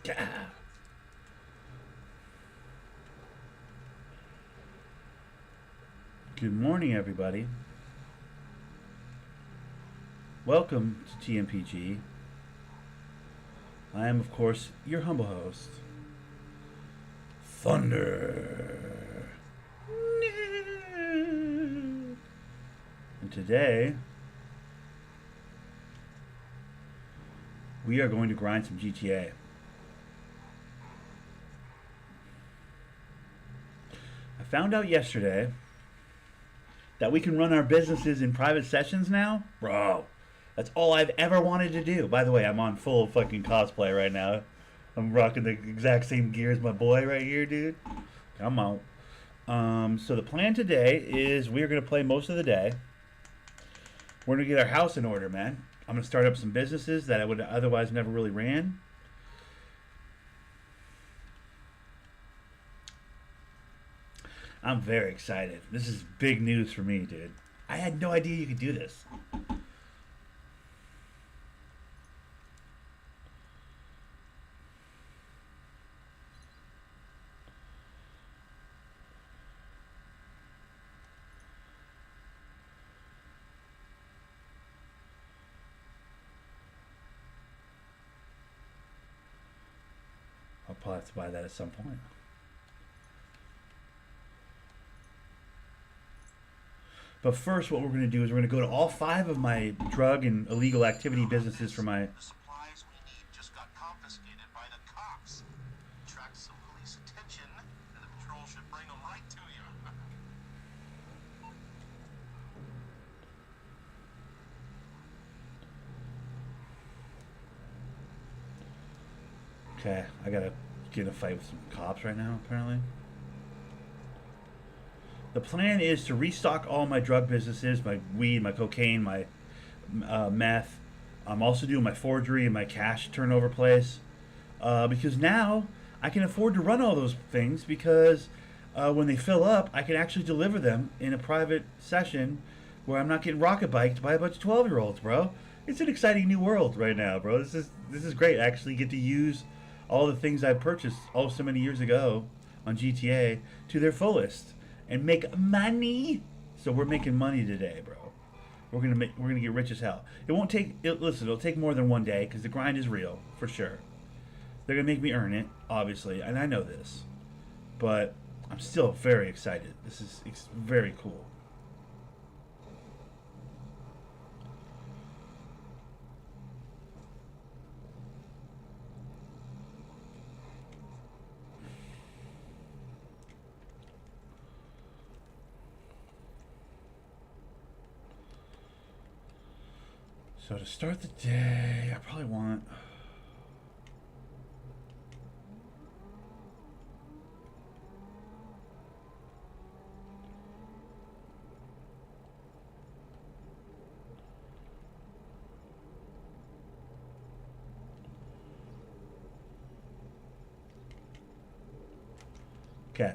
Yeah. Good morning, everybody. Welcome to TMPG. I am, of course, your humble host, Thunder. And today, we are going to grind some GTA. I found out yesterday that we can run our businesses in private sessions now. Bro, that's all I've ever wanted to do. By the way, I'm on full fucking cosplay right now. I'm rocking the exact same gear as my boy right here, dude. Come on. So the plan today is we're going to play most of the day. We're going to get our house in order, man. I'm going to start up some businesses that I would otherwise never really ran. I'm very excited. This is big news for me, dude. I had no idea you could do this. I'll probably have to buy that at some point. But first, what we're going to do is we're going to go to all 5 of my drug and illegal activity businesses for my. The supplies we need just got confiscated by the cops. Attract some police attention, and the patrol should bring them right to you. Okay, I gotta get in a fight with some cops right now, apparently. The plan is to restock all my drug businesses, my weed, my cocaine, my meth. I'm also doing my forgery and my cash turnover place. Because now I can afford to run all those things because when they fill up, I can actually deliver them in a private session where I'm not getting rocket biked by a bunch of 12-year-olds, bro. It's an exciting new world right now, bro. This is great. I actually get to use all the things I purchased so many years ago on GTA to their fullest and make money. So we're making money today, bro. We're gonna get rich as hell. It won't take. Listen, it'll take more than one day because the grind is real for sure. They're gonna make me earn it, obviously, and I know this, but I'm still very excited. This is very cool. So to start the day, I probably want. Okay.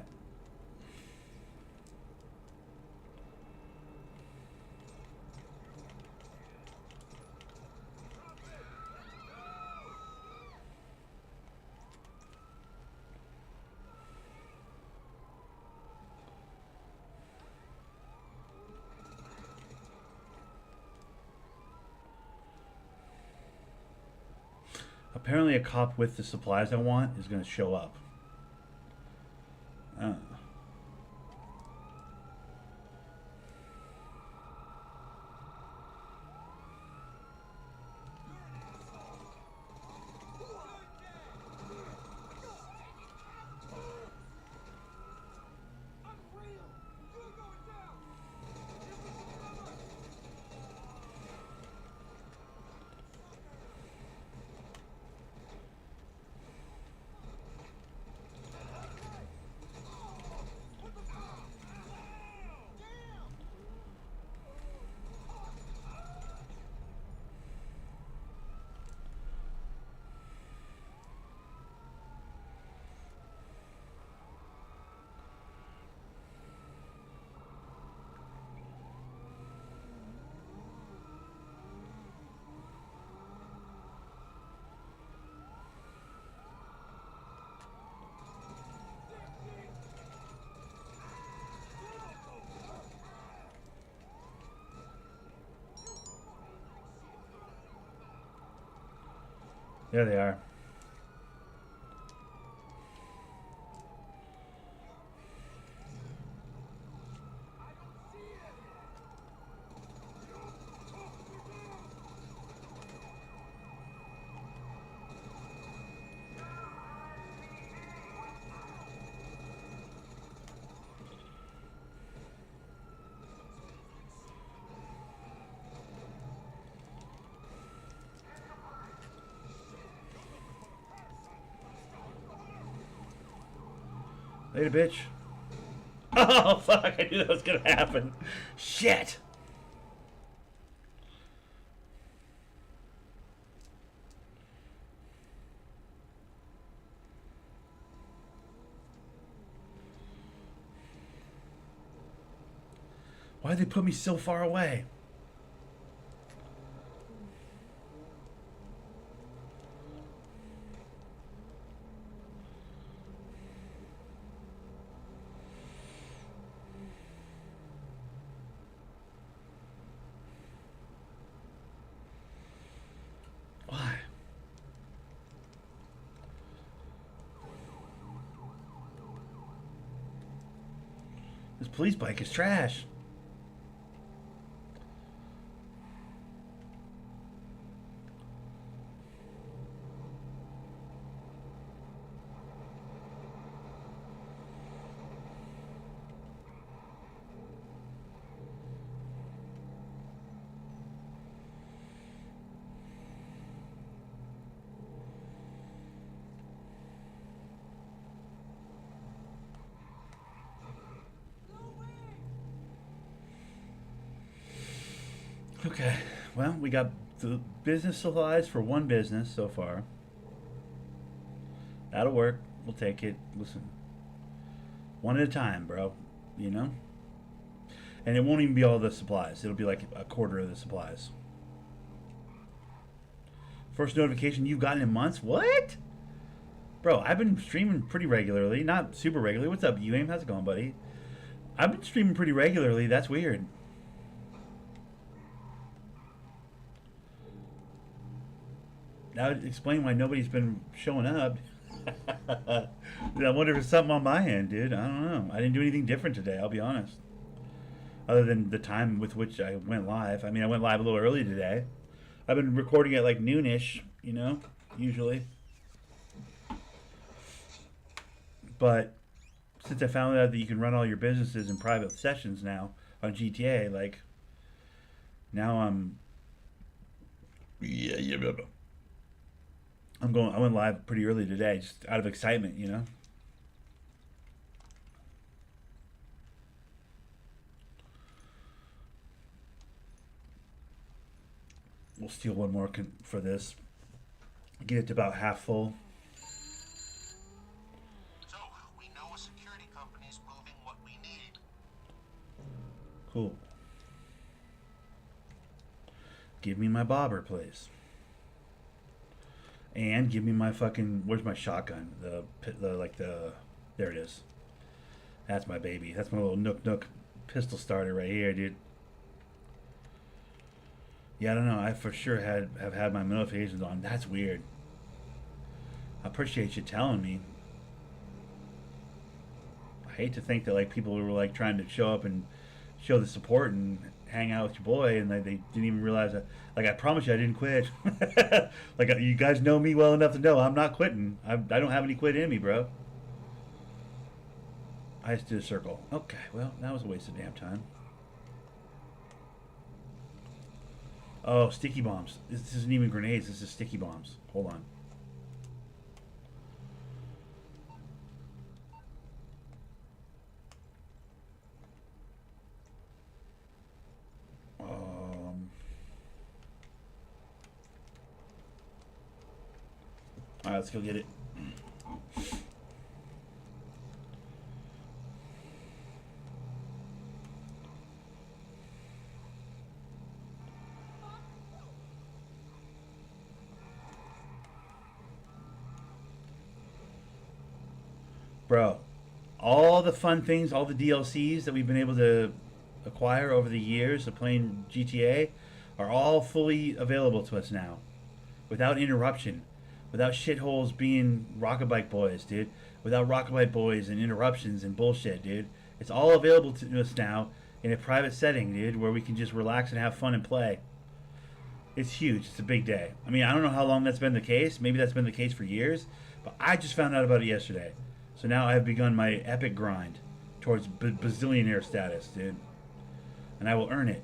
Apparently, a cop with the supplies I want is going to show up. Uh. There they are. Later, bitch. Oh, fuck. I knew that was going to happen. Shit. Why'd they put me so far away? Why? This police bike is trash. Okay, well, we got the business supplies for one business so far. That'll work. We'll take it. Listen, one at a time, bro. You know? And it won't even be all the supplies. It'll be like a quarter of the supplies. First notification you've gotten in months? What? Bro, I've been streaming pretty regularly. Not super regularly. What's up, UAIM? How's it going, buddy? I've been streaming pretty regularly. That's weird. That would explain why nobody's been showing up. I wonder if it's something on my end, dude. I don't know. I didn't do anything different today, I'll be honest. Other than the time with which I went live. I mean, I went live a little early today. I've been recording at like noonish, you know, usually. But since I found out that you can run all your businesses in private sessions now on GTA, like, now I'm... Yeah. I went live pretty early today, just out of excitement, you know? We'll steal one more for this. Get it to about half full. So, we know a security Cool. Give me my bobber, please. And give me my fucking. Where's my shotgun? There it is. That's my baby. That's my little Nook pistol starter right here, dude. Yeah, I don't know. I for sure have had my notifications on. That's weird. I appreciate you telling me. I hate to think that like people were like trying to show up and show the support and hang out with your boy, and they didn't even realize that. Like, I promise you, I didn't quit. Like, you guys know me well enough to know I'm not quitting. I don't have any quit in me, bro. I just did a circle. Okay, well, that was a waste of damn time. Oh, sticky bombs. This isn't even grenades. This is sticky bombs. Hold on. All right, let's go get it. Bro, all the fun things, all the DLCs that we've been able to acquire over the years of playing GTA are all fully available to us now, without interruption, without shitholes being Rocket Bike Boys, dude, without Rocket Bike Boys and interruptions and bullshit, dude. It's all available to us now in a private setting, dude, where we can just relax and have fun and play. It's huge. It's a big day. I mean, I don't know how long that's been the case. Maybe that's been the case for years, but I just found out about it yesterday. So now I've begun my epic grind towards bazillionaire status, dude. And I will earn it.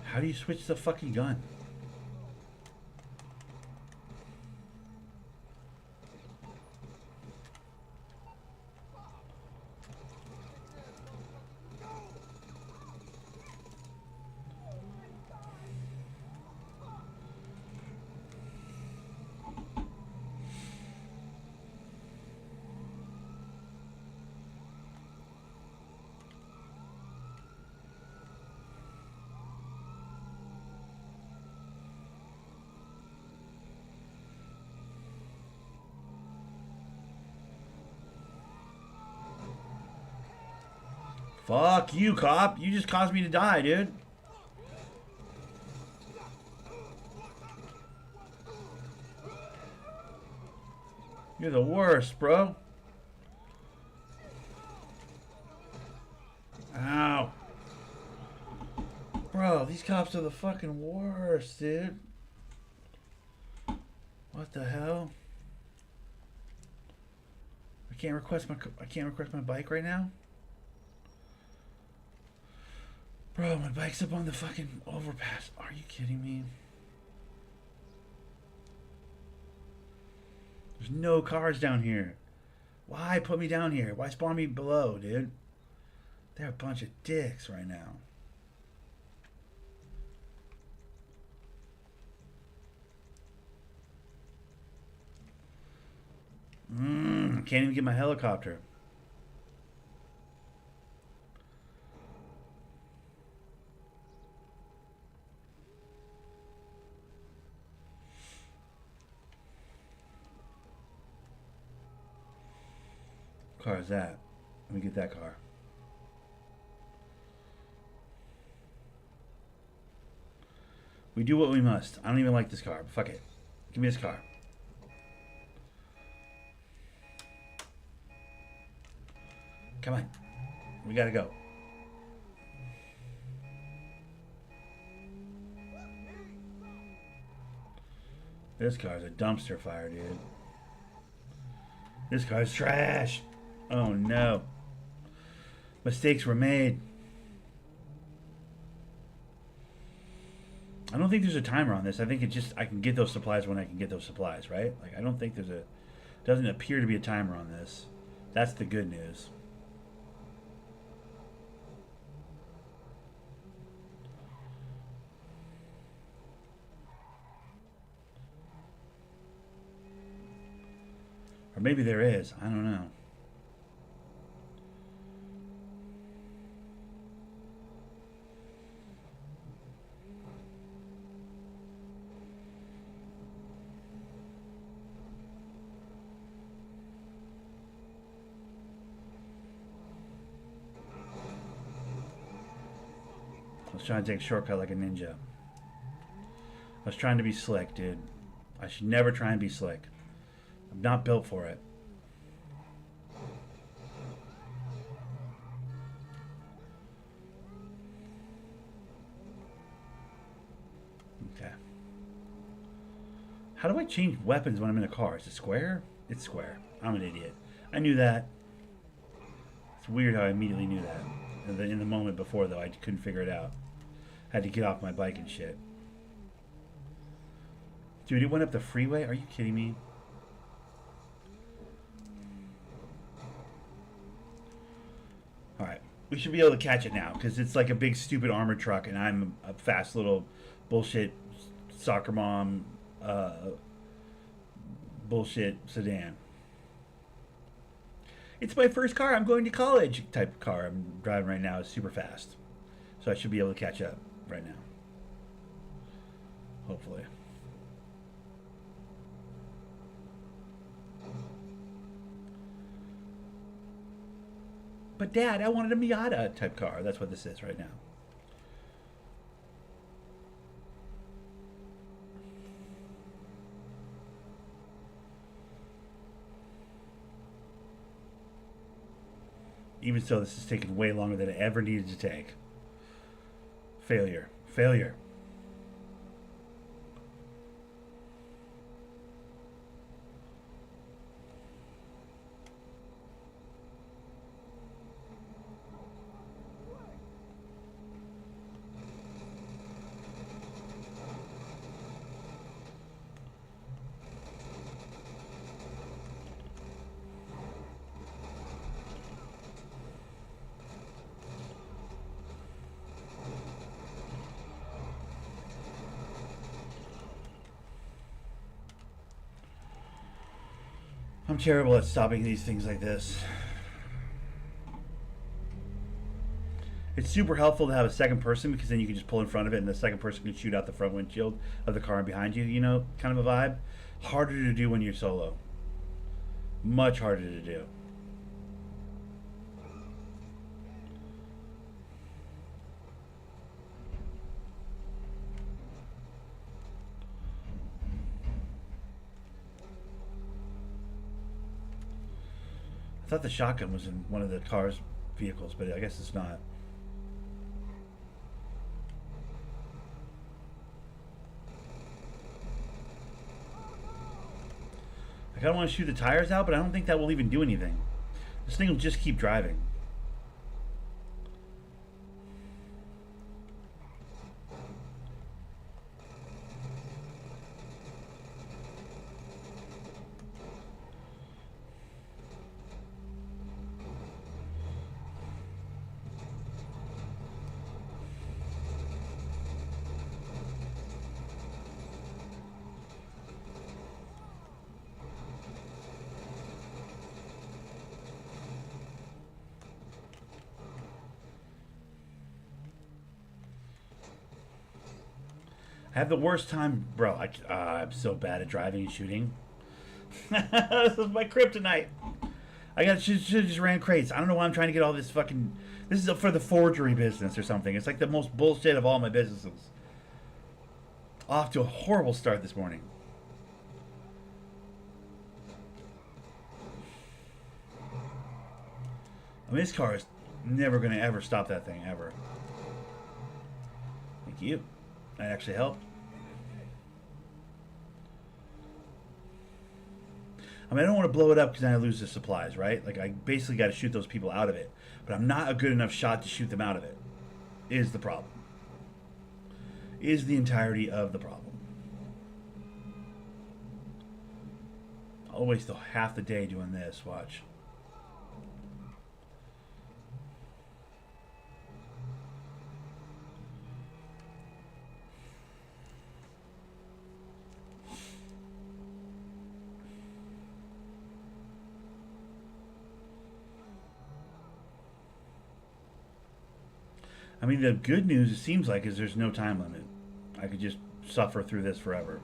How do you switch the fucking gun? Fuck you, cop. You just caused me to die, dude. You're the worst, bro. Ow. Bro, these cops are the fucking worst, dude. What the hell? I can't request my bike right now? Bro, my bike's up on the fucking overpass. Are you kidding me? There's no cars down here. Why put me down here? Why spawn me below, dude? They're a bunch of dicks right now. Can't even get my helicopter. What car is that? Let me get that car. We do what we must. I don't even like this car, but fuck it. Give me this car. Come on. We gotta go. This car's a dumpster fire, dude. This car's trash. Oh no. Mistakes were made. I don't think there's a timer on this. I think it just I can get those supplies when I can get those supplies, right? Like I don't think there's a doesn't appear to be a timer on this. That's the good news. Or maybe there is. I don't know. I was trying to take a shortcut like a ninja. I was trying to be slick, dude. I should never try and be slick. I'm not built for it. Okay. How do I change weapons when I'm in a car? Is it square? It's square. I'm an idiot. I knew that. It's weird how I immediately knew that. In the moment before, though, I couldn't figure it out. Had to get off my bike and shit. Dude, it went up the freeway? Are you kidding me? Alright. We should be able to catch it now, because it's like a big stupid armored truck, and I'm a fast little bullshit soccer mom bullshit sedan. It's my first car, I'm going to college type of car I'm driving right now. It's super fast. So I should be able to catch up right now. Hopefully. But Dad, I wanted a Miata type car. That's what this is right now. Even so, this is taking way longer than it ever needed to take. Failure. Failure. I'm terrible at stopping these things like this. It's super helpful to have a second person because then you can just pull in front of it and the second person can shoot out the front windshield of the car behind you, you know, kind of a vibe. Harder to do when you're solo. Much harder to do. I thought the shotgun was in one of the car's vehicles, but I guess it's not. I kind of want to shoot the tires out, but I don't think that will even do anything. This thing will just keep driving. I have the worst time, bro. I'm so bad at driving and shooting. This is my kryptonite. Should just ran crates. I don't know why I'm trying to get all this fucking. This is for the forgery business or something. It's like the most bullshit of all my businesses. Off to a horrible start this morning. I mean, this car is never going to ever stop that thing, ever. Thank you. That actually helped. I mean, I don't want to blow it up because then I lose the supplies, right? Like, I basically got to shoot those people out of it. But I'm not a good enough shot to shoot them out of it, is the problem. is the entirety of the problem. I'll waste half the day doing this. Watch. I mean, the good news, it seems like, is there's no time limit. I could just suffer through this forever.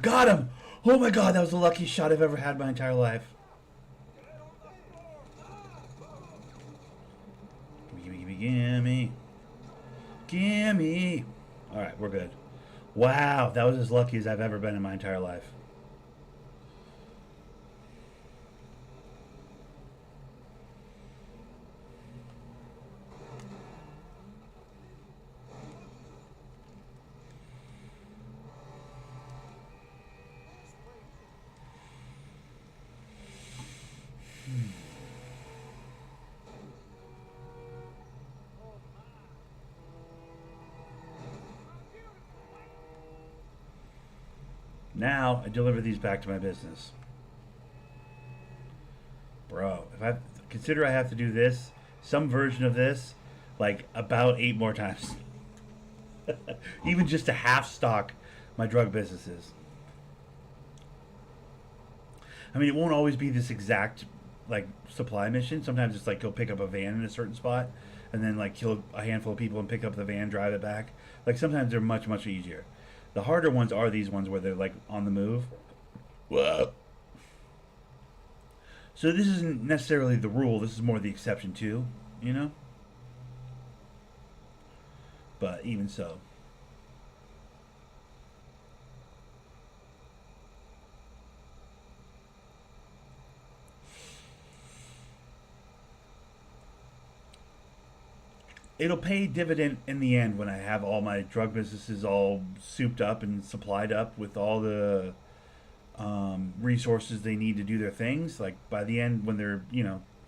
Got him! Oh my god, that was the luckiest shot I've ever had my entire life. Gimme. Gimme. Alright, we're good. Wow, that was as lucky as I've ever been in my entire life. Now I deliver these back to my business. Bro, if I consider I have to do this, some version of this, like about 8 more times. Even just to half stock my drug businesses. I mean, it won't always be this exact like supply mission. Sometimes it's like go pick up a van in a certain spot and then like kill a handful of people and pick up the van, drive it back. Like sometimes they're much, much easier. The harder ones are these ones where they're like on the move. Whoa. So this isn't necessarily the rule. This is more the exception too, you know? But even so. It'll pay dividend in the end when I have all my drug businesses all souped up and supplied up with all the resources they need to do their things. Like by the end, when they're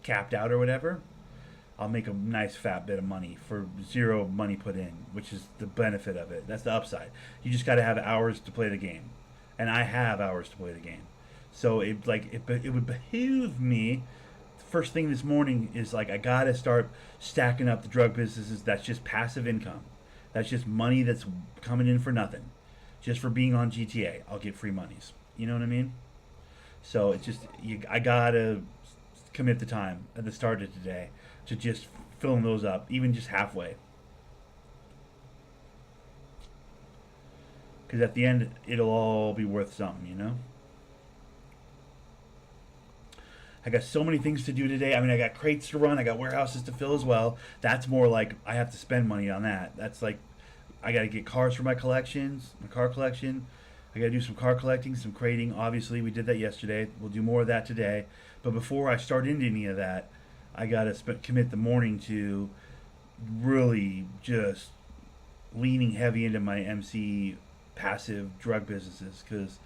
capped out or whatever, I'll make a nice fat bit of money for zero money put in, which is the benefit of it. That's the upside. You just got to have hours to play the game, and I have hours to play the game. So it would behoove me. First thing this morning is like I gotta start stacking up the drug businesses. That's just passive income. That's just money that's coming in for nothing, just for being on GTA. I'll get free monies. You know what I mean? So it's just I gotta commit the time at the start of today to just filling those up, even just halfway. Because at the end, it'll all be worth something, you know? I got so many things to do today. I mean, I got crates to run. I got warehouses to fill as well. That's more like I have to spend money on that. That's like I got to get cars for my collections, my car collection. I got to do some car collecting, some crating. Obviously, we did that yesterday. We'll do more of that today. But before I start into any of that, I got to commit the morning to really just leaning heavy into my MC passive drug businesses because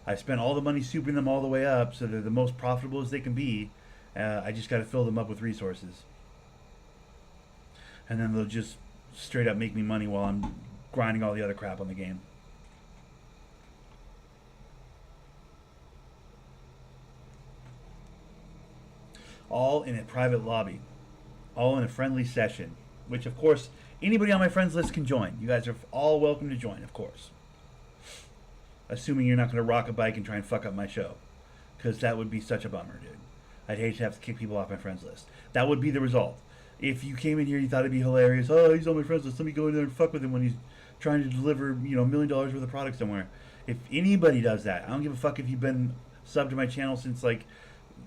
I spent all the money souping them all the way up so they're the most profitable as they can be. I just got to fill them up with resources. And then they'll just straight up make me money while I'm grinding all the other crap on the game. All in a private lobby. All in a friendly session. Which, of course, anybody on my friends list can join. You guys are all welcome to join, of course. Assuming you're not going to rock a bike and try and fuck up my show. Because that would be such a bummer, dude. I'd hate to have to kick people off my friends list. That would be the result. If you came in here, you thought it'd be hilarious. Oh, he's on my friends list. Let me go in there and fuck with him when he's trying to deliver, $1 million worth of product somewhere. If anybody does that, I don't give a fuck if you've been sub to my channel since like,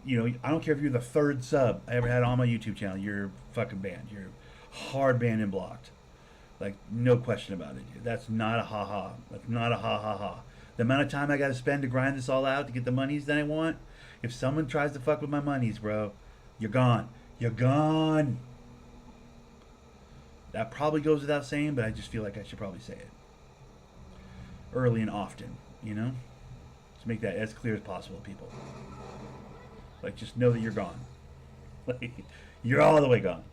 I don't care if you're the third sub I ever had on my YouTube channel. You're fucking banned. You're hard banned and blocked. Like, no question about it, dude. That's not a ha-ha. That's not a ha-ha-ha. The amount of time I got to spend to grind this all out to get the monies that I want, if someone tries to fuck with my monies, bro, you're gone. You're gone. That probably goes without saying, but I just feel like I should probably say it. Early and often, To make that as clear as possible to people. Like, just know that you're gone. Like, you're all the way gone.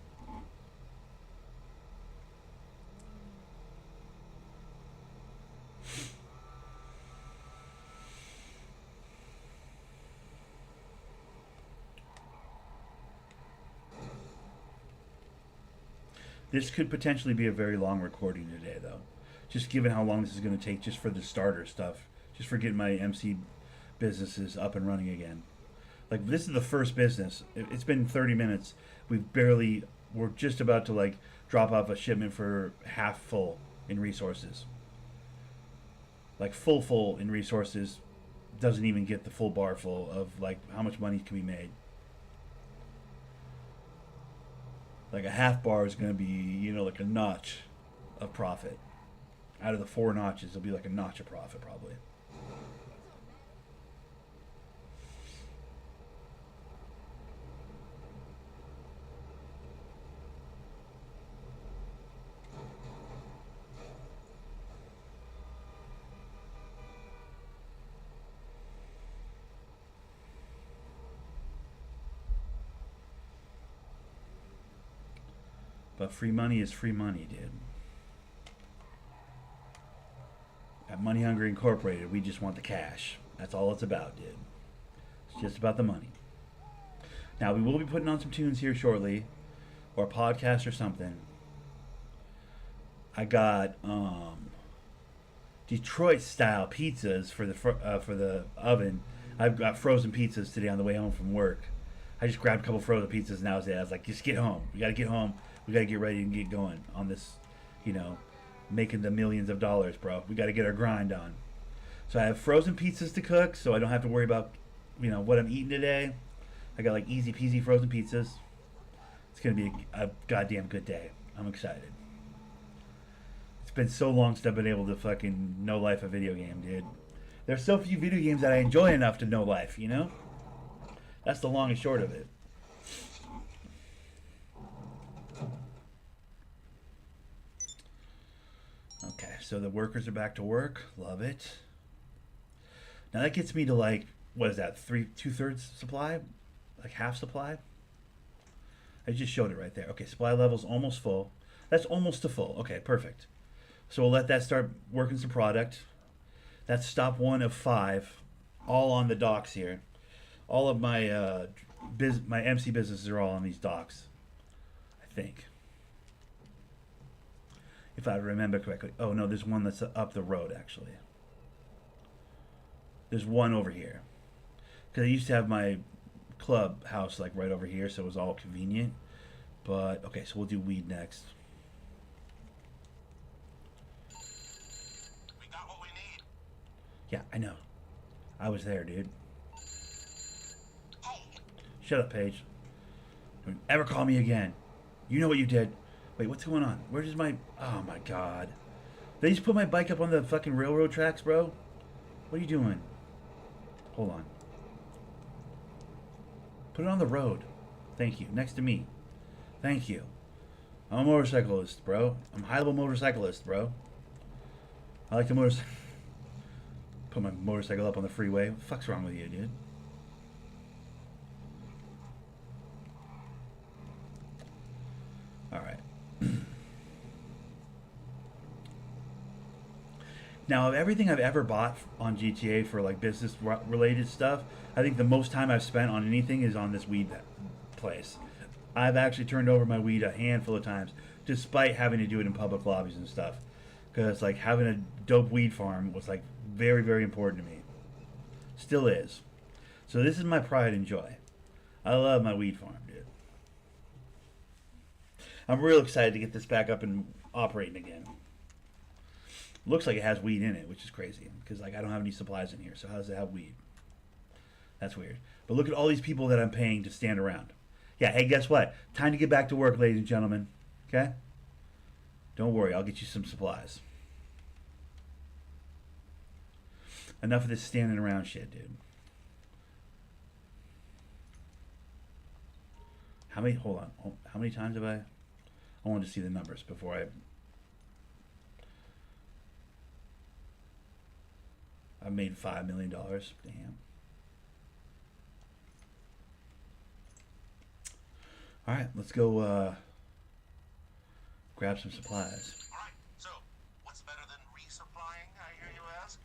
This could potentially be a very long recording today, though. Just given how long this is going to take just for the starter stuff. Just for getting my MC businesses up and running again. Like, this is the first business. It's been 30 minutes. We're just about to, like, drop off a shipment for half full in resources. Like, full in resources doesn't even get the full bar full of, like, how much money can be made. Like, a half bar is going to be, like a notch of profit. Out of the 4 notches, it'll be like a notch of profit, probably. But free money is free money, dude. At Money Hungry Incorporated, we just want the cash. That's all it's about, dude. It's just about the money. Now, we will be putting on some tunes here shortly, or a podcast or something. I got Detroit-style pizzas for the oven. I've got frozen pizzas today on the way home from work. I just grabbed a couple frozen pizzas and I was like, just get home. We got to get home. We got to get ready and get going on this, making the millions of dollars, bro. We got to get our grind on. So I have frozen pizzas to cook, so I don't have to worry about, what I'm eating today. I got like easy peasy frozen pizzas. It's going to be a goddamn good day. I'm excited. It's been so long since I've been able to fucking know life a video game, dude. There's so few video games that I enjoy enough to know life, That's the long and short of it. Okay, so the workers are back to work. Love it. Now that gets me to like, what is that? 2/3 supply? Like half supply? I just showed it right there. Okay, supply level's almost full. That's almost to full. Okay, perfect. So we'll let that start working some product. That's stop 1 of 5, all on the docks here. All of my my MC businesses are all on these docks, I think. If I remember correctly. Oh, no, there's one that's up the road, actually. There's one over here. Because I used to have my clubhouse, like, right over here, so it was all convenient. But, okay, so we'll do weed next. We got what we need. Yeah, I know. I was there, dude. Hey, Shut up, Paige. Don't ever call me again. You know what you did. Wait, what's going on? Where's my... Oh, my God. They just put my bike up on the fucking railroad tracks, bro? What are you doing? Hold on. Put it on the road. Thank you. Next to me. Thank you. I'm a motorcyclist, bro. I'm a high-level motorcyclist, bro. I like to motorcycle. Put my motorcycle up on the freeway. What the fuck's wrong with you, dude? Alright. Now, of everything I've ever bought on GTA for like business-related stuff, I think the most time I've spent on anything is on this weed place. I've actually turned over my weed a handful of times, despite having to do it in public lobbies and stuff. Because like having a dope weed farm was like very, very important to me. Still is. So this is my pride and joy. I love my weed farm, dude. I'm real excited to get this back up and operating again. Looks like it has weed in it, which is crazy. Because like I don't have any supplies in here, so how does it have weed? That's weird. But look at all these people that I'm paying to stand around. Yeah, hey, guess what? Time to get back to work, ladies and gentlemen. Okay? Don't worry, I'll get you some supplies. Enough of this standing around shit, dude. How many, hold on, how many times have I wanted to see the numbers before I made $5 million. Damn. All right, let's go grab some supplies. All right, so what's better than resupplying, I hear you ask?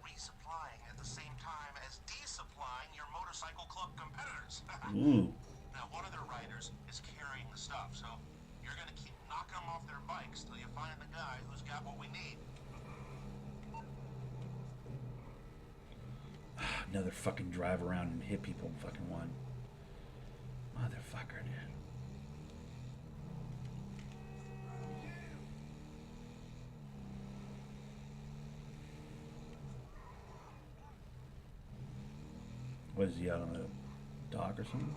Resupplying at the same time as desupplying your motorcycle club competitors. Ooh. Now, one of their riders is carrying the stuff, so you're going to keep knocking them off their bikes till you find the guy who's got what we need. Another fucking drive around and hit people in fucking one. Motherfucker, dude. What is he out on the dock or something?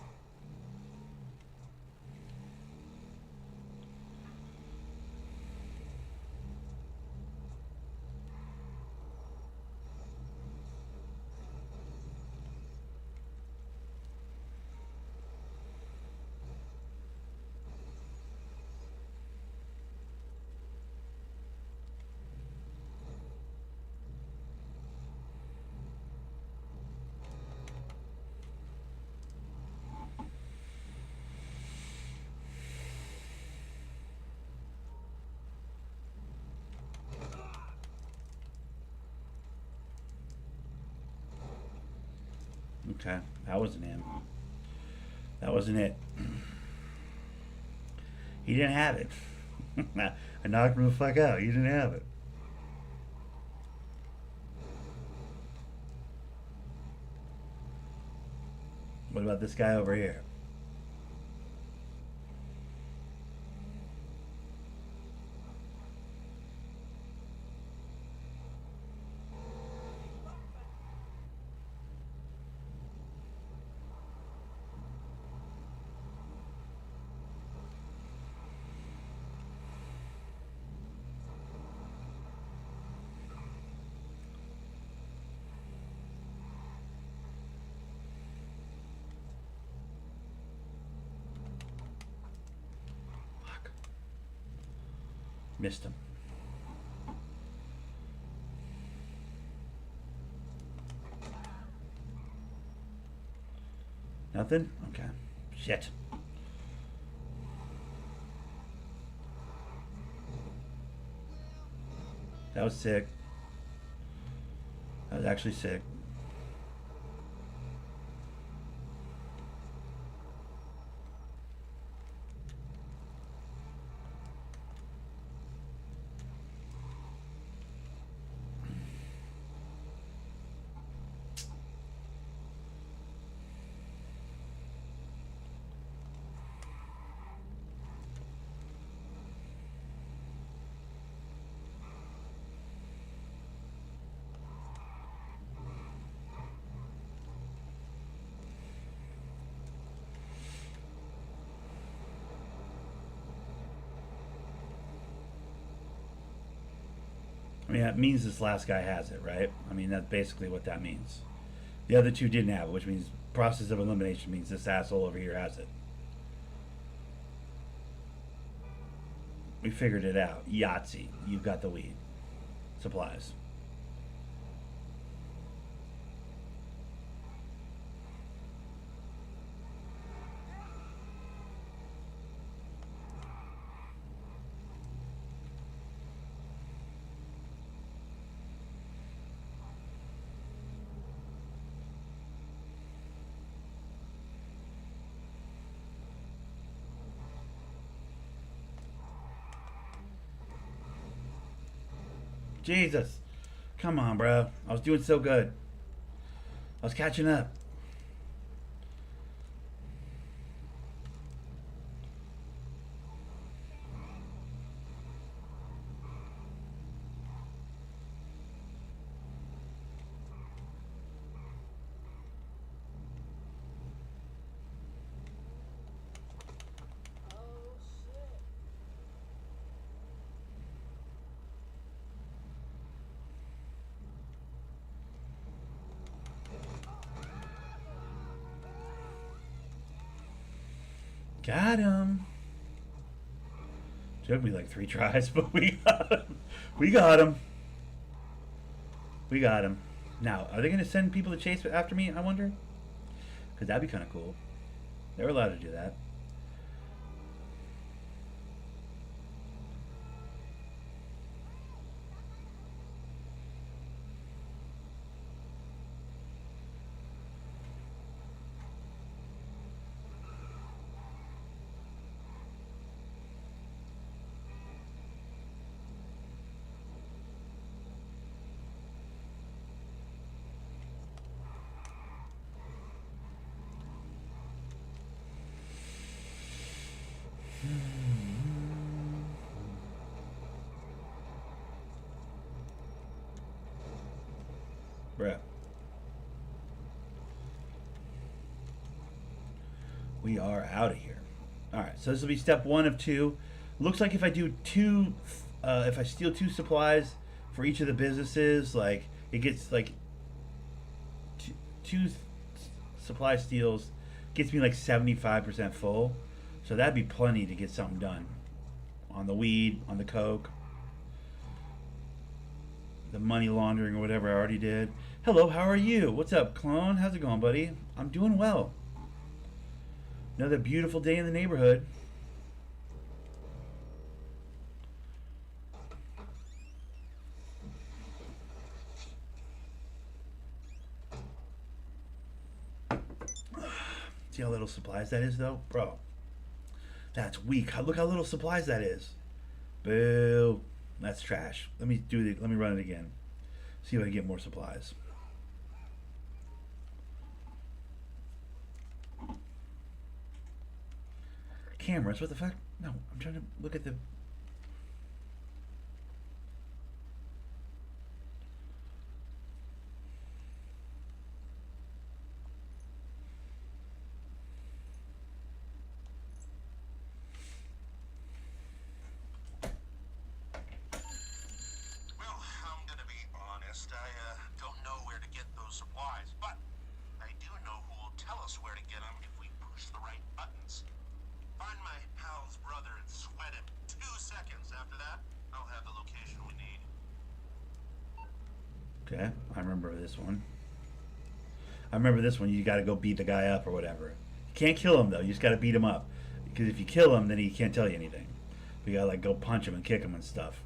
Okay, that wasn't him. That wasn't it. He didn't have it. I knocked him the fuck out. He didn't have it. What about this guy over here? Fuck. Missed him. Nothing? Okay. Shit. That was sick. That was actually sick. I mean, that means this last guy has it, right? I mean, that's basically what that means. The other two didn't have it, which means process of elimination means this asshole over here has it. We figured it out. Yahtzee, you've got the weed. Supplies. Jesus. Come on, bro. I was doing so good. I was catching up. Got him. Took me like 3 tries, but we got him. We got him. We got him. Now, are they going to send people to chase after me, I wonder? Because that'd be kind of cool. They're allowed to do that. Bruh. We are out of here. Alright, so this will be step 1 of 2. Looks like if I do 2, if I steal 2 supplies for each of the businesses, like, it gets, like, 2 supply steals gets me, like, 75% full. So that'd be plenty to get something done. On the weed, on the coke, the money laundering or whatever I already did. Hello, how are you? What's up, clone? How's it going, buddy? I'm doing well. Another beautiful day in the neighborhood. See how little supplies that is, though? Bro, that's weak. Look how little supplies that is. Boo. That's trash. Let me run it again. See if I can get more supplies. Cameras, what the fuck? No, I'm trying to look at the... Well, I'm gonna be honest. I don't know where to get those supplies, but I do know who will tell us where to get them if we push the right buttons. Find my pal's brother and sweat him. 2 seconds. After that, I'll have the location we need. Okay, I remember this one. I remember this one. You got to go beat the guy up or whatever. You can't kill him though. You just got to beat him up. Because if you kill him, then he can't tell you anything. But you got to like go punch him and kick him and stuff.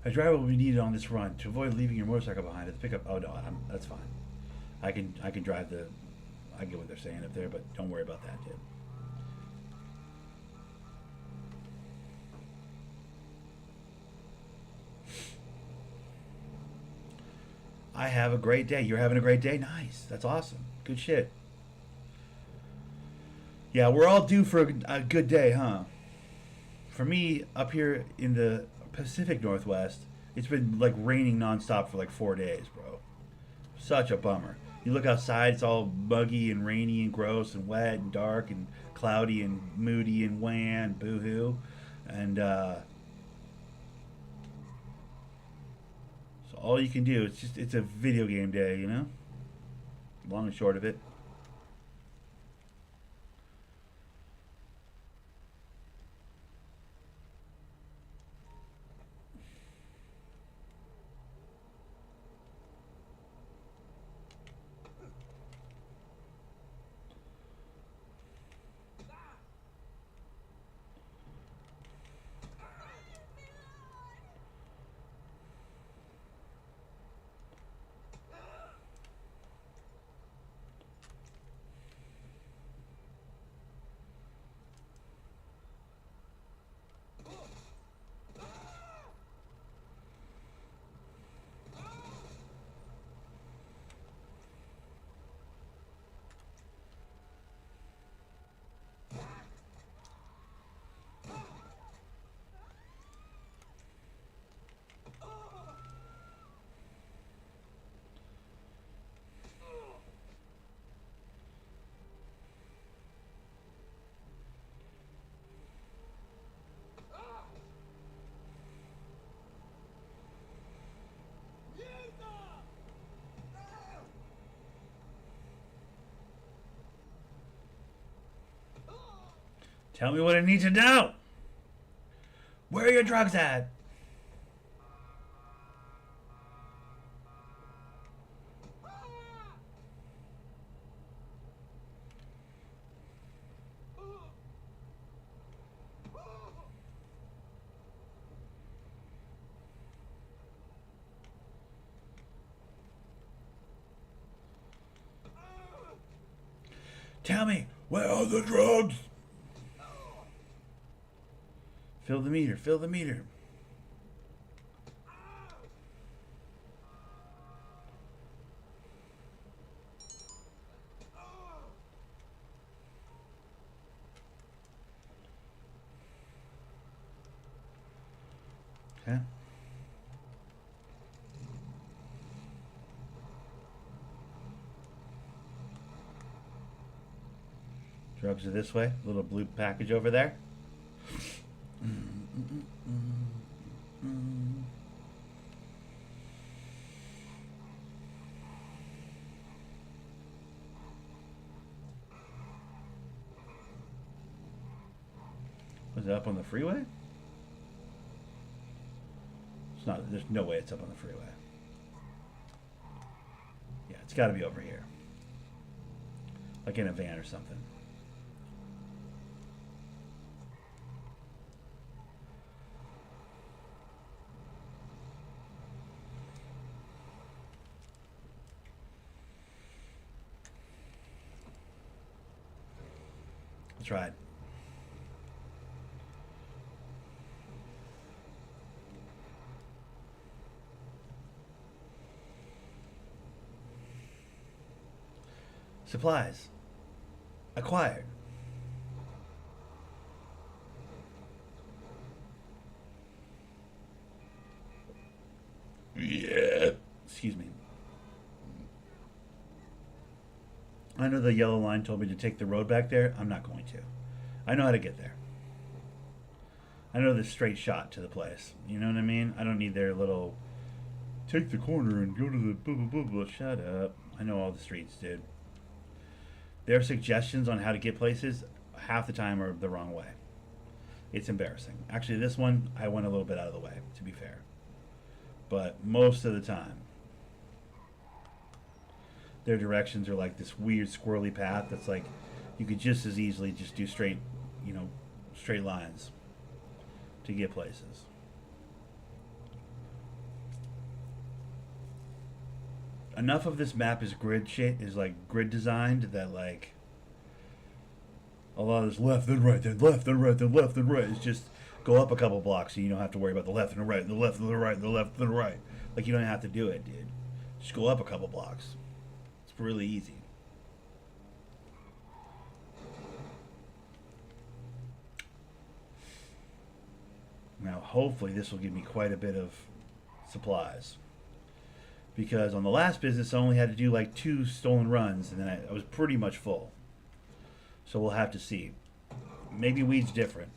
A driver will be needed on this run to avoid leaving your motorcycle behind at the pickup. Oh no, that's fine. I can drive the. I get what they're saying up there, but don't worry about that, dude. I have a great day. You're having a great day? Nice. That's awesome. Good shit. Yeah, we're all due for a good day, huh? For me, up here in the Pacific Northwest, it's been like raining nonstop for like 4 days, bro. Such a bummer. You look outside, it's all muggy and rainy and gross and wet and dark and cloudy and moody and wah and boo-hoo. And so all you can do, it's a video game day, you know? Long and short of it. Tell me what I need to know. Where are your drugs at? Tell me, where are the drugs? Fill the meter, fill the meter. Okay. Drugs are this way. Little blue package over there. Was it up on the freeway? It's not. There's no way it's up on the freeway. Yeah, it's got to be over here. Like in a van or something. That's right. Supplies. Acquired. Yeah. Excuse me. I know the yellow line told me to take the road back there. I'm not going to. I know how to get there. I know the straight shot to the place. You know what I mean? I don't need their little take the corner and go to the blah, blah, blah, blah. Shut up. I know all the streets, dude. Their suggestions on how to get places half the time are the wrong way. It's embarrassing. Actually, this one, I went a little bit out of the way, to be fair. But most of the time, their directions are like this weird squirrely path that's like you could just as easily just do straight, you know, straight lines to get places. Enough of this map is grid designed that like a lot of this left then right then left then right then left then right is just go up a couple blocks so you don't have to worry about the left and the right, the left and the right, the left and the right. Like you don't have to do it, dude. Just go up a couple blocks. It's really easy. Now hopefully this will give me quite a bit of supplies. Because on the last business, I only had to do like 2 stolen runs, and then I was pretty much full. So we'll have to see. Maybe weed's different.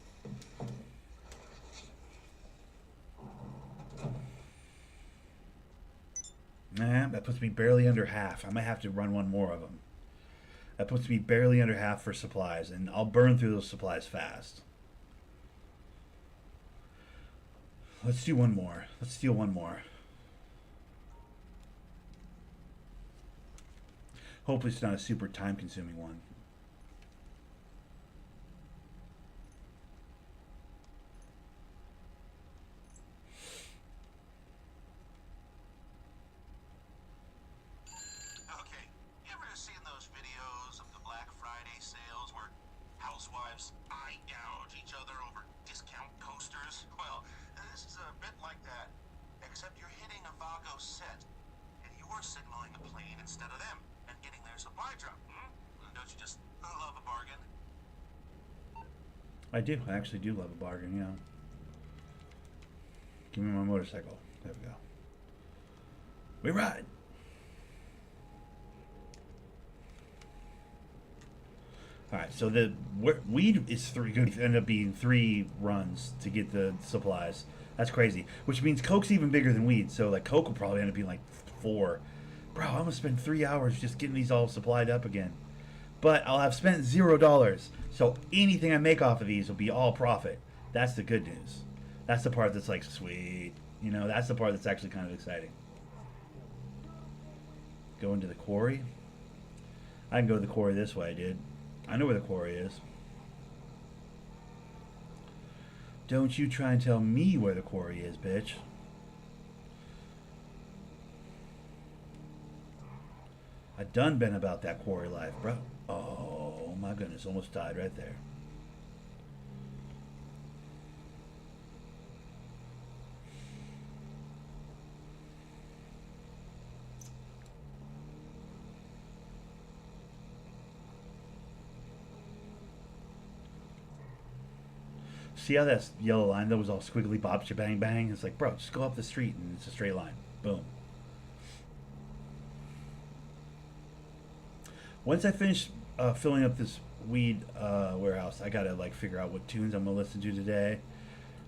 Nah, that puts me barely under half. I might have to run one more of them. That puts me barely under half for supplies, and I'll burn through those supplies fast. Let's do one more. Let's steal one more. Hopefully it's not a super time-consuming one. Okay, you ever seen those videos of the Black Friday sales where housewives eye gouge each other over discount coasters? Well, this is a bit like that, except you're hitting a Vago set, and you're signaling a plane instead of them, and getting their supply drop. Don't you just love a bargain? I do. I actually do love a bargain, yeah. Give me my motorcycle. There we go. We ride. Alright, so the weed is going to end up being 3 runs to get the supplies. That's crazy. Which means Coke's even bigger than weed. So like Coke will probably end up being like 4. Bro, I'm going to spend 3 hours just getting these all supplied up again. but I'll have spent $0. So anything I make off of these will be all profit. That's the good news. That's the part that's like sweet. You know, that's the part that's actually kind of exciting. Go into the quarry. I can go to the quarry this way, dude. I know where the quarry is. Don't you try and tell me where the quarry is, bitch. I done been about that quarry life, bro. Oh my goodness, almost died right there. See how that yellow line that was all squiggly bop bang bang? It's like, bro, just go up the street and it's a straight line. Boom. Once I finish filling up this weed warehouse, I gotta like figure out what tunes I'm gonna listen to today.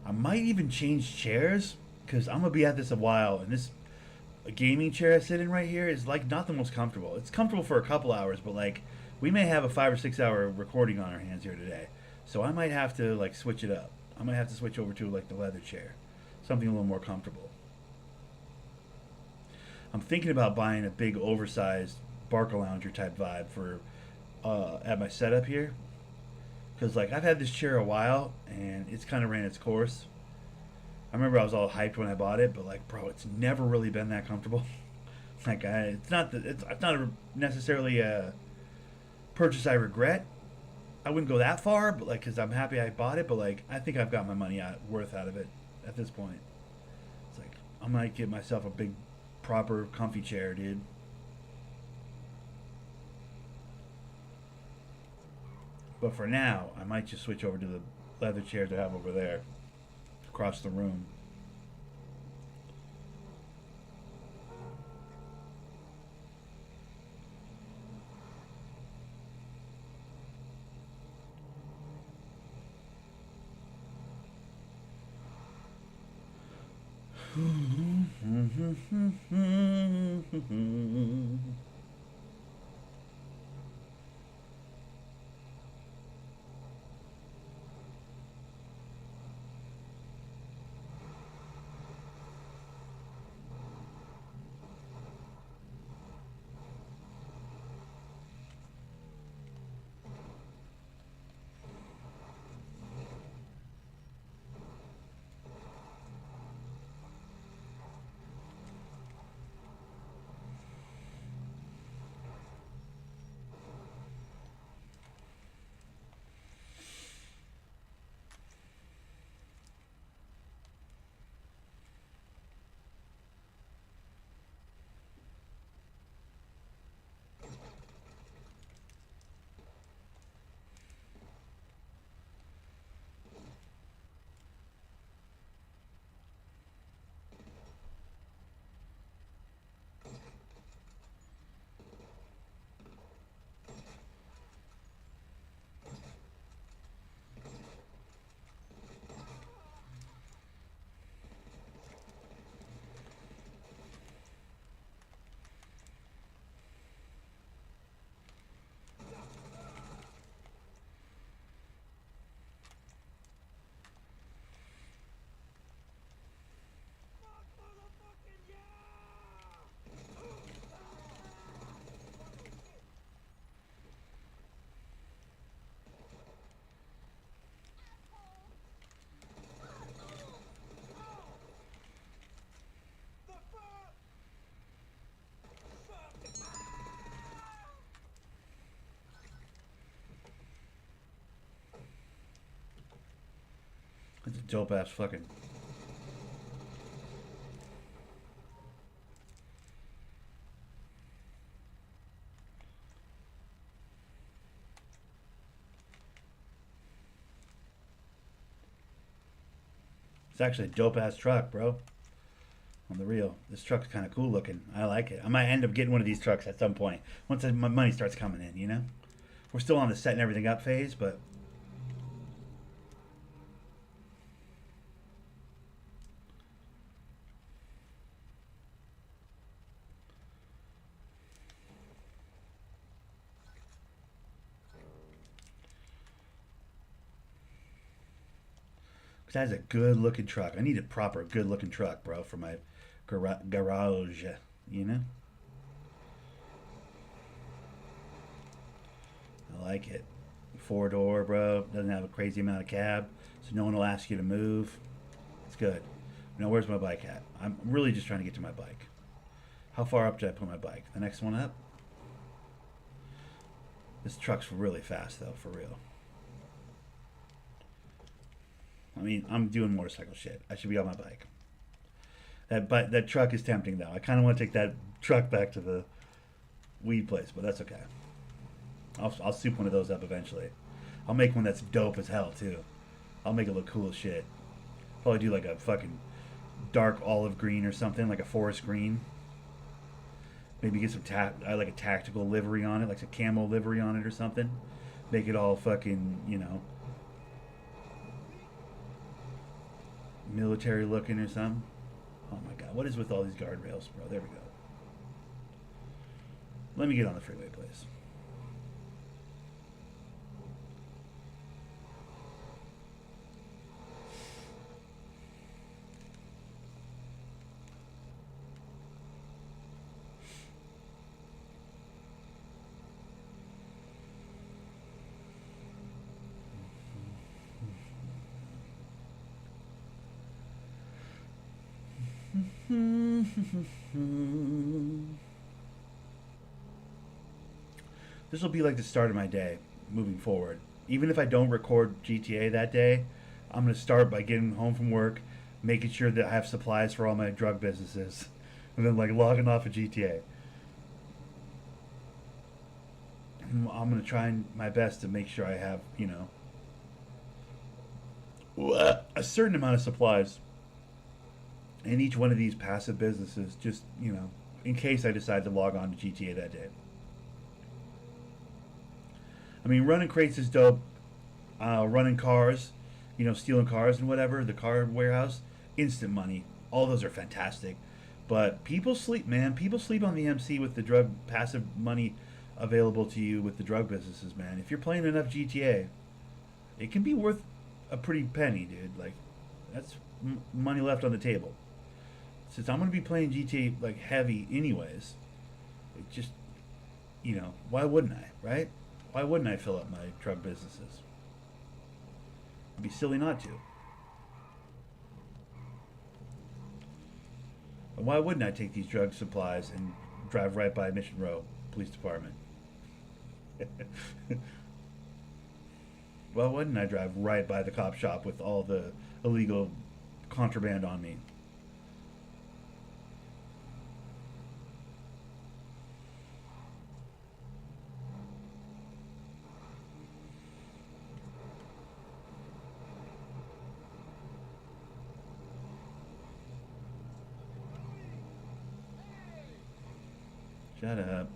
I might even change chairs because I'm gonna be at this a while, and this gaming chair I sit in right here is like not the most comfortable. It's comfortable for a couple hours, but like we may have a 5 or 6 hour recording on our hands here today, so I might have to like switch it up. I might have to switch over to like the leather chair, something a little more comfortable. I'm thinking about buying a big oversized Barca Lounger type vibe for at my setup here, because like I've had this chair a while and it's kind of ran its course. I remember I was all hyped when I bought it, but like, bro, it's never really been that comfortable. Like, it's not necessarily a purchase I regret. I wouldn't go that far, but like, cause I'm happy I bought it. But like, I think I've got my money worth out of it at this point. It's like I might get myself a big, proper, comfy chair, dude. But for now, I might just switch over to the leather chairs I have over there, across the room. It's a dope ass fucking. It's actually a dope ass truck, bro. On the real, this truck's kind of cool looking. I like it. I might end up getting one of these trucks at some point once my money starts coming in. You know, we're still on the setting everything up phase, but That's a good looking truck. I need a proper good looking truck, bro, for my garage. You know? I like it. 4-door, bro. Doesn't have a crazy amount of cab, so no one will ask you to move. It's good. Now, where's my bike at? I'm really just trying to get to my bike. How far up did I put my bike? The next one up? This truck's really fast, though, for real. I mean, I'm doing motorcycle shit. I should be on my bike. That truck is tempting, though. I kind of want to take that truck back to the weed place, but that's okay. I'll soup one of those up eventually. I'll make one that's dope as hell, too. I'll make it look cool as shit. Probably do like a fucking dark olive green or something, like a forest green. Maybe get some like a tactical livery on it, like a camo livery on it or something. Make it all fucking, you know, military looking or something. Oh my god, what is with all these guardrails, bro? There we go. Let me get on the freeway, please. This will be like the start of my day moving forward. Even if I don't record GTA that day, I'm going to start by getting home from work, making sure that I have supplies for all my drug businesses, and then like logging off of GTA. I'm going to try my best to make sure I have, you know, a certain amount of supplies in each one of these passive businesses, just, you know, in case I decide to log on to GTA that day. I mean, running crates is dope. Running cars, you know, stealing cars and whatever, the car warehouse, instant money. All those are fantastic. But people sleep, man. People sleep on the MC with the drug passive money available to you with the drug businesses, man. If you're playing enough GTA, it can be worth a pretty penny, dude. Like, that's money left on the table. Since I'm going to be playing GTA, like, heavy anyways, it just, you know, why wouldn't I, right? Why wouldn't I fill up my drug businesses? It'd be silly not to. And why wouldn't I take these drug supplies and drive right by Mission Row Police Department? Why wouldn't I drive right by the cop shop with all the illegal contraband on me? Shut up.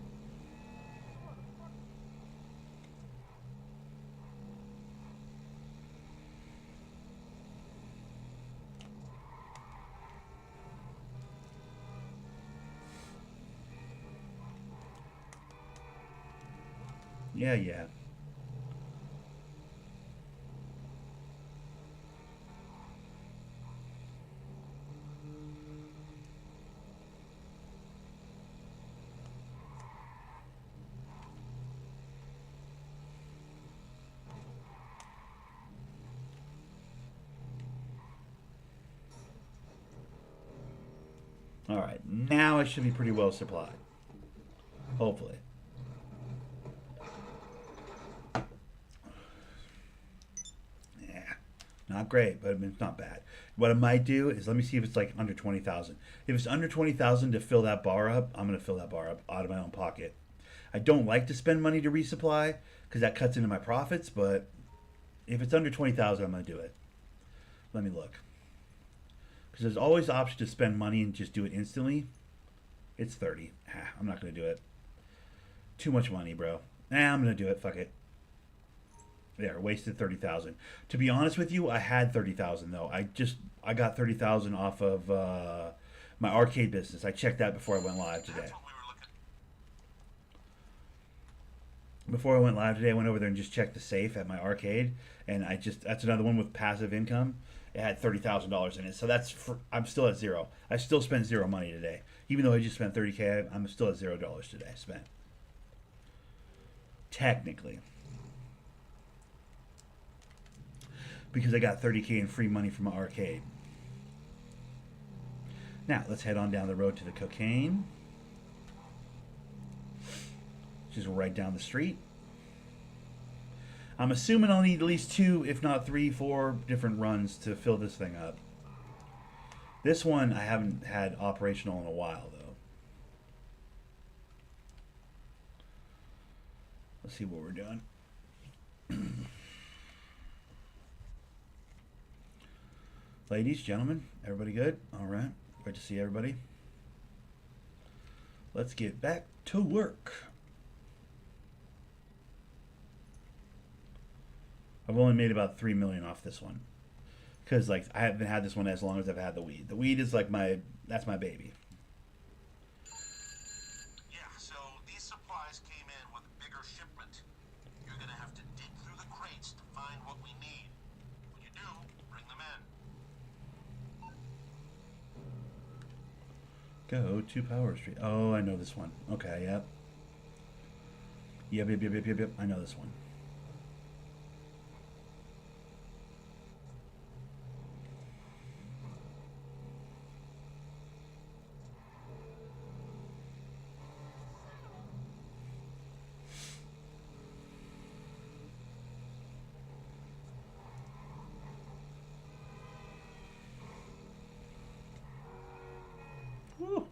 Yeah, yeah. All right, now I should be pretty well supplied. Hopefully. Yeah, not great, but it's not bad. What I might do is let me see if it's like under 20,000. If it's under 20,000 to fill that bar up, I'm gonna fill that bar up out of my own pocket. I don't like to spend money to resupply because that cuts into my profits, but if it's under 20,000, I'm gonna do it. Let me look. Because there's always the option to spend money and just do it instantly. It's 30. I'm not going to do it. Too much money, bro. I'm going to do it. Fuck it. There, wasted 30,000. To be honest with you, I had 30,000 though. I got 30,000 off of my arcade business. I checked that before I went live today. Before I went live today, I went over there and just checked the safe at my arcade, and that's another one with passive income. It had $30,000 in it, so I'm still at zero. I still spent zero money today, even though I just spent 30K. I'm still at $0 today spent. Technically, because I got 30K in free money from my arcade. Now let's head on down the road to the cocaine. Just right down the street. I'm assuming I'll need at least 2, if not 3, 4 different runs to fill this thing up. This one I haven't had operational in a while, though. Let's see what we're doing. Ladies, gentlemen, everybody good? All right. Great to see everybody. Let's get back to work. I've only made about 3 million off this one, because like I haven't had this one as long as I've had the weed. The weed is like that's my baby. Yeah, so these supplies came in with a bigger shipment. You're gonna have to dig through the crates to find what we need. When you do, bring them in. Go to Power Street. Oh, I know this one. Okay, yep. Yep. I know this one. Whew.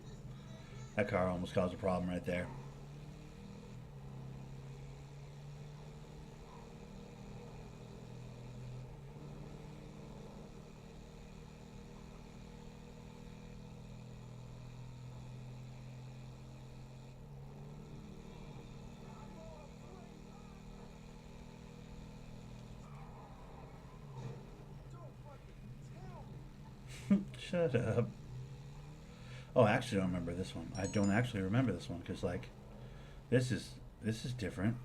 That car almost caused a problem right there. Shut up. Oh, I actually don't remember this one. I don't actually remember this one because like this is different.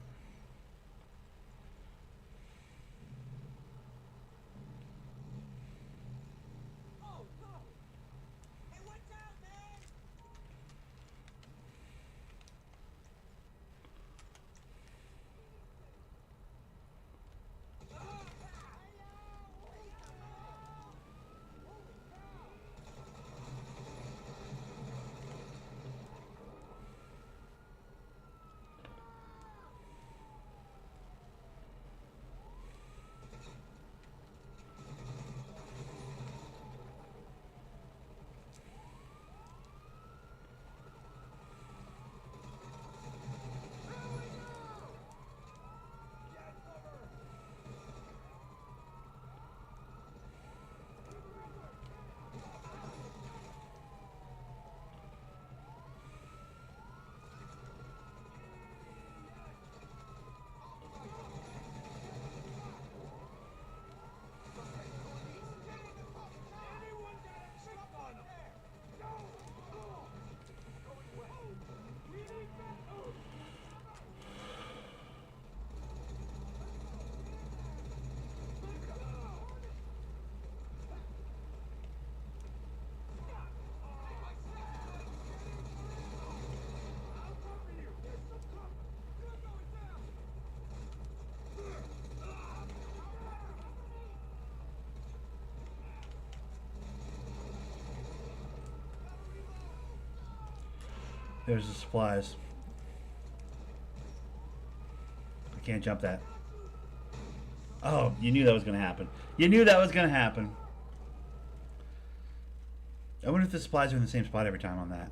There's the supplies. I can't jump that. Oh, you knew that was going to happen. You knew that was going to happen. I wonder if the supplies are in the same spot every time on that.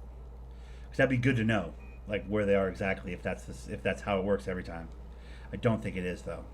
Because that'd be good to know, like where they are exactly, if that's how it works every time. I don't think it is though.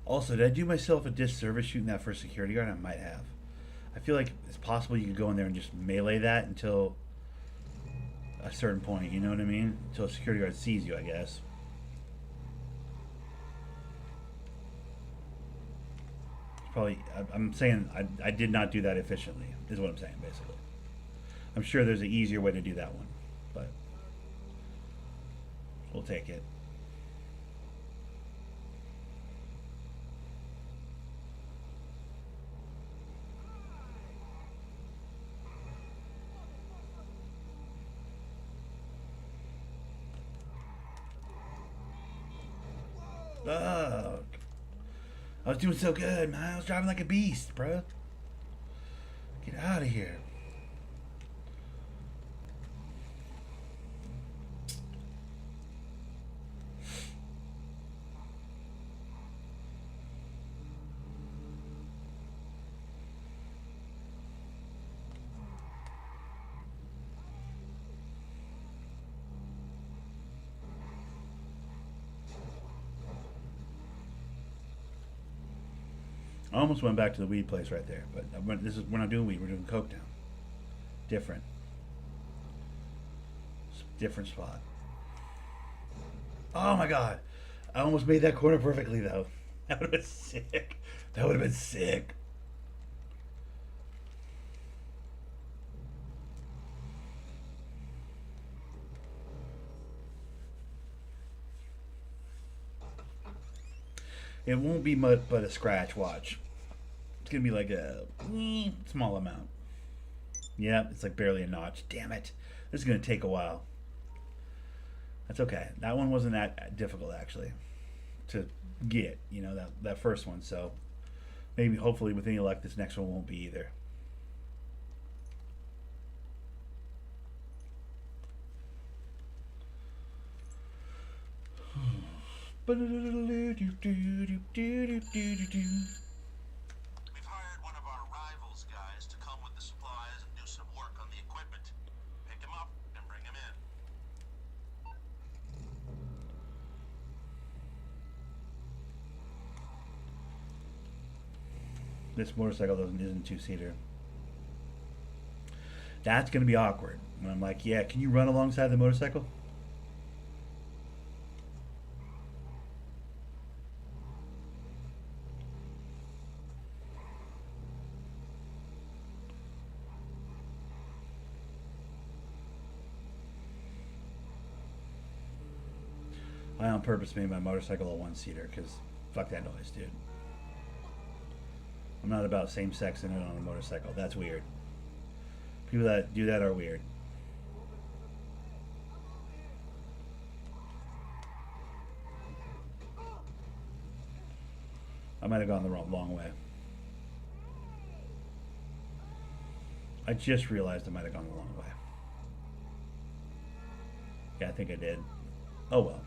Also, did I do myself a disservice shooting that first security guard? I might have. I feel like it's possible you could go in there and just melee that until a certain point, you know what I mean? Until a security guard sees you, I guess. Probably, I'm saying I did not do that efficiently, is what I'm saying, basically. I'm sure there's an easier way to do that one, but we'll take it. Ugh. I was doing so good, man. I was driving like a beast, bro. Get out of here. I almost went back to the weed place right there, but we're not doing weed. We're doing coke now. Different. Different spot. Oh my god! I almost made that corner perfectly though. That would have been sick. That would have been sick. It won't be much but a scratch. Watch. It's gonna be like a small amount. Yep, it's like barely a notch. Damn it. This is gonna take a while. That's okay. That one wasn't that difficult actually to get, you know, that first one. So maybe hopefully with any luck this next one won't be either. We've hired one of our rivals guys to come with the supplies and do some work on the equipment. Pick him up and bring him in. This motorcycle isn't two-seater. That's gonna be awkward. When I'm like, yeah, can you run alongside the motorcycle? I on purpose made my motorcycle a one-seater because fuck that noise, dude. I'm not about same-sex in it on a motorcycle. That's weird. People that do that are weird. I might have gone the wrong way. I just realized I might have gone the wrong way. Yeah, I think I did. Oh well.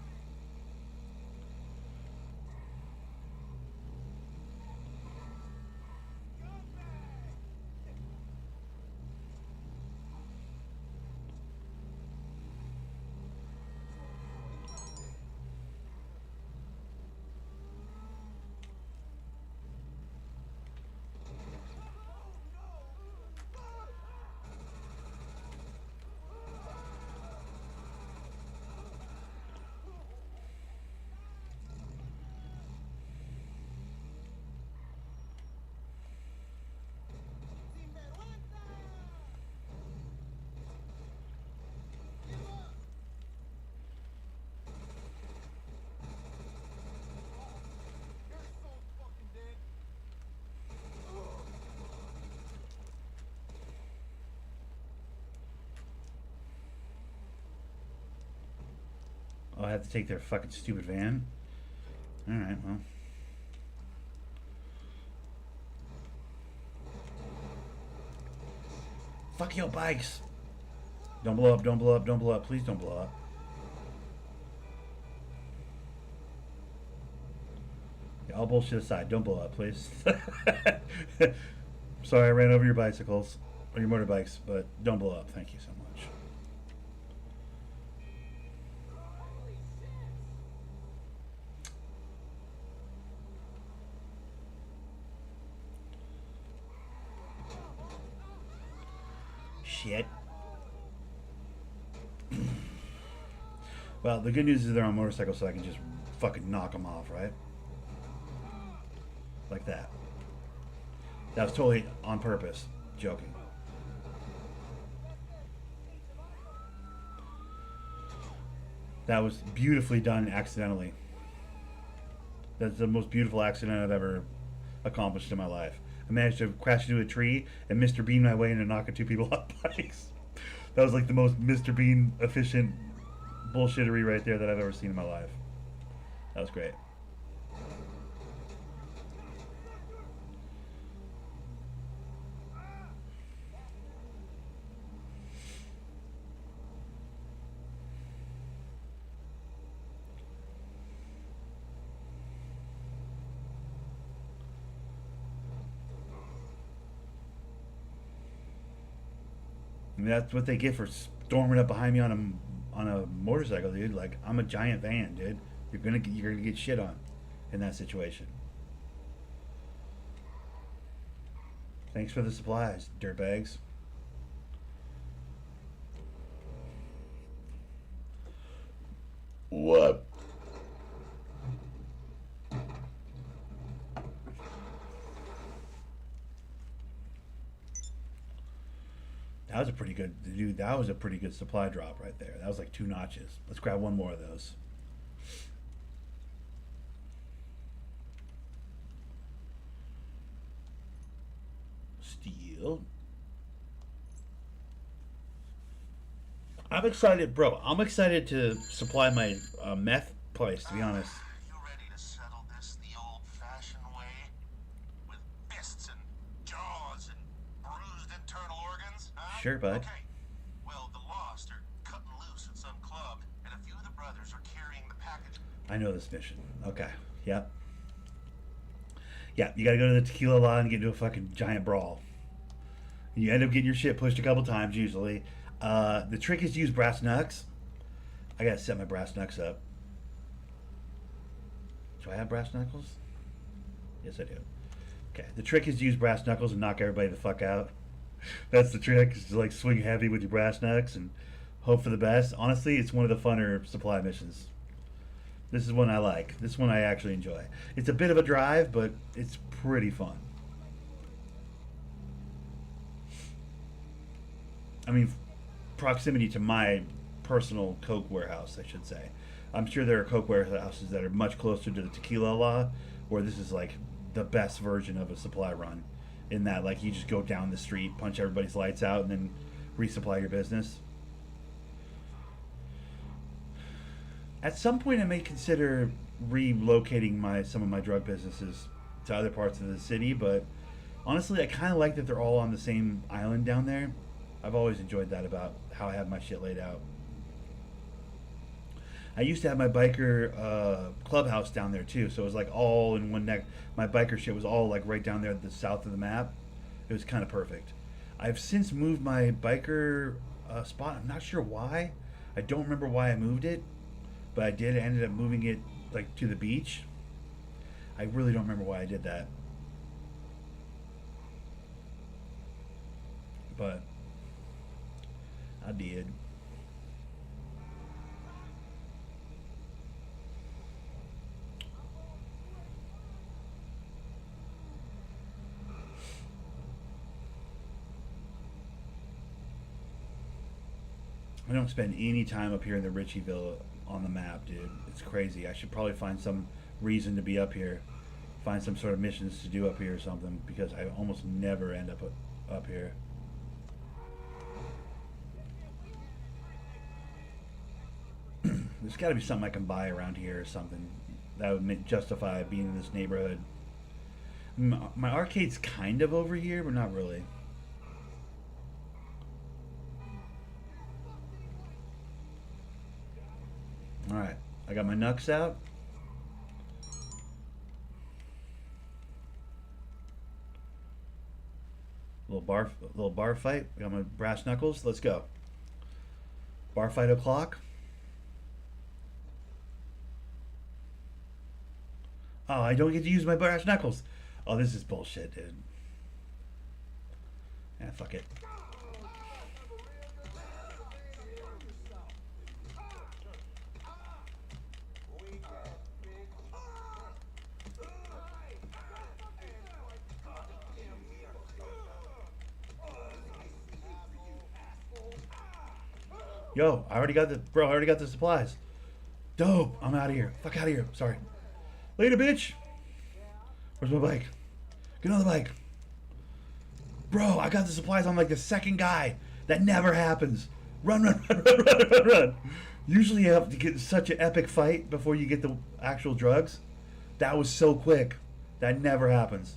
Oh, I have to take their fucking stupid van? Alright, well. Fuck your bikes! Don't blow up, don't blow up, don't blow up. Please don't blow up. Yeah, all bullshit aside, don't blow up, please. Sorry I ran over your bicycles, or your motorbikes, but don't blow up. Thank you so much. shit. Well, the good news is they're on motorcycles, so I can just fucking knock them off, right? Like that. That was totally on purpose. Joking. That was beautifully done accidentally. That's the most beautiful accident I've ever accomplished in my life. I managed to crash into a tree and Mr. Bean my way into knocking two people off bikes. That was like the most Mr. Bean efficient bullshittery right there that I've ever seen in my life. That was great. I mean, that's what they get for storming up behind me on a motorcycle, dude. Like, I'm a giant van, dude. You're gonna get shit on in that situation. Thanks for the supplies, dirtbags. What? That was a pretty good, dude. That was a pretty good supply drop right there. That was like 2 notches. Let's grab one more of those. Steel. I'm excited, bro. I'm excited to supply my meth place, to be honest. You ready to settle this the old-fashioned way? With fists and jaws and bruised internal organs? Huh? Sure, bud. Okay. Well, the Lost are cutting loose at some club, and a few of the brothers are carrying the package. I know this mission. Okay. Yep. Yeah, you gotta go to the tequila law and get into a fucking giant brawl. You end up getting your shit pushed a couple times, usually. The trick is to use brass knucks. I gotta set my brass knucks up. Do I have brass knuckles? Yes, I do. Okay, the trick is to use brass knuckles and knock everybody the fuck out. That's the trick, is to like swing heavy with your brass knucks and hope for the best. Honestly, it's one of the funner supply missions. This is one I like. This one I actually enjoy. It's a bit of a drive, but it's pretty fun. I mean, proximity to my personal Coke warehouse, I should say. I'm sure there are Coke warehouses that are much closer to the tequila law, where this is like the best version of a supply run. In that, like, you just go down the street, punch everybody's lights out, and then resupply your business. At some point, I may consider relocating some of my drug businesses to other parts of the city, but honestly, I kind of like that they're all on the same island down there. I've always enjoyed that about how I have my shit laid out. I used to have my biker clubhouse down there too, so it was like all in one neck. My biker shit was all like right down there at the south of the map. It was kind of perfect. I've since moved my biker spot. I'm not sure why. I don't remember why I moved it, but I did. I ended up moving it like to the beach. I really don't remember why I did that, but I did. I don't spend any time up here in the Ritchieville on the map, dude. It's crazy. I should probably find some reason to be up here. Find some sort of missions to do up here or something, because I almost never end up here. There's got to be something I can buy around here or something that would justify being in this neighborhood. My arcade's kind of over here, but not really. Alright, I got my knucks out. Little bar fight. I got my brass knuckles. Let's go. Bar fight o'clock. Oh, I don't get to use my brass knuckles. Oh, this is bullshit, dude. Yeah, fuck it. Yo, I already got the bro. I already got the supplies. Dope. I'm out of here. Fuck out of here. Sorry. Later, bitch. Where's my bike? Get on the bike. Bro, I got the supplies on like the second guy. That never happens. Run, run, run, run, run, run, run. Usually you have to get such an epic fight before you get the actual drugs. That was so quick. That never happens.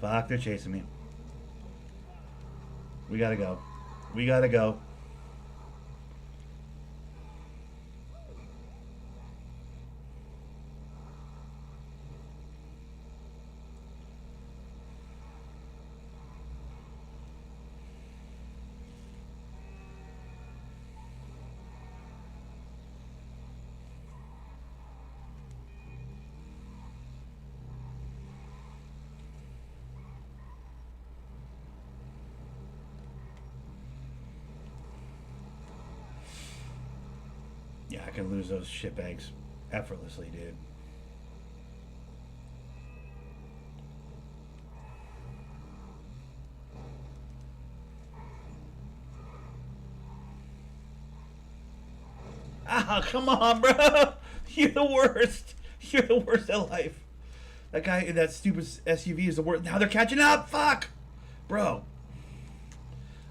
Fuck, they're chasing me. We gotta go. We gotta go. Yeah, I can lose those shitbags effortlessly, dude. Ah, come on, bro. You're the worst. You're the worst at life. That guy in that stupid SUV is the worst. Now they're catching up. Fuck. Bro.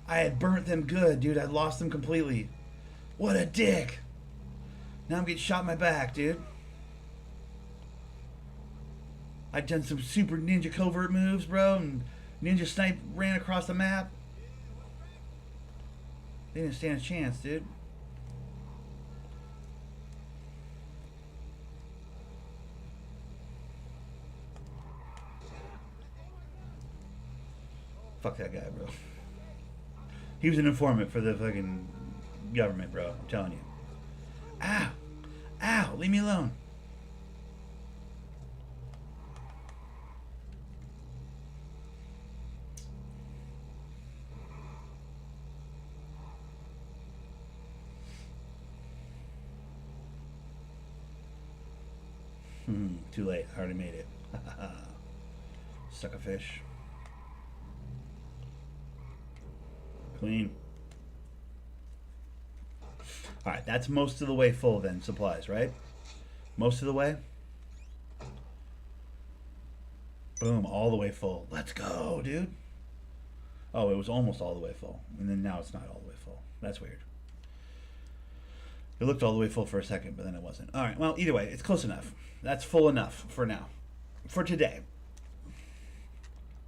I had burnt them good, dude. I lost them completely. What a dick. Now I'm getting shot in my back, dude. I'd done some super ninja covert moves, bro, and Ninja Snipe ran across the map. They didn't stand a chance, dude. Fuck that guy, bro. He was an informant for the fucking government, bro. I'm telling you. Ow! Ow! Leave me alone. Too late. I already made it. Suck a fish. Clean. Alright, that's most of the way full then, supplies, right? Most of the way? Boom, all the way full. Let's go, dude. Oh, it was almost all the way full. And then now it's not all the way full. That's weird. It looked all the way full for a second, but then it wasn't. Alright, well, either way, it's close enough. That's full enough for now. For today.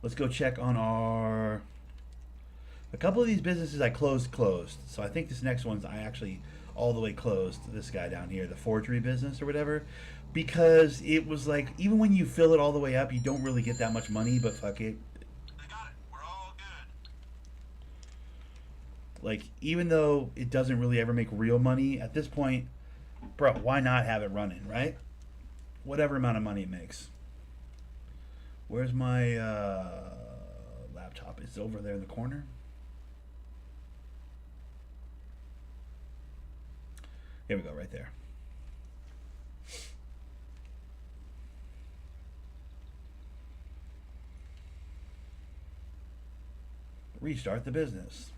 Let's go check on our... A couple of these businesses I closed. So I think this next one's I actually all the way closed. This guy down here, the forgery business or whatever. Because it was like, even when you fill it all the way up, you don't really get that much money, but fuck it. They got it. We're all good. Like, even though it doesn't really ever make real money, at this point, bro, why not have it running, right? Whatever amount of money it makes. Where's my laptop? It's over there in the corner. Here we go, right there. Restart the business.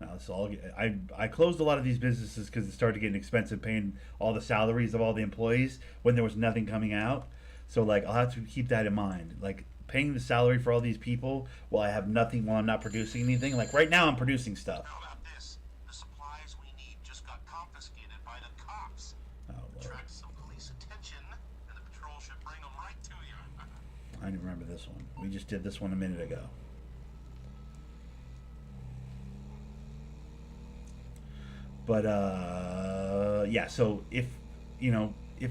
Now it's all. I closed a lot of these businesses because it started getting expensive, paying all the salaries of all the employees when there was nothing coming out. So like, I'll have to keep that in mind. Like, paying the salary for all these people while I have nothing, while I'm not producing anything. Like right now, I'm producing stuff. How about this? The supplies we need just got confiscated by the cops. Oh, Lord. Attract some police attention, and the patrol should bring them right to you. I didn't remember this one. We just did this one a minute ago. But yeah. So if if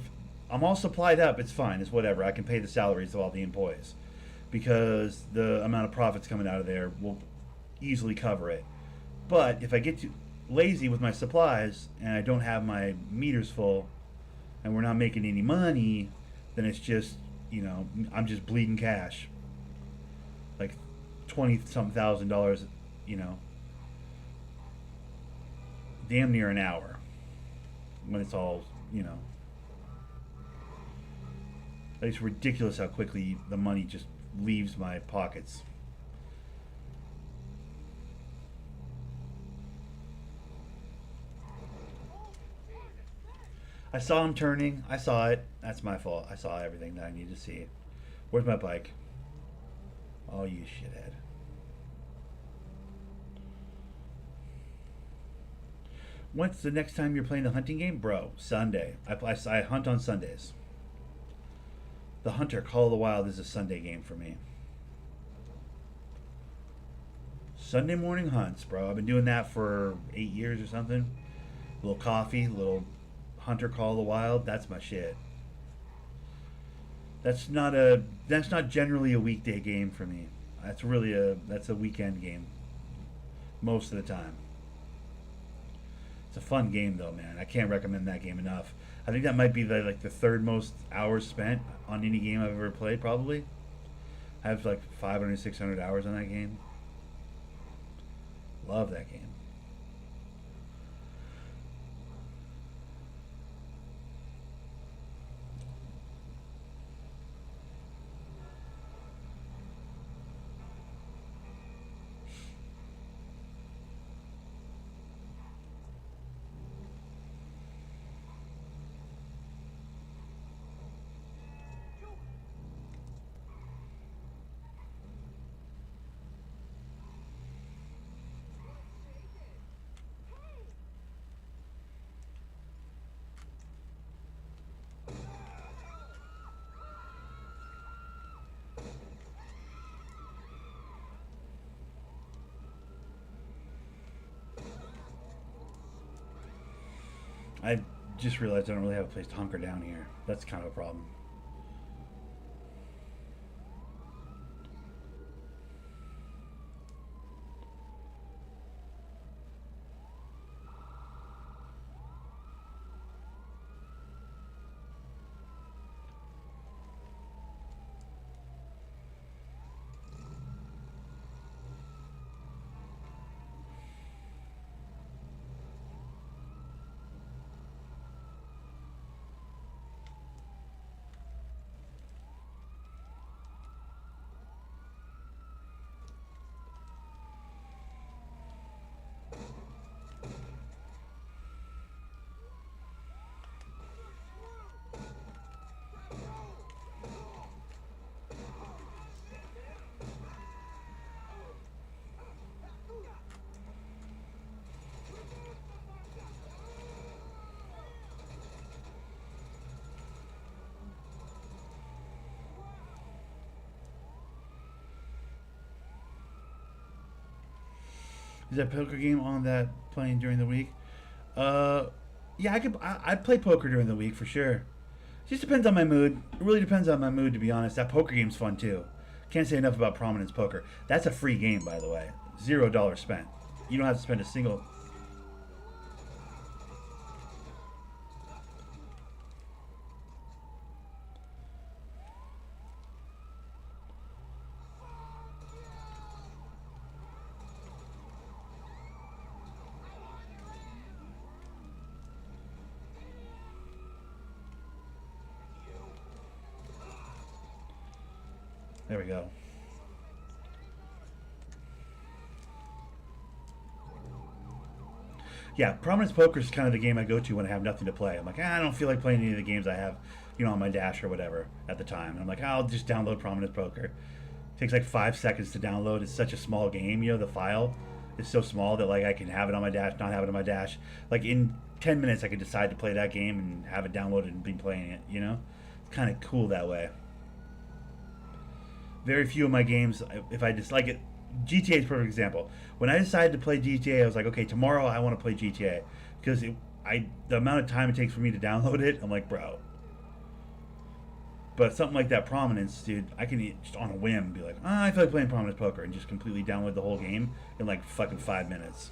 I'm all supplied up, it's fine. It's whatever. I can pay the salaries of all the employees because the amount of profits coming out of there will easily cover it. But if I get too lazy with my supplies and I don't have my meters full and we're not making any money, then it's just, I'm just bleeding cash. Like 20-some thousand dollars, damn near an hour when it's all you know, it's ridiculous how quickly the money just leaves my pockets. I saw him turning. I saw it. That's my fault. I saw everything that I needed to see. Where's my bike? Oh, you shithead. When's the next time you're playing the hunting game? Bro, Sunday. I hunt on Sundays. The Hunter Call of the Wild is a Sunday game for me. Sunday morning hunts, bro. I've been doing that for 8 years or something. A little coffee, a little Hunter Call of the Wild. That's my shit. That's not generally a weekday game for me. That's a weekend game most of the time. It's a fun game though, man. I can't recommend that game enough. I think that might be the third most hours spent on any game I've ever played. Probably, I have like 500, 600 hours on that game. Love that game. I just realized I don't really have a place to hunker down here. That's kind of a problem. Is that poker game on that playing during the week? Uh, yeah, I play poker during the week for sure. Just depends on my mood. It really depends on my mood, to be honest. That poker game's fun too. Can't say enough about Prominence Poker. That's a free game, by the way. $0 spent. You don't have to spend a single. There we go. Yeah, Prominence Poker is kind of the game I go to when I have nothing to play. I'm like, I don't feel like playing any of the games I have, on my dash or whatever at the time. And I'm like, I'll just download Prominence Poker. It takes like 5 seconds to download. It's such a small game. The file is so small that like I can have it on my dash, not have it on my dash. Like in 10 minutes, I could decide to play that game and have it downloaded and be playing it. It's kind of cool that way. Very few of my games, if I dislike it, GTA is a perfect example. When I decided to play GTA, I was like, okay, tomorrow I want to play GTA because the amount of time it takes for me to download it, I'm like, bro. But something like that Prominence, dude, I can just on a whim be like, I feel like playing Prominence Poker and just completely download the whole game in like fucking 5 minutes.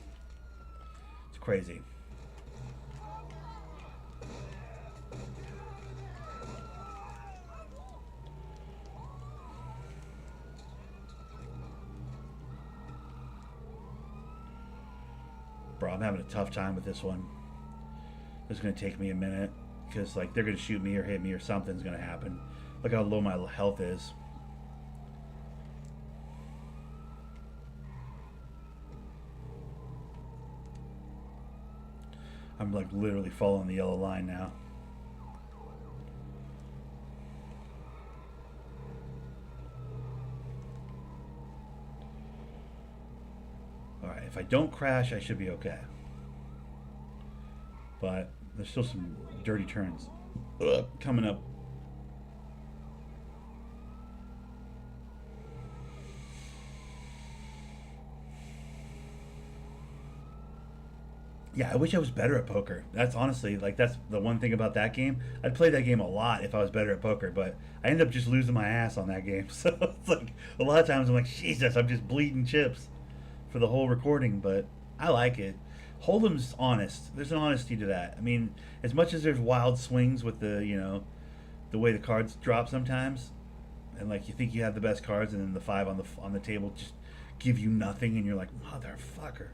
It's crazy. Bro, I'm having a tough time with this one. It's going to take me a minute. because like they're gonna shoot me or hit me or something's gonna happen. Look how low my health is. I'm like literally following the yellow line now. Alright, if I don't crash, I should be okay. But there's still some dirty turns coming up. Yeah, I wish I was better at poker. That's honestly, like, that's the one thing about that game. I'd play that game a lot if I was better at poker, but I end up just losing my ass on that game. So it's like, a lot of times I'm like, Jesus, I'm just bleeding chips for the whole recording, but I like it. Hold'em's honest. There's an honesty to that. I mean, as much as there's wild swings with the, the way the cards drop sometimes, and like you think you have the best cards, and then the five on the table just give you nothing, and you're like, motherfucker.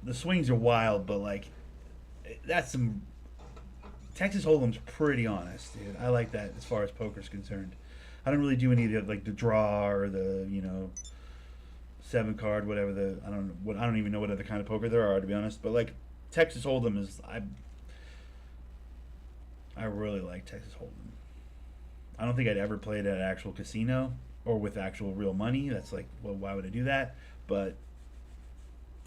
The swings are wild, but like that's some Texas Hold'em's pretty honest, dude. I like that as far as poker's concerned. I don't really do any of the like the draw or the 7 card, whatever I don't even know what other kind of poker there are, to be honest. But like Texas Hold'em is I really like Texas Hold'em. I don't think I'd ever play it at an actual casino or with actual real money. That's like, well, why would I do that? But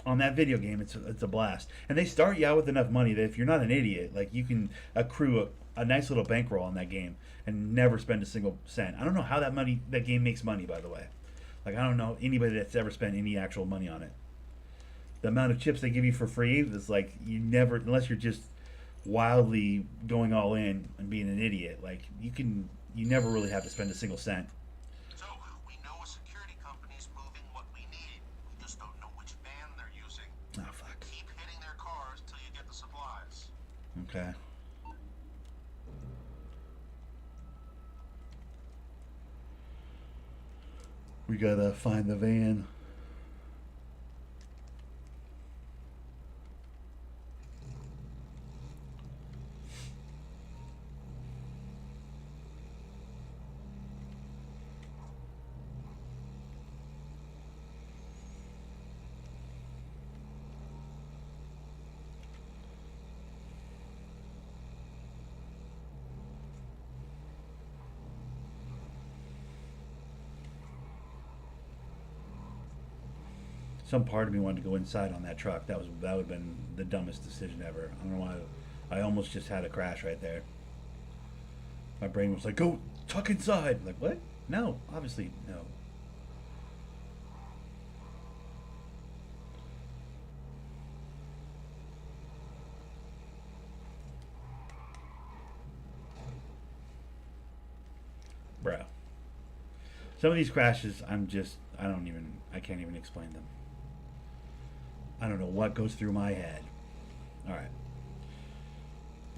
on that video game, it's a blast. And they start you out with enough money that if you're not an idiot, like you can accrue a nice little bankroll on that game and never spend a single cent. I don't know how that game makes money, by the way. Like, I don't know anybody that's ever spent any actual money on it. The amount of chips they give you for free is like, you never, unless you're just wildly going all in and being an idiot, like you never really have to spend a single cent. So, we know a security company's moving what we need. We just don't know which van they're using. Oh, fuck. Keep hitting their cars till you get the supplies. Okay. We gotta find the van. Some part of me wanted to go inside on that truck. That would have been the dumbest decision ever. I don't know why. I almost just had a crash right there. My brain was like, "Go tuck inside." I'm like, what? No, obviously no. Bro. Some of these crashes, I can't even explain them. I don't know what goes through my head. All right.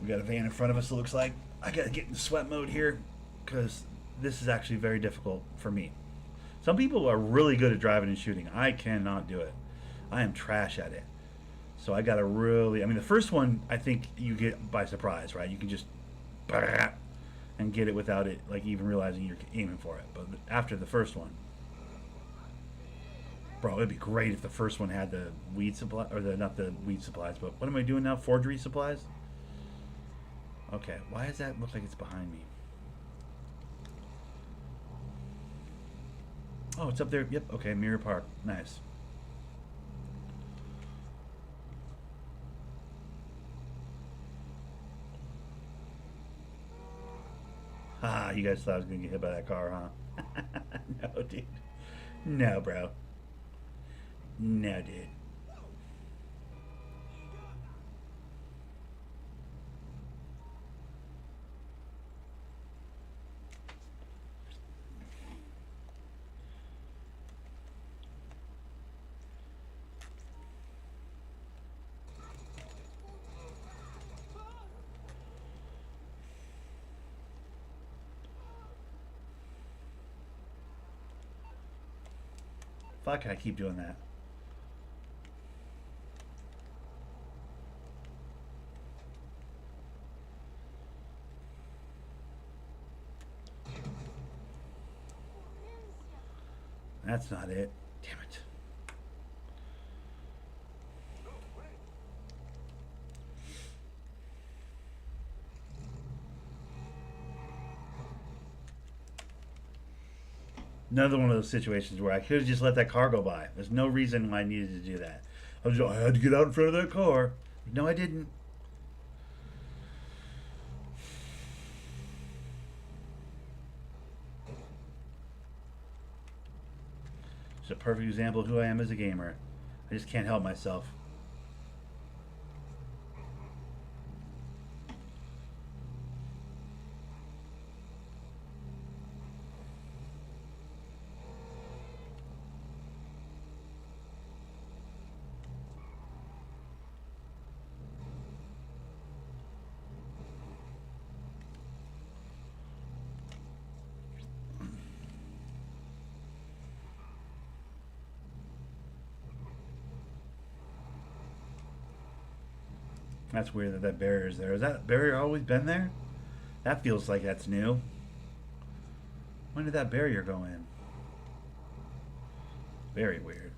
We got a van in front of us, it looks like. I got to get in sweat mode here because this is actually very difficult for me. Some people are really good at driving and shooting. I cannot do it. I am trash at it. So I got to really... I mean, the first one, I think you get by surprise, right? You can just... and get it without it, like, even realizing you're aiming for it. But after the first one... Bro, it'd be great if the first one had the weed supply, or not the weed supplies, but what am I doing now? Forgery supplies? Okay, why does that look like it's behind me? Oh, it's up there. Yep, okay, Mirror Park. Nice. Ah, you guys thought I was gonna get hit by that car, huh? No, dude. No, bro. No, dude. Fuck, I keep doing that. That's not it. Damn it. Another one of those situations where I could have just let that car go by. There's no reason why I needed to do that. I had to get out in front of that car. No, I didn't. It's a perfect example of who I am as a gamer. I just can't help myself. That's weird that that barrier's there. Has that barrier always been there? That feels like that's new. When did that barrier go in? Very weird.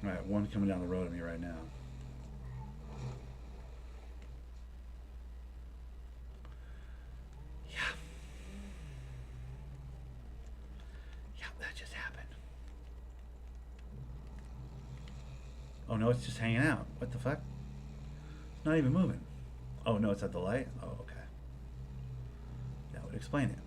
Alright, one coming down the road at me right now. Yeah. Yeah, that just happened. Oh no, it's just hanging out. What the fuck? It's not even moving. Oh no, it's at the light? Oh, okay. That would explain it.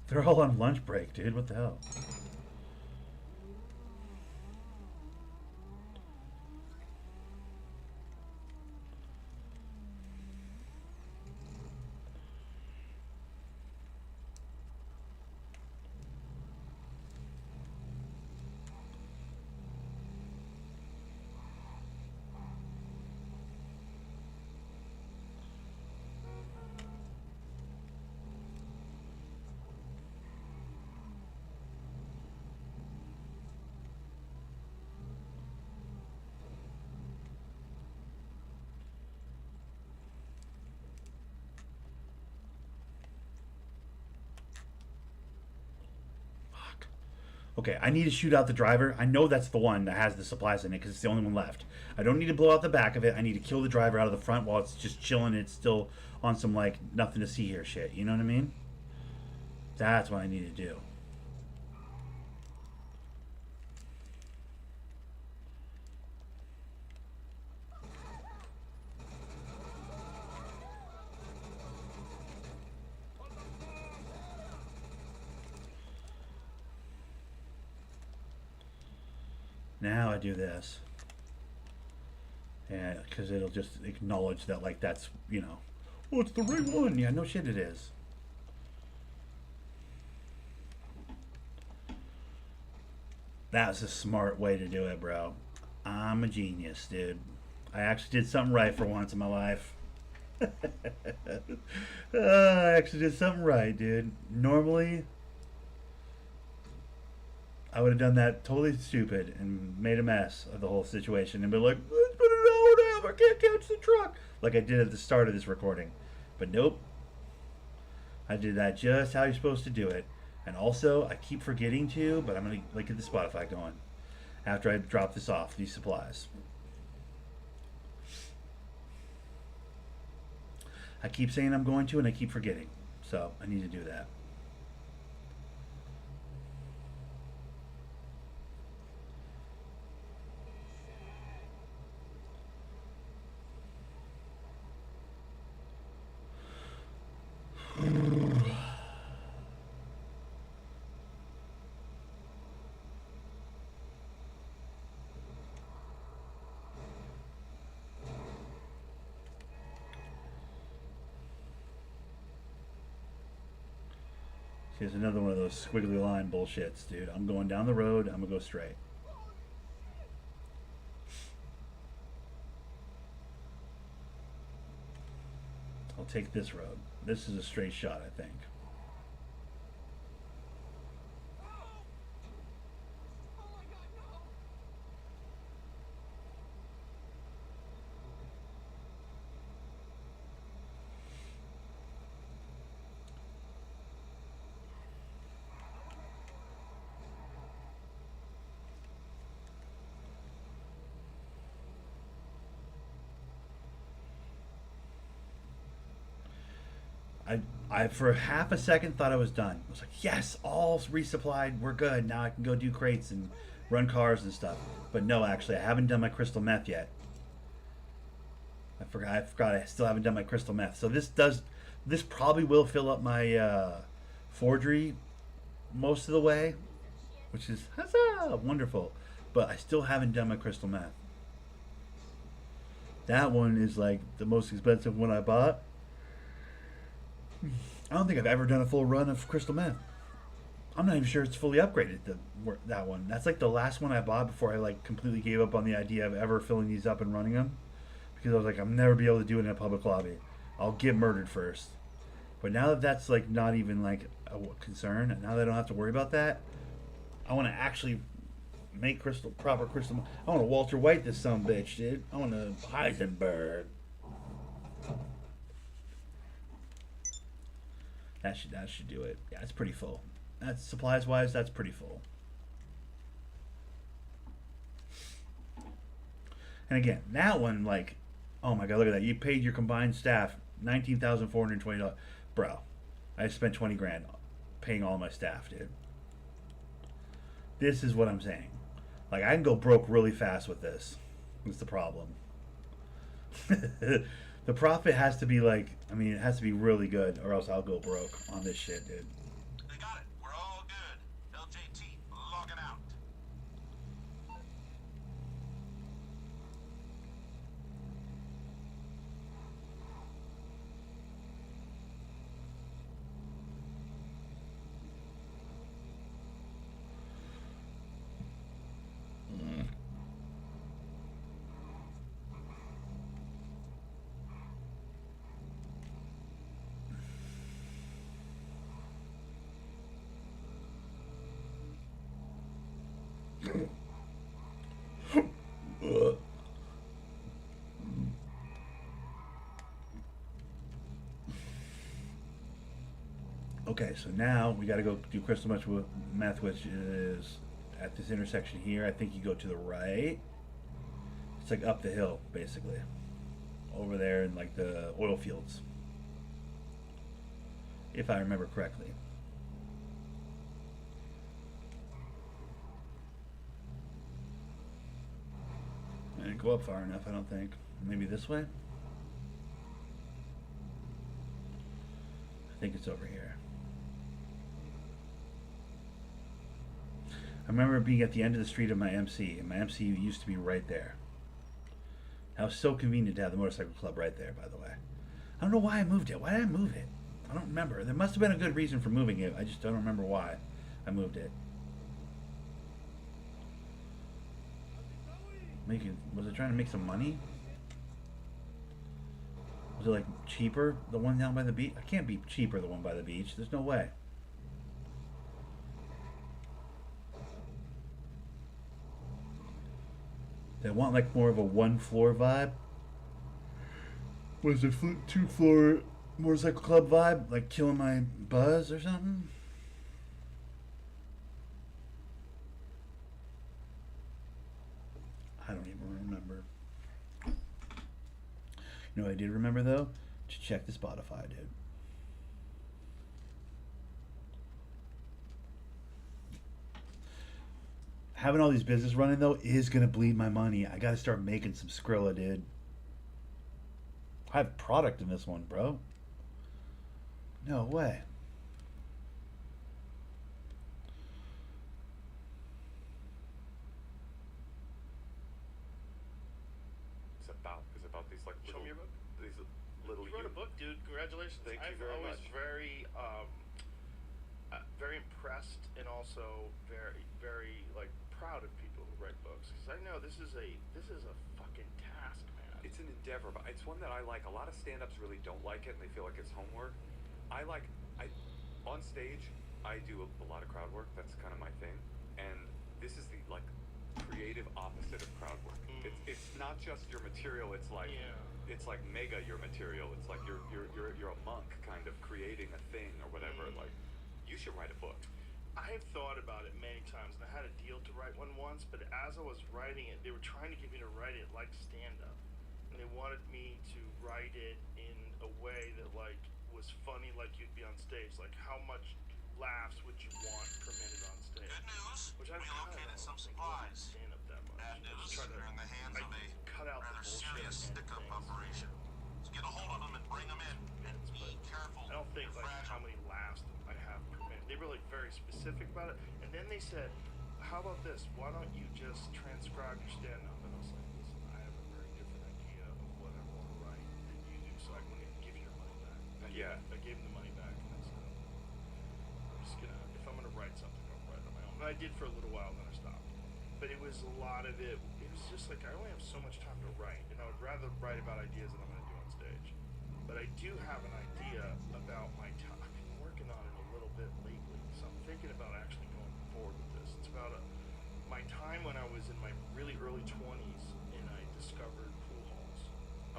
They're all on lunch break, dude. What the hell? Okay, I need to shoot out the driver. I know that's the one that has the supplies in it because it's the only one left. I don't need to blow out the back of it. I need to kill the driver out of the front while it's just chilling. It's still on some, like, nothing to see here shit. You know what I mean? That's what I need to do. Now I do this. Yeah, because it'll just acknowledge that, like, that's, you know, oh, it's the right one. Yeah, no shit it is. That's a smart way to do it, bro. I'm a genius, dude. I actually did something right for once in my life. I actually did something right, dude. Normally, I would have done that totally stupid and made a mess of the whole situation and been like, let's put it all up, I can't catch the truck, like I did at the start of this recording. But nope, I did that just how you're supposed to do it. And also, I keep forgetting to, but I'm gonna like get the Spotify going after I drop this off, these supplies. I keep saying I'm going to, and I keep forgetting. So I need to do that. Here's another one of those squiggly line bullshits, dude. I'm going down the road. I'm gonna go straight. I'll take this road. This is a straight shot, I think. I for half a second thought I was done. I was like, yes, all resupplied. We're good. Now I can go do crates and run cars and stuff. But no, actually, I haven't done my crystal meth yet. I forgot. I still haven't done my crystal meth. So this probably will fill up my forgery most of the way, which is huzzah, wonderful. But I still haven't done my crystal meth. That one is like the most expensive one I bought. I don't think I've ever done a full run of crystal meth. I'm not even sure it's fully upgraded. That one. That's like the last one I bought before I like completely gave up on the idea of ever filling these up and running them, because I was like, I'll never be able to do it in a public lobby. I'll get murdered first. But now that that's like not even like a concern, now that I don't have to worry about that, I want to actually make proper crystal. I want to Walter White this son of a bitch, dude. I want to Heisenberg. That should do it. Yeah, it's pretty full. That's supplies wise. That's pretty full. And again, that one, like, oh my god, look at that! You paid your combined staff $19,420, bro. I spent 20 grand paying all my staff, dude. This is what I'm saying. Like, I can go broke really fast with this. That's the problem. The profit has to be like, I mean, it has to be really good, or else I'll go broke on this shit, dude. They got it. We're all good. LJT, logging out. Okay, so now we got to go do crystal meth, which is at this intersection here. I think you go to the right. It's like up the hill, basically, over there in like the oil fields, if I remember correctly. I didn't go up far enough, I don't think. Maybe this way? I think it's over here. I remember being at the end of the street of my MC, and my MC used to be right there. That was so convenient to have the motorcycle club right there, by the way. I don't know why I moved it. Why did I move it? I don't remember. There must have been a good reason for moving it. I just don't remember why I moved it. Was it trying to make some money? Was it like cheaper, the one down by the beach? It can't be cheaper, the one by the beach. There's no way. They want like more of a one floor vibe. Was it two floor motorcycle club vibe? Like killing my buzz or something? I don't even remember. You know what I did remember though? To check the Spotify, dude. Having all these business running though is gonna bleed my money. I gotta start making some Skrilla, dude. I have product in this one, bro. No way. It's about these like Show little, me your book. these little. You wrote a book, dude. Congratulations. Thank you I'm very always much. very impressed and also very like proud of people who write books because I know this is a fucking task, man. It's an endeavor, but it's one that I like. A lot of stand-ups really don't like it, and they feel like it's homework. I on stage, I do a lot of crowd work. That's kind of my thing, and this is the like creative opposite of crowd work. It's not just your material. It's like it's like mega your material. It's like you're a monk kind of creating a thing or whatever. Like you should write a book. I've thought about it many times, and I had a deal to write one once, but as I was writing it, they were trying to get me to write it like stand-up, and they wanted me to write it in a way that like was funny, like you'd be on stage. Like how much laughs would you want per minute on stage? Good news. Which I We kinda located don't some think supplies. stand up that much. Bad I news. just try to, You're in the hands like, of a cut out rather the bullshit serious and stick-up things. operation. So get a hold of them and bring them in. And be careful. I don't think They're like fragile. how many laughs I have per minute. They were like very specific about it, and then they said, "How about this? Why don't you just transcribe your stand-up?" And I was like, "Listen, I have a very different idea of what I want to write than you do, so I'm going to give you your money back." I gave them the money back, and I said, "I'm just gonna if I'm gonna write something, I'll write it on my own." And I did for a little while, then I stopped. But it was a lot of it. It was just like I only have so much time to write, and I would rather write about ideas that I'm going to do on stage. But I do have an idea about my time. I've been working on it a little bit lately, so I'm thinking about actually going forward with this. It's about my time when I was in my really early 20s, and I discovered pool halls.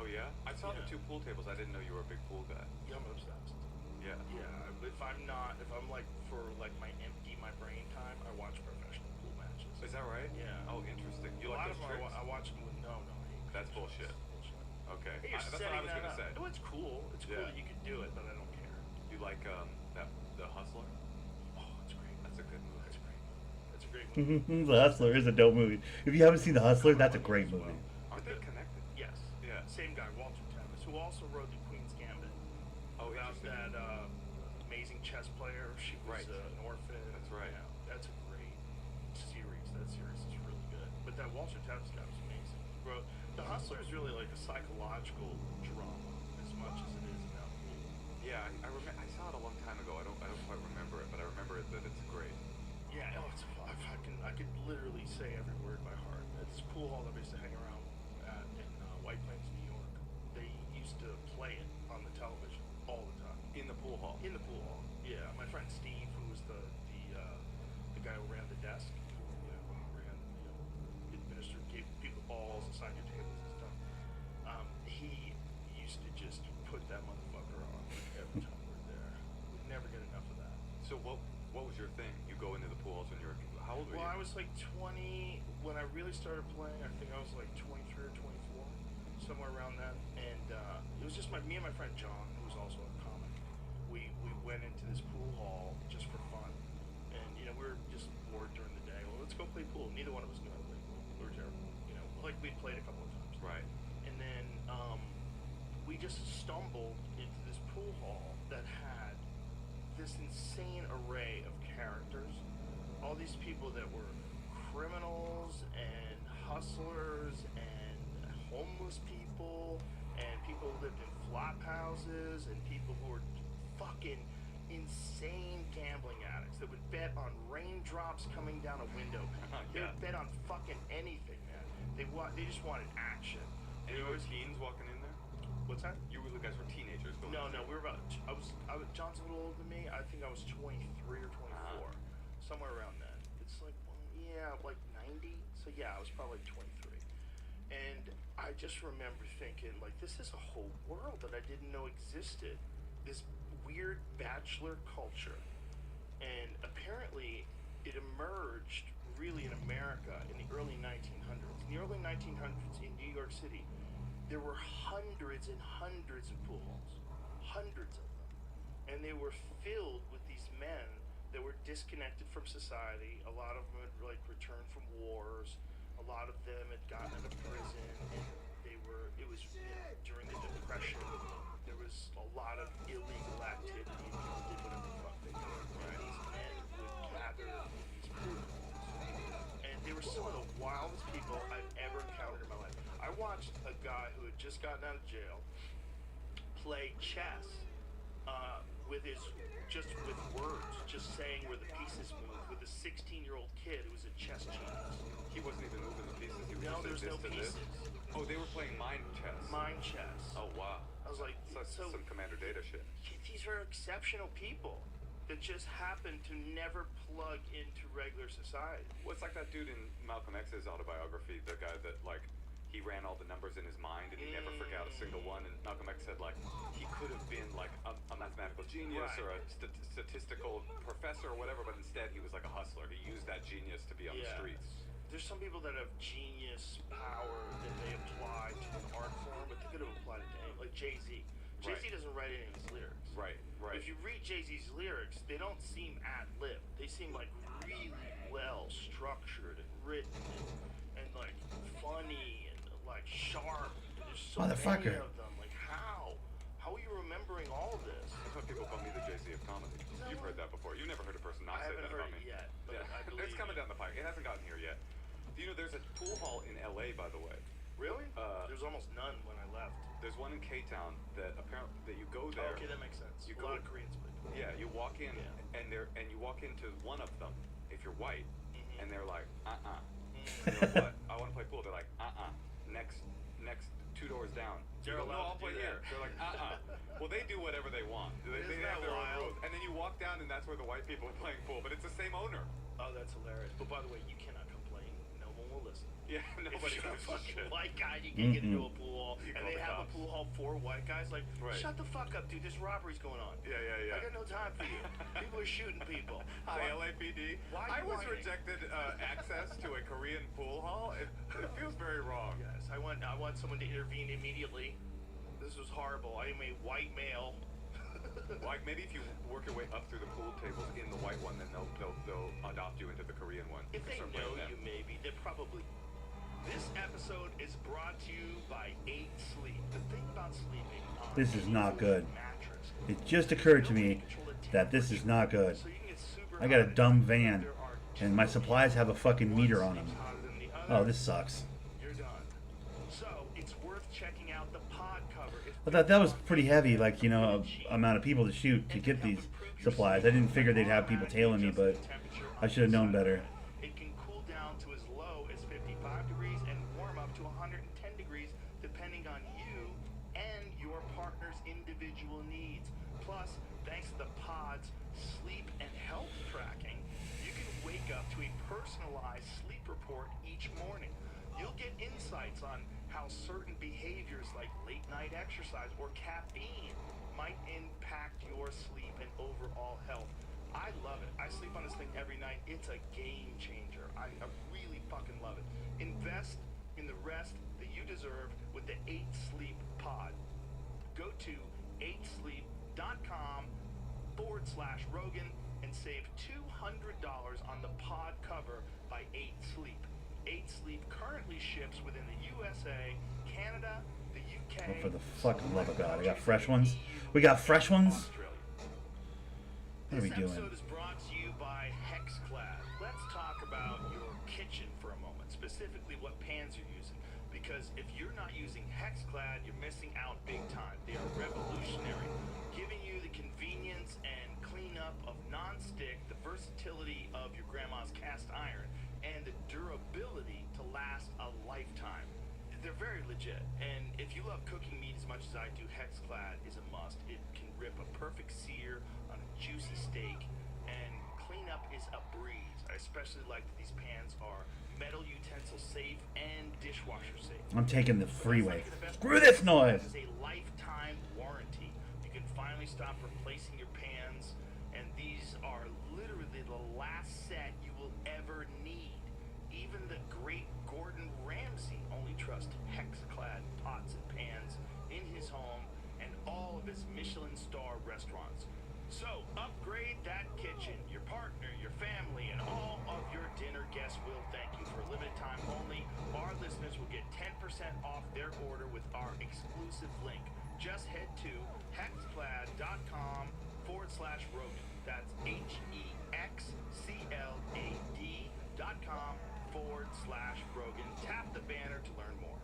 Oh yeah, I saw the Yeah. 2 pool tables. I didn't know you were a big pool guy. Yeah, I'm obsessed. Yeah. Yeah, if I'm like for like my empty my brain time, I watch professional pool matches. Is that right? Yeah. Oh, interesting. You a like lot of those them tricks? I watch them with no. I hate That's professionals. bullshit. Bullshit. Okay. Hey, you're That's what I setting was that gonna up. say. Oh, it's cool. It's cool Yeah. that you can do it, but I don't care. You like the Hustler? Oh, it's great. That's a good movie. That's great. That's a great movie. The Hustler is a dope movie. If you haven't seen The Hustler, that's a great movie. Aren't they connected? Yes. Yeah. Same guy, Walter Tevis, who also wrote The Queen's Gambit. Oh, About interesting. that amazing chess player. She was Right. an orphan. That's right. Yeah, that's a great series. That series is really good. But that Walter Tevis guy was amazing. He wrote The Hustler is really like a psychological drama as much as it is about pool. Yeah, I remember. I saw it a long time ago. I don't quite remember it, but I remember that it's great. Yeah, oh, I could literally say every word by heart. It's pool hall that I used to hang around at in White Plains, New York. They used to play it on the television all the time. In the pool hall. In the pool hall. Yeah, my friend Steve, who was the guy who ran the desk, who administered, gave people balls, assigned your tables and stuff. He used to just put that motherfucker on every time we were there. We'd never get enough of that. So what was your thing? You go into the pool halls when you were how old were Well, you? I was like 20 when I really started playing. I think I was like 23 or 24, somewhere around that. And it was just me and my friend John, who was also a comic. We went into this pool hall just for fun, and we were just bored during the day. Well, let's go play pool. Neither one of us knew how to play pool. We were terrible. Like we'd played a couple of times. Right. And then we just stumbled into this pool hall that had this insane array of characters. All these people that were criminals and hustlers and homeless people and people who lived in flop houses and people who were fucking insane gambling addicts that would bet on raindrops coming down a window. They would bet on fucking anything, man. They just wanted action. And you were teens walking in there? What's that? You guys were teenagers going No, in there? we were about. John's a little older than me. I think I was 23 or 24, somewhere around then. It's like, like 90. So yeah, I was probably 23. And I just remember thinking, like, this is a whole world that I didn't know existed. This weird bachelor culture. And apparently, it emerged really in America in the early 1900s. In the early 1900s in New York City, there were hundreds and hundreds of pool halls. Hundreds of them. And they were filled with these men that were disconnected from society. A lot of them had like returned from wars. A lot of them had gotten out of prison, and it was during the Depression. There was a lot of illegal activity, and people did whatever the fuck they did. And these men would gather in these pool halls. And they were some of the wildest people I've ever encountered in my life. I watched a guy who had just gotten out of jail play chess with words, just saying where the pieces moved, with a 16-year-old kid who was a chess genius. He wasn't even moving the pieces. He was No, just there's no this to this. pieces. Oh, they were playing mind chess. Mind chess. Oh wow. I was like, So some Commander Data shit. these are exceptional people that just happen to never plug into regular society. Well, it's like that dude in Malcolm X's autobiography, the guy that like he ran all the numbers in his mind and he never forgot a single one. And Malcolm X said like he could have been like a mathematical genius Right. or a statistical professor or whatever, but instead he was like a hustler. He used that genius to be on the Yeah. streets. There's some people that have genius power that they apply to an art form, but they could have applied it to any, like Jay-Z. Jay-Z Right. doesn't write any of his lyrics. Right. If you read Jay-Z's lyrics, they don't seem ad-lib. They seem like really well structured and written and like funny and like sharp. There's so Motherfucker. many of them. Like how? How are you remembering all of this? That's why people call me the Jay-Z of comedy. You've heard that before. You've never heard a person not I say haven't that heard about it me. yet, but Yeah. I believe It's coming you. down the pike. It hasn't gotten here yet. Do you know there's a pool hall in LA, by the way? Really? There's There's almost none when I left. There's one in K-Town that apparently that you go there. Okay, that makes sense. You A go- lot of Koreans play. Yeah, you walk in Yeah. and you walk into one of them if you're white, Mhm. and they're like, Mm. And you're like, what? I want to play pool. They're like, Next 2 doors down. They're You go, no, allowed I'll to play do here. that. They're like, Well, they do whatever they want. They Isn't have that their own wild? rules. And then you walk down, and that's where the white people are playing pool. But it's the same owner. Oh, that's hilarious. But by the way, you cannot complain. No one will listen. Yeah, nobody If you're a gives a fucking shit. white guy, you can get into a pool hall, You and call they the have cops. a pool hall for white guys. Like, Right. shut the fuck up, dude. This robbery's going on. Yeah. I got no time for you. People are shooting people. Hi, Why- LAPD. Why I you was whining? rejected access to a Korean pool hall. It feels very wrong. Yes, I want someone to intervene immediately. This was horrible. I am a white male. Like maybe if you work your way up through the pool tables in the white one, then they'll adopt you into the Korean one. If they Start know playing you, them. maybe they're probably. This episode is brought to you by 8 Sleep. The thing about sleeping on This is not good. mattress. It just occurred to me that this is not good. So you can get super I got a hot. dumb van, There are and my two supplies have a fucking meter on One them. sleeps hotter than the Oh, other. this sucks. You're done. So it's worth checking out the pod cover. It's I thought that was pretty heavy, like, amount of people to shoot to get these supplies. I didn't figure they'd have people tailing me, but I should have known better. It can cool down to as low as 55 degrees and warm up to 110 degrees depending on you and your partner's individual needs. Plus, thanks to the pod's sleep and health tracking, you can wake up to a personalized sleep report each morning. You'll get insights on how certain behaviors like late night exercise or caffeine might impact your sleep and overall health. I love it. I sleep on this thing every night. It's a game changer. I really fucking love it. Invest in the rest that you deserve with the 8 Sleep Pod. Go to 8sleep.com/Rogan and save $200 on the pod cover by 8 Sleep. 8 Sleep currently ships within the USA, Canada, the UK. Oh, for the fucking love of God. I got fresh ones? We got fresh ones? Australia. What are we This doing? episode is brought to you by Hexclad. Let's talk about your kitchen for a moment, specifically what pans you're using. Because if you're not using Hexclad, you're missing out big time. They are revolutionary, giving you the convenience and cleanup of non-stick, the versatility of your grandma's cast iron, and the durability to last a lifetime. They're very legit, and if you love cooking meat as much as I do, Hexclad is a must. It can rip a perfect sear on a juicy steak and clean cleanup is a breeze. I especially like that these pans are metal utensil safe and dishwasher safe. I'm taking the freeway. That's not even the best Screw part. this noise! This is a lifetime warranty. You can finally stop replacing your pans, and these are literally the last set you will ever need. Even the great Gordon Ramsay only trusts Hex-clad pots and pans in his home and all of his Michelin star restaurants. So upgrade that kitchen. Your partner, your family, and all of your dinner guests will thank you. For a limited time only, our listeners will get 10% off their order with our exclusive link. Just head to hexclad.com/Rogan. That's HEXCLAD.com/Rogan. Tap the banner to learn more.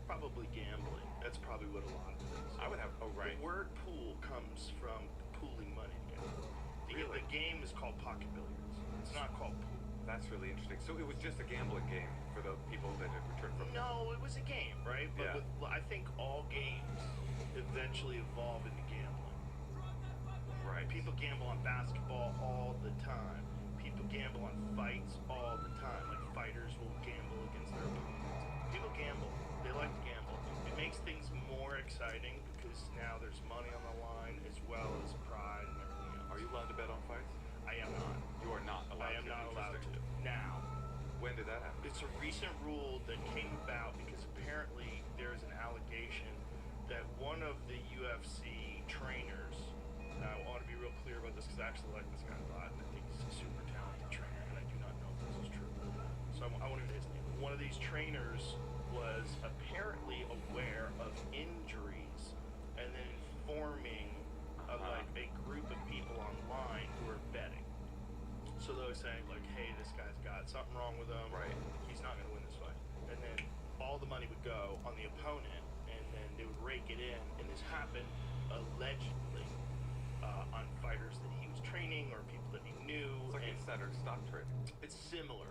Probably gambling. That's probably what a lot of it is. I would have. Oh, right. The word pool comes from pooling money together. Really? The game is called pocket billiards. It's not called pool. That's really interesting. So it was just a gambling game for the people that had returned from. No, it was a game, right? But Yeah. I think all games eventually evolve into gambling. Right. People gamble on basketball all the time. People gamble on fights all the time. Like fighters will gamble against their opponents. People gamble. They like to gamble. It makes things more exciting because now there's money on the line as well as pride and everything else. Are you allowed to bet on fights? I am not. You are not allowed. I am to. not allowed to. Interesting. Now, When did that happen? it's a recent rule that came about because apparently there's an allegation that one of the UFC trainers, and I want to be real clear about this because I actually like this guy a lot, and I think he's a super talented trainer, and I do not know if this is true. So I won't even his name. One of these trainers was apparently aware of injuries and then informing like a group of people online who are betting. So they were saying like, hey, this guy's got something wrong with him. Right. He's not going to win this fight. And then all the money would go on the opponent, and then they would rake it in. And this happened allegedly on fighters that he was training or people that he knew. It's like and insider stock trading. it's similar.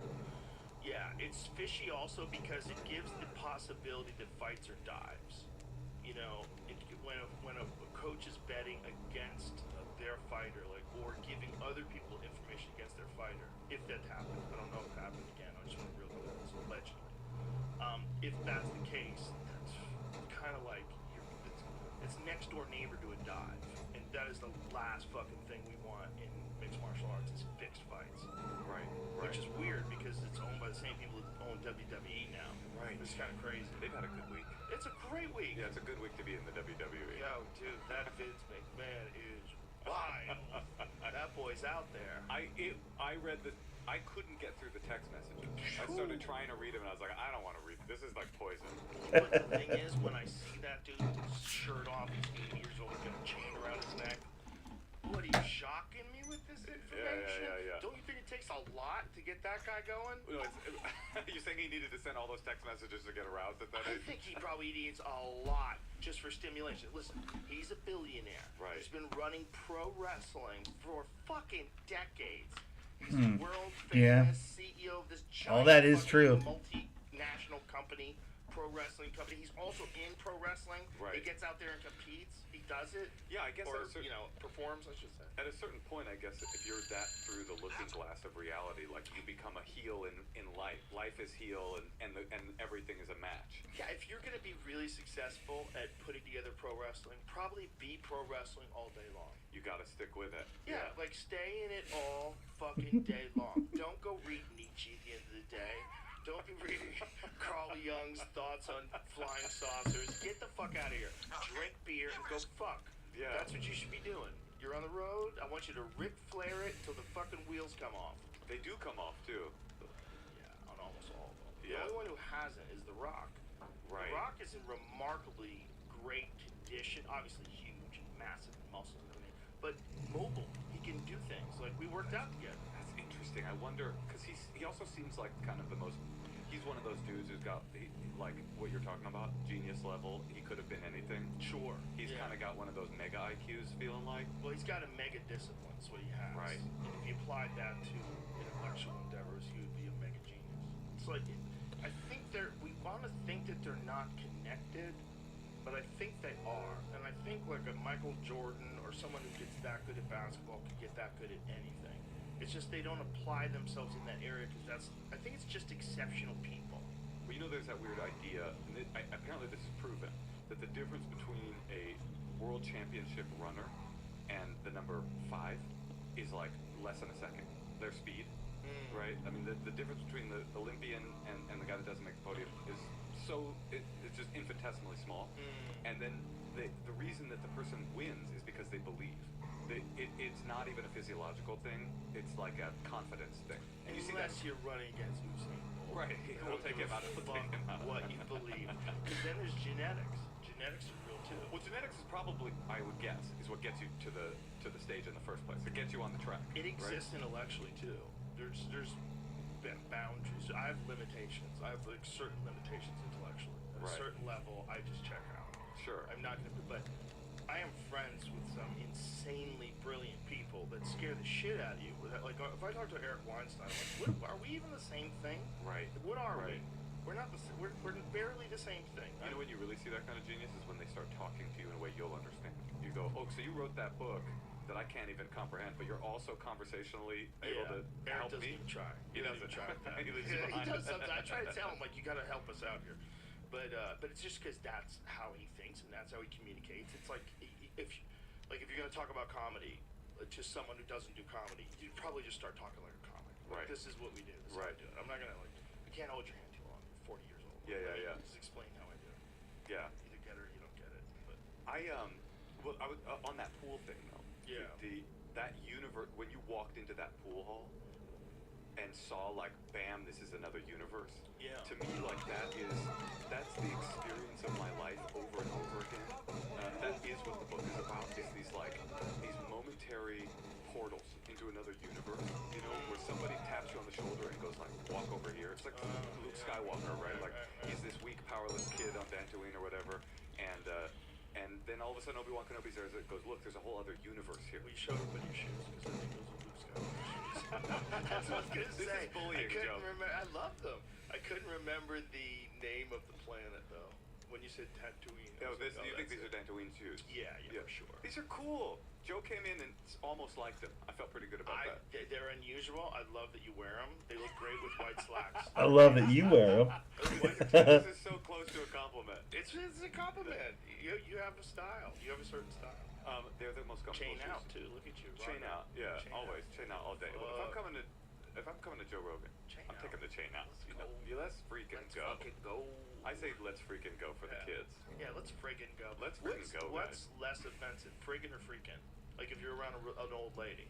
Yeah, it's fishy also because it gives the possibility that fights are dives. You know, when a coach is betting against their fighter, like, or giving other people information against their fighter, if that happened. I don't know if it happened again. I just want to be real clear. It's allegedly. If that's the case, that's kind of like it's next door neighbor to a dive, and that is the last fucking thing we want in mixed martial arts is fixed fights. Right. Which is weird because it's owned by the same people that own WWE now. Right. It's kind of crazy. They've had a good week. It's a great week. Yeah, it's a good week to be in the WWE. Yo, dude, that Vince McMahon is wild. That boy's out there. I read the. I couldn't get through the text messages. I started trying to read them, and I was like, I don't want to read. This is like poison. But the thing is, when I see that dude with his shirt off, he's 80 years old, got a chain around his neck. What, are you shocking me with this information? Yeah. Don't you think it takes a lot to get that guy going? No, you're saying he needed to send all those text messages to get aroused at that I age? think he probably needs a lot just for stimulation. Listen, he's a billionaire. Right. He's been running pro wrestling for fucking decades. He's a world Yeah. famous CEO of this giant All that is true. multinational company, pro wrestling company. He's also in pro wrestling. Right. He gets out there and competes. He does it. Yeah, I guess Or, at a certain, performs, I should say. at a certain point, I guess if you're that through the looking glass of reality, like you become a heel in life. Life is heel, and everything is a match. Yeah, if you're going to be really successful at putting together pro wrestling, probably be pro wrestling all day long. You got to stick with it. Yeah, like stay in it all fucking day long. Don't go read Nietzsche at the end of the day. Don't be reading Carl Jung's thoughts on flying saucers. Get the fuck out of here. Drink beer and go fuck. Yeah. That's what you should be doing. You're on the road. I want you to Ric Flair it till the fucking wheels come off. They do come off too. Yeah, on almost all of them. Yeah. The only one who hasn't is The Rock. Right. The Rock is in remarkably great condition. Obviously huge, massive muscles and everything, but mobile. He can do things. Like we worked out together. That's interesting. I wonder because he also seems like kind of the most. He's one of those dudes who's got like what you're talking about, genius level. He could have been anything. Sure. He's kind of got one of those mega IQs, feeling like. Well, he's got a mega discipline. That's what he has. Right. And if you applied that to intellectual endeavors, he would be a mega genius. It's like I think we want to think that they're not connected, but I think they are. And I think like a Michael Jordan or someone who gets that good at basketball could get that good at anything. It's just they don't apply themselves in that area because I think it's just exceptional people. Well, there's that weird idea, and apparently this is proven, that the difference between a world championship runner and the number 5 is like less than a second. Their speed, right? I mean, the difference between the Olympian and the guy that doesn't make the podium is it's just infinitesimally small. And then the reason that the person wins is because they believe. It's not even a physiological thing. It's like a confidence thing. And you see that. Unless you're running against Usain Bolt. Right. We'll take him out. We'll take him out. What you believe. Because then there's genetics. Genetics are real too. Well, genetics is probably, I would guess, is what gets you to the stage in the first place. It gets you on the track. It exists intellectually too. There's boundaries. I have limitations. I have like certain limitations intellectually. At a certain level, I just check out. Sure. I'm not gonna. But I am friends with some insanely brilliant people that scare the shit out of you. Like if I talk to Eric Weinstein, like, are we even the same thing? Right. What are we? Right. We're not the. We're barely the same thing. You know when you really see that kind of genius is when they start talking to you in a way you'll understand. You go, oh, so you wrote that book that I can't even comprehend, but you're also conversationally able to Eric help doesn't me. even try. He doesn't. Even try with that. He leaves He you behind. does sometimes. I try to tell him like you got to help us out here, but it's just because that's how he thinks and that's how he communicates. It's like if you're gonna talk about comedy, just someone who doesn't do comedy, you probably just start talking like a comic. Like, Right. This is what we do. This is how we do it. I'm not gonna I can't hold your hand too long. You're 40 years old. Yeah. Just explain how I do it. Yeah. Either get it or you don't get it. But Well, I was on that pool thing though. Yeah. That universe, when you walked into that pool hall and saw like, bam, this is another universe. Yeah. To me, like that's the experience of my life over and over again. That is what the book is about. Is these momentary portals into another universe. Where somebody taps you on the shoulder and goes like, walk over here. It's like Luke Skywalker, right? Like he's this weak, powerless kid on Dantooine or whatever, and then all of a sudden Obi-Wan Kenobi's there. It goes, look, there's a whole other universe here. We showed up in your shoes because I think those are Luke Skywalker shoes. That's what I was gonna This say. is bullying, I couldn't Joe. remember. I love them. I couldn't remember the name of the planet though. When you said Tatooine. I No, was you think these that's are Dantooine shoes? Yeah, for sure. These are cool. Joe came in and almost liked them. I felt pretty good about that. They're unusual. I love that you wear them. They look great with white slacks. I love that you wear them. This is so close to a compliment. It's a compliment. You have a style. You have a certain style. They're the most comfortable Chain shoes. out too. Look at you. Chain rocking. out, yeah, Chain always out. chain out all day. If I'm coming to Joe Rogan, Chain I'm out. taking the chain out. Let's go. Let's freaking Let's go. fucking go. I say let's freaking go for the Yeah. kids. Yeah, let's friggin' go. Let's friggin' go, What's less offensive, friggin' or freaking? Like if you're around an old lady.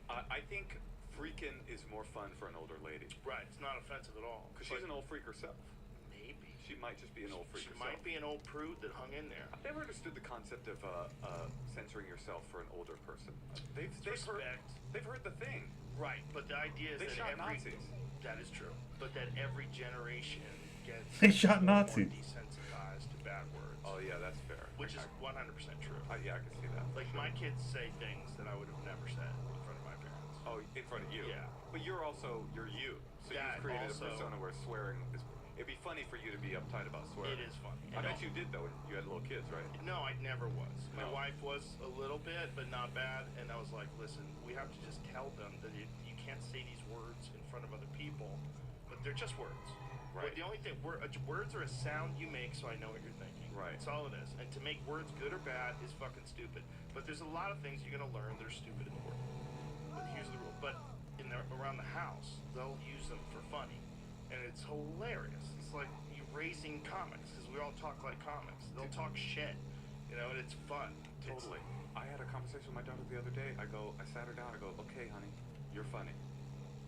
I think freaking is more fun for an older lady Right, it's not offensive at all. because she's an old freak herself. Maybe. She might just be an old freak She herself. might be an old prude that hung in there. I've never understood the concept of censoring yourself for an older person. They've heard, Respect. they've heard the thing. Right, but the idea is They that shot every Nazis. that is true. But that every generation gets They shot more Nazis. desensitized to bad words. Oh yeah, that's fair. Which is 100% true. Yeah, I can see that. Like my kids say things that I would have never said in front of my parents. Oh, in front of you. Yeah. But you're you. So That you've created also- a persona where swearing is. It'd be funny for you to be uptight about swearing. It is funny. I bet you did though. When you had little kids, right? No, I never was. My No. wife was a little bit, but not bad. And I was like, listen, we have to just tell them that you can't say these words in front of other people, but they're just words. Right. But the only thing, words are a sound you make, so I know what you're thinking. Right. That's all it is. And to make words good or bad is fucking stupid. But there's a lot of things you're gonna learn that are stupid in the world. But here's the rule. But around the house, they'll use them for funny, and it's hilarious. It's like you raising comics because we all talk like comics. They'll talk shit, and it's fun. Totally. I had a conversation with my daughter the other day. I sat her down. I go, okay, honey, you're funny,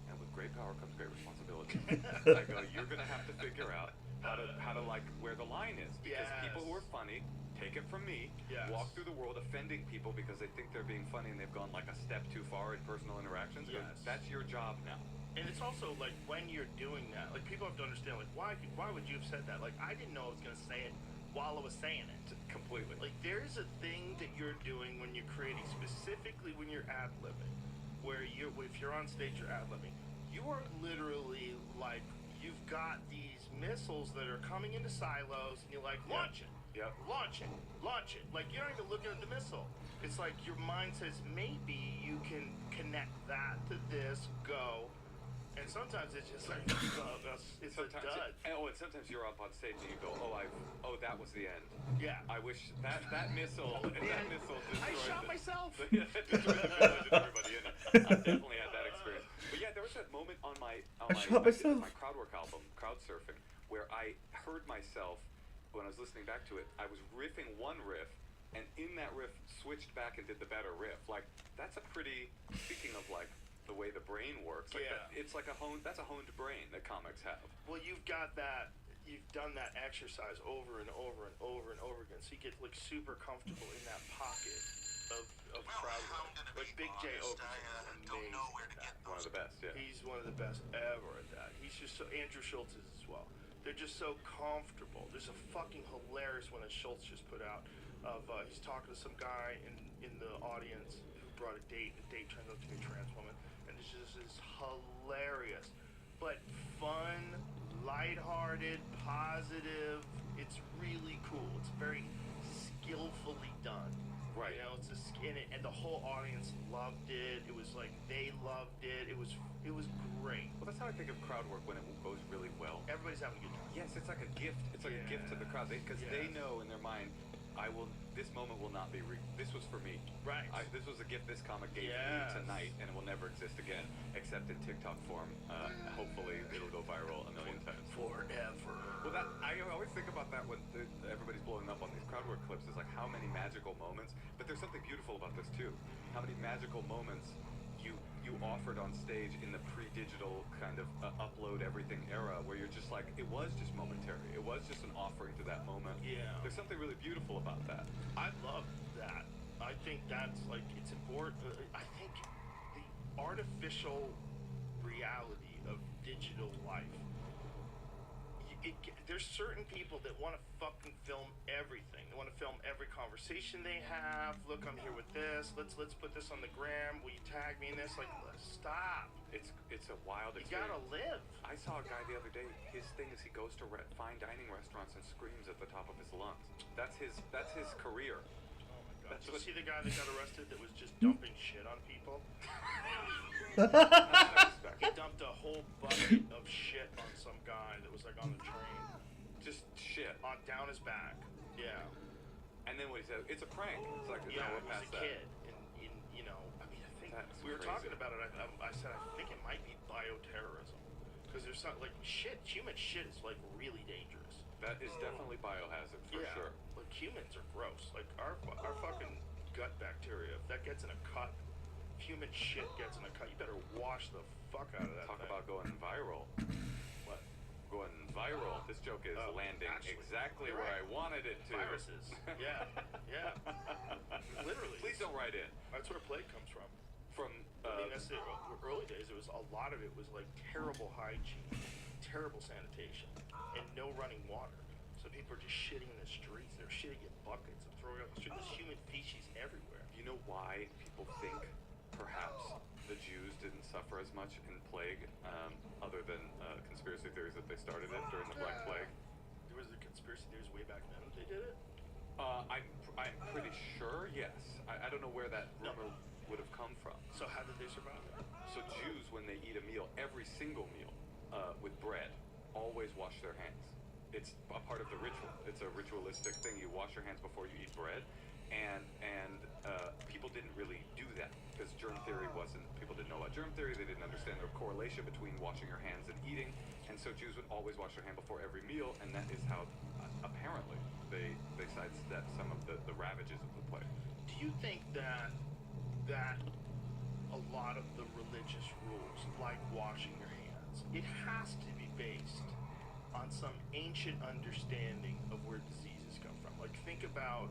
and with great power comes great responsibility. I go, you're gonna have to figure out how to like where the line is because people who are funny take it from me, walk through the world offending people because they think they're being funny and they've gone like a step too far in personal interactions. I go, that's your job now. And it's also like when you're doing that, like people have to understand, like why would you have said that? Like I didn't know I was gonna say it while I was saying it. Completely. Like there's a thing that you're doing when you're creating, specifically when you're ad-libbing, where if you're on stage, you're ad-libbing. You are literally like you've got these missiles that are coming into silos, and you're like launch it. Yep. Launch it. Like, you're not even looking at the missile. It's like your mind says, maybe you can connect that to this, go. And sometimes it's just like, it's a dud. And sometimes you're up on stage and you go, that was the end. Yeah. I wish that missile, that missile destroyed I shot myself. Yeah, that destroyed the village and everybody in it. I've definitely had that experience. But yeah, there was that moment on my crowd work album, Crowd Surfing, where I heard myself when I was listening back to it. I was riffing one riff, and in that riff switched back and did the better riff. Like, that's a pretty, speaking of like the way the brain works, like Yeah. it's like that's a honed brain that comics have. Well, you've got that. You've done that exercise over and over and over and over again, so you get like super comfortable in that pocket of Well, crowd I'm work. gonna Like be Big J honest, Okerson I is don't amazing know where to at get that. One of the best, yeah. He's one of the best ever at that. He's just so. Andrew Schultz is as well. They're just so comfortable. There's a fucking hilarious one that Schultz just put out of he's talking to some guy in the audience who brought a date. The date turns out to be a trans woman, and it's just is hilarious, but fun, lighthearted, positive. It's really cool. It's very skillfully done. Right. You know, it's just in it, and the whole audience loved it. It was like they loved it. It was great. Well, that's how I think of crowd work when it goes really well. Everybody's having a good time. Yes, it's like a gift. It's like a gift to the crowd because they Yes. know in their mind, this moment will not be. This was for me. Right. This was a gift this comic gave Yes. me tonight, and it will never exist again, except in TikTok form. Hopefully, it'll go viral a million times. Forever. Well, I always think about that when everybody's blowing up on these crowd work clips. Is like how many magical moments. But there's something beautiful about this too. How many magical moments you offered on stage in the pre-digital kind of upload everything era, where you're just like, it was just momentary. It was just an offering to that moment. Yeah. There's something really beautiful about that. I love that. I think that's like it's important. I think the artificial reality of digital life. There's certain people that want to fucking film everything. They want to film every conversation they have. Look, I'm here with this. Let's put this on the gram. Will you tag me in this? Like, stop. It's a wild You experience. gotta live. I saw a guy the other day. His thing is he goes to fine dining restaurants and screams at the top of his lungs. That's his career. Oh my god. That's Did you what- see the guy that got arrested that was just dumping shit on people? That's what I expect. He dumped a whole bucket of shit on some guy that was like on the train, Just shit. down his back. Yeah. And then what he said, it's a prank. It's like, Yeah, no, we're it was past a that. kid, and you know, I mean, I think That's we were crazy. talking about it. I said I think it might be bioterrorism, because there's not like shit. Human shit is like really dangerous. That is definitely biohazard for yeah, sure. like humans are gross. Like our fucking gut bacteria, if that gets in a cut, human shit gets in a cut. You better wash the fuck out of that. Talk thing. about going viral. What? Going viral. This joke is landing actually, exactly where correct. I wanted it to. Viruses. Yeah, yeah. Literally. Please don't write in. That's where plague comes from. From I mean, that's it. Early days, it was a lot of it was like terrible hygiene, terrible sanitation, and no running water. So people are just shitting in the streets. They're shitting in buckets and throwing up the street. There's human feces everywhere. you know why people think perhaps the Jews didn't suffer as much in plague, other than conspiracy theories that they started it during the Black Plague? There was a conspiracy theories way back then that they did it. I'm pretty sure, yes. I don't know where that rumor would have come from. So how did they survive it? So Jews, when they eat a meal, every single meal with bread, always wash their hands. It's a part of the ritual. It's a ritualistic thing. You wash your hands before you eat bread, and people didn't really do that because germ theory wasn't. People didn't know about germ theory. They didn't understand the correlation between washing your hands and eating, and so Jews would always wash their hand before every meal, and that is how apparently they sidestepped some of the ravages of the plague. Do you think that a lot of the religious rules, like washing your hands, it has to be based on some ancient understanding of where diseases come from? Like, think about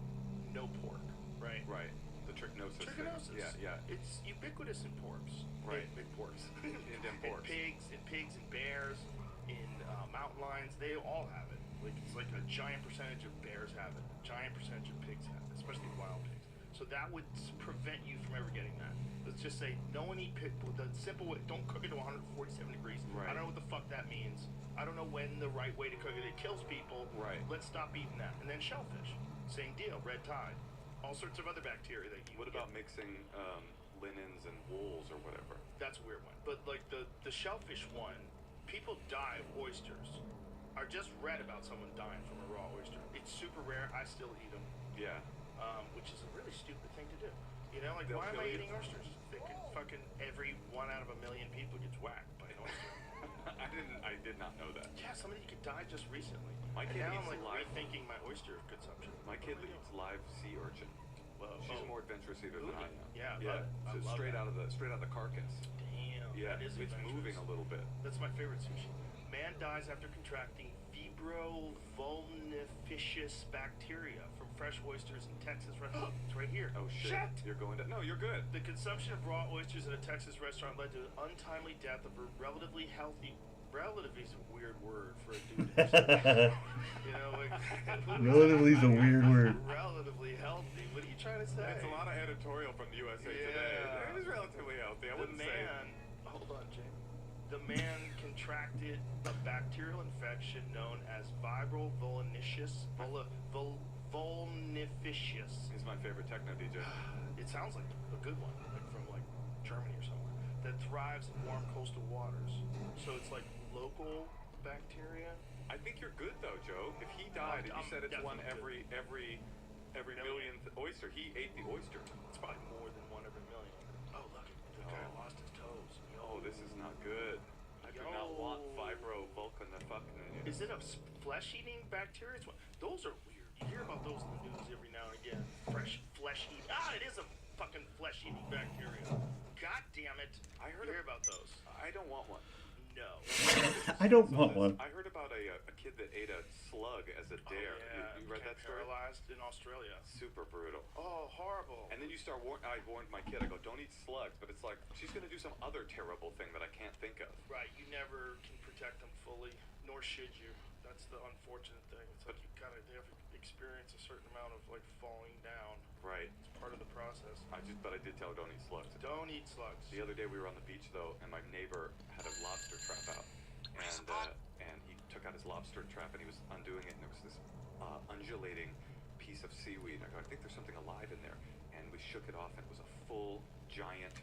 no pork, right? Right. The trichinosis. thing. Trichinosis. Yeah. It's ubiquitous in porks. Right. Big porks. In them porks. In pigs and bears, in mountain lions, they all have it. Like, it's like a giant percentage of bears have it, a giant percentage of pigs have it, especially wild pigs. So that would prevent you from ever getting that. Let's just say no one eat pit. The simple way, don't cook it to 147 degrees. Right. I don't know what the fuck that means. I don't know when the right way to cook it. It kills people. Right. Let's stop eating that. And then shellfish, same deal. Red tide, all sorts of other bacteria that you. What can about get. mixing linens and wools or whatever? That's a weird one. But like the shellfish one, people die of oysters. I just read about someone dying from a raw oyster. It's super rare. I still eat them. Yeah. Which is a really stupid thing to do. You know, like, They'll why am kill I you. eating oysters? Thinking fucking every 1 out of 1,000,000 people gets whacked by an oyster. I did not know that. Yeah, somebody could die just recently. My and kid now eats I'm like live- rethinking my oyster consumption. My What kid am I eats doing? live sea urchin. Whoa. She's a more adventurous eater than I am. Yeah, I yeah. love it. I So love straight that. out of the carcass. Damn. Yeah, that is it's adventurous. moving a little bit. That's my favorite sushi. Man dies after contracting fibrovulnificus bacteria from fresh oysters in Texas. It's right here. Oh shit! You're going to? No, you're good. The consumption of raw oysters at a Texas restaurant led to the untimely death of a relatively healthy. Relatively is a weird word for a dude. You know, like Relatively is a weird word. Relatively healthy. What are you trying to say? That's a lot of editorial from the USA Yeah. Today. It was relatively healthy. I The wouldn't say. man, hold on, Jay. The man contracted a bacterial infection known as vulnificus. He's my favorite techno DJ. It sounds like a good one, like from like Germany or somewhere. That thrives in warm coastal waters. So it's like local bacteria. I think you're good though, Joe. If he died, and you I'm said it's one definitely every millionth oyster, he ate the oyster. It's probably more than 1 every million. Oh, look, the guy Oh. lost his toes. Oh, this is not good. I do not want fibrovulcanifuckin. Is it a flesh-eating bacteria? Those are weird. You hear about those in the news every now and again. Fresh flesh-eating. It is a fucking flesh-eating bacteria. God damn it. I heard You hear of- about those? I don't want one. No. I don't want one. I heard about a kid that ate a slug as a dare. Oh, yeah. You read Became that story? paralyzed in Australia. Super brutal. Oh, horrible. And then you start I warned my kid, I go, don't eat slugs, but it's like, she's going to do some other terrible thing that I can't think of. Right, you never can protect them fully, nor should you. That's the unfortunate thing. It's like you kind of have to experience a certain amount of like falling down. Right. It's part of the process. But I did tell her don't eat slugs. Don't eat slugs. The other day we were on the beach though, and my neighbor had a lobster trap out, and he took out his lobster trap and he was undoing it, and there was this undulating piece of seaweed. I go, I think there's something alive in there, and we shook it off, and it was a full giant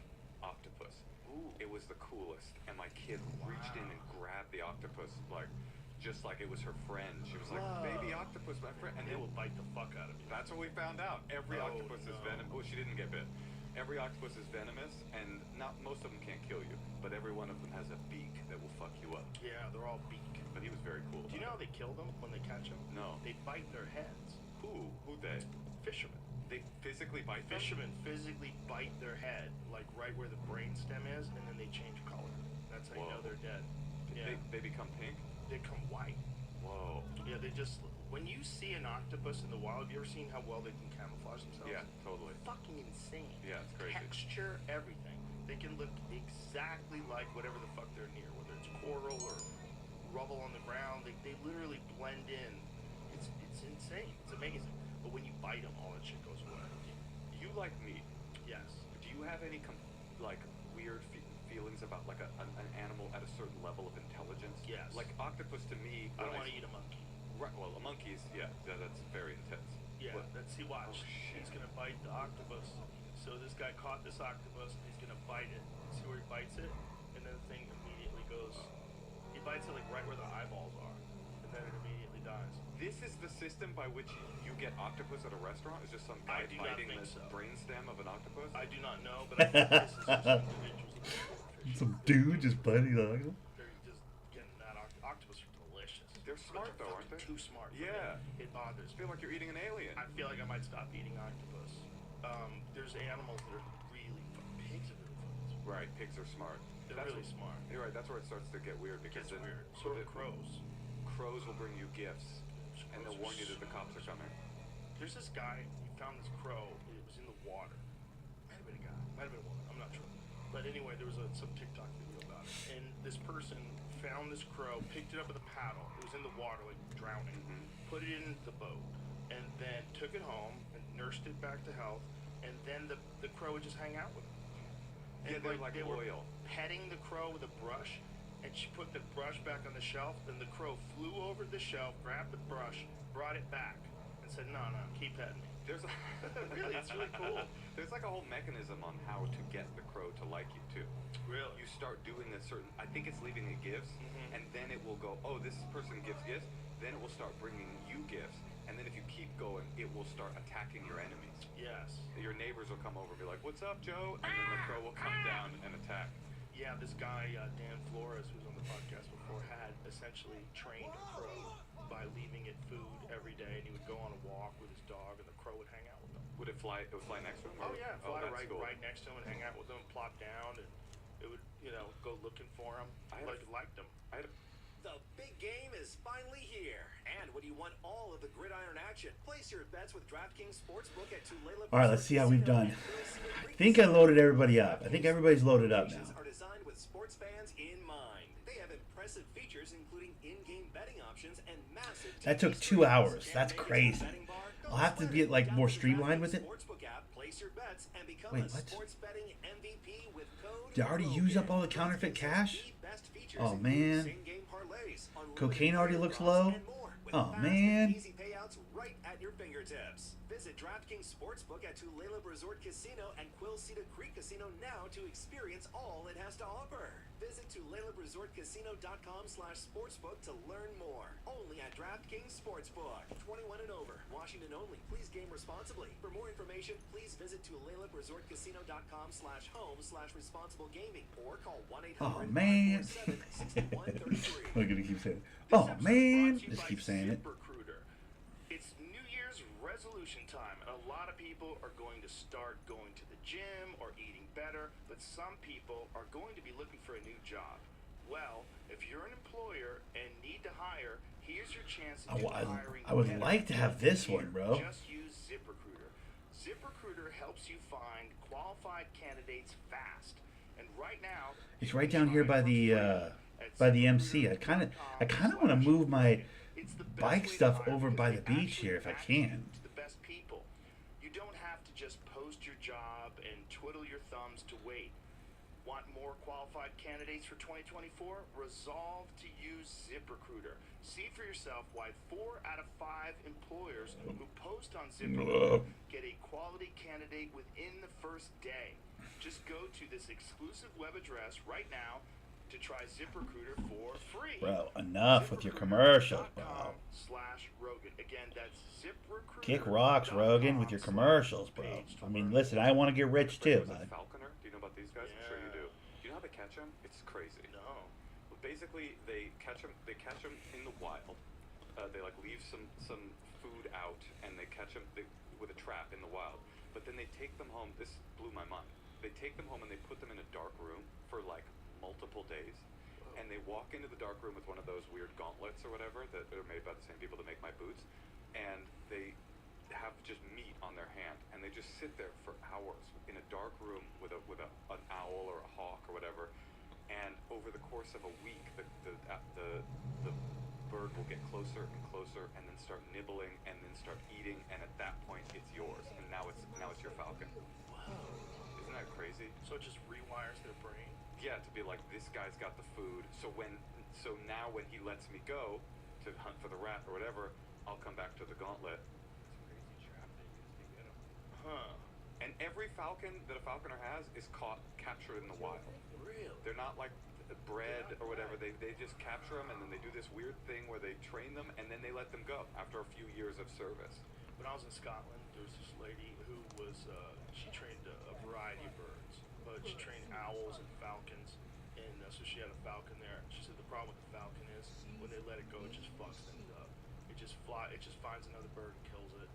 octopus. Ooh. It was the coolest, and my kid reached in and grabbed the octopus just like it was her friend. She was like, Whoa. "Baby octopus, my friend," and They will bite the fuck out of you. that's what we found out. Every Oh, octopus is no. venomous. Well, she didn't get bit. Every octopus is venomous, and most of them can't kill you, but every one of them has a beak that will fuck you up. Yeah, they're all beak. But he was very cool. Do you know how they kill them when they catch them? No. They bite their heads. Who they? Fishermen. They physically bite them? Fishermen physically bite their head, like right where the brain stem is, and then they change color. That's how you Whoa. know they're dead. Yeah. They become pink? They come white. Whoa. Yeah, they just. When you see an octopus in the wild, have you ever seen how well they can camouflage themselves? Yeah, totally. Fucking insane. Yeah, it's crazy. Texture, everything. They can look exactly like whatever the fuck they're near, whether it's coral or rubble on the ground. They literally blend in. It's insane. It's amazing. But when you bite them, all that shit goes away. You like meat. Yes. Do you have any weird feelings about like an animal at a certain level of intelligence? Yes. Like octopus to me. I don't when want to eat a monkey. Right, well, a monkey's, that's very intense. Yeah, But- let's see, watch. Oh, shit. He's gonna bite the octopus. So this guy caught this octopus, and he's gonna bite it. See where he bites it? And then the thing immediately goes, he bites it like right where the eyeballs are, and then it immediately dies. This is the system by which you get octopus at a restaurant? Is just some guy I do not biting think the so. brainstem of an octopus? I do not know, but I think this is just individuals that are fish. Some dude just biting the octopus. They're just getting that octopus are delicious. They're smart But though, aren't they? Too smart. for Yeah. me. It bothers I me. feel like you're eating an alien. I feel like I might stop eating octopus. There's animals that are really pigs are really fun. Right, pigs are smart. They're really smart. You're right, that's where it starts to get weird It because gets then weird. So the are crows. crows will bring you gifts and they'll Crows warn you that the so cops are coming. There's this guy, he found this crow, it was in the water. Might have been a guy, might have been a woman, I'm not sure. But anyway, there was some TikTok video about it. And this person found this crow, picked it up with a paddle, it was in the water, like drowning, put it in the boat, and then took it home and nursed it back to health, and then the crow would just hang out with them. And Yeah, they're like they were loyal. petting the crow with a brush, and she put the brush back on the shelf, and the crow flew over the shelf, grabbed the brush, brought it back, and said, no, keep petting me. There's a, Really, it's really cool. There's like a whole mechanism on how to get the crow to like you too. Really? You start doing this certain. I think it's leaving it gifts, Mhm. and then it will go. Oh, this person gives gifts. Then it will start bringing you gifts, and then if you keep going, it will start attacking your enemies. Yes. Your neighbors will come over and be like, "What's up, Joe?" And then the crow will come down and attack. Yeah, this guy, Dan Flores, who's on the podcast before, had essentially trained a crow by leaving it food every day, and he would go on a walk with his dog, and the crow would hang out with him. Would it fly? It would fly next to him? Oh, or- yeah, fly that's right, cool. right next to him and hang out with him, plop down, and it would, go looking for him. I had Like, a- liked him. I had a, The big game is finally here. And when you want all of the gridiron action, place your bets with DraftKings Sportsbook at Tulalip. All right, let's see how we've done. I think I loaded everybody up. I think everybody's loaded up now. Are designed with sports fans in mind. They have impressive features including in-game betting options and massive That took TV 2 screens. hours. Can't That's make it to the crazy. betting bar? Go I'll have to split get, like, Download more the streamlined with DraftKings it. Sportsbook app, place your bets, and become Wait, a what? sports betting MVP with code Did I already use up all the counterfeit cash? The best features Oh, include man. same-game parlays, unlimited Cocaine already player looks props, low? and more, with Oh, fast man. and easy payouts right at your fingertips. Visit DraftKings Sportsbook at Tulalip Resort Casino and Quilceda Creek Casino now to experience all it has to offer. Visit TulalipresortCasino.com/sportsbook to learn more. Only at DraftKings Sportsbook. 21 and over. Washington only. Please game responsibly. For more information, please visit TulalipresortCasino.com/home/responsible gaming or call 1-800-547-6133. Oh, man. I'm gonna keep saying it. Oh, man. Just keep saying it. ZipRecruiter. It's New Year's resolution time, and a lot of people are going to start going to the gym or eating better, but some people are going to be looking for a new job. Well, if you're an employer and need to hire, here's your chance to do hiring I would better. like to have this one, bro. Just use ZipRecruiter. ZipRecruiter helps you find qualified candidates fast. And right now, It's right down here by the MC. I kind of want to move my it's the best bike way to stuff hire over because by they the beach actually here if I match you can. to the best people. You don't have to just post your job and twiddle your thumbs to wait. Want more qualified candidates for 2024? Resolve to use ZipRecruiter. See for yourself why 4 out of 5 employers who post on ZipRecruiter get a quality candidate within the first day. Just go to this exclusive web address right now to try ZipRecruiter for free. Bro, enough with your commercials, bro. ZipRecruiter.com/Rogan. Again, that's ZipRecruiter. Kick rocks, Rogan, with your commercials, bro. I mean, listen, I want to get rich too, was a bud. falconer. Do you know about these guys? I'm sure you do. Yeah. Do you know how they catch them? It's crazy. No. Well, basically, they catch them. They catch them in the wild. They like leave some food out, and they catch them with a trap in the wild. But then they take them home. This blew my mind. They take them home and they put them in a dark room for like multiple days, and they walk into the dark room with one of those weird gauntlets or whatever that are made by the same people that make my boots, and they have just meat on their hand, and they just sit there for hours in a dark room with an owl or a hawk or whatever, and over the course of a week, the bird will get closer and closer, and then start nibbling, and then start eating, and at that point, it's yours, and now it's your falcon. Wow. Isn't that crazy? So it just rewires their brain. Yeah, to be like, this guy's got the food, so now when he lets me go to hunt for the rat or whatever, I'll come back to the gauntlet. Crazy trap they use to get 'em. Huh. And every falcon that a falconer has is captured in the wild. Really? They're not like bred or whatever. They just capture them, and then they do this weird thing where they train them, and then they let them go after a few years of service. When I was in Scotland, there was this lady who was, she trained a variety of birds, but she trained owls and falcons, and so she had a falcon there. She said the problem with the falcon is when they let it go, it just fucks things up. It just finds another bird and kills it.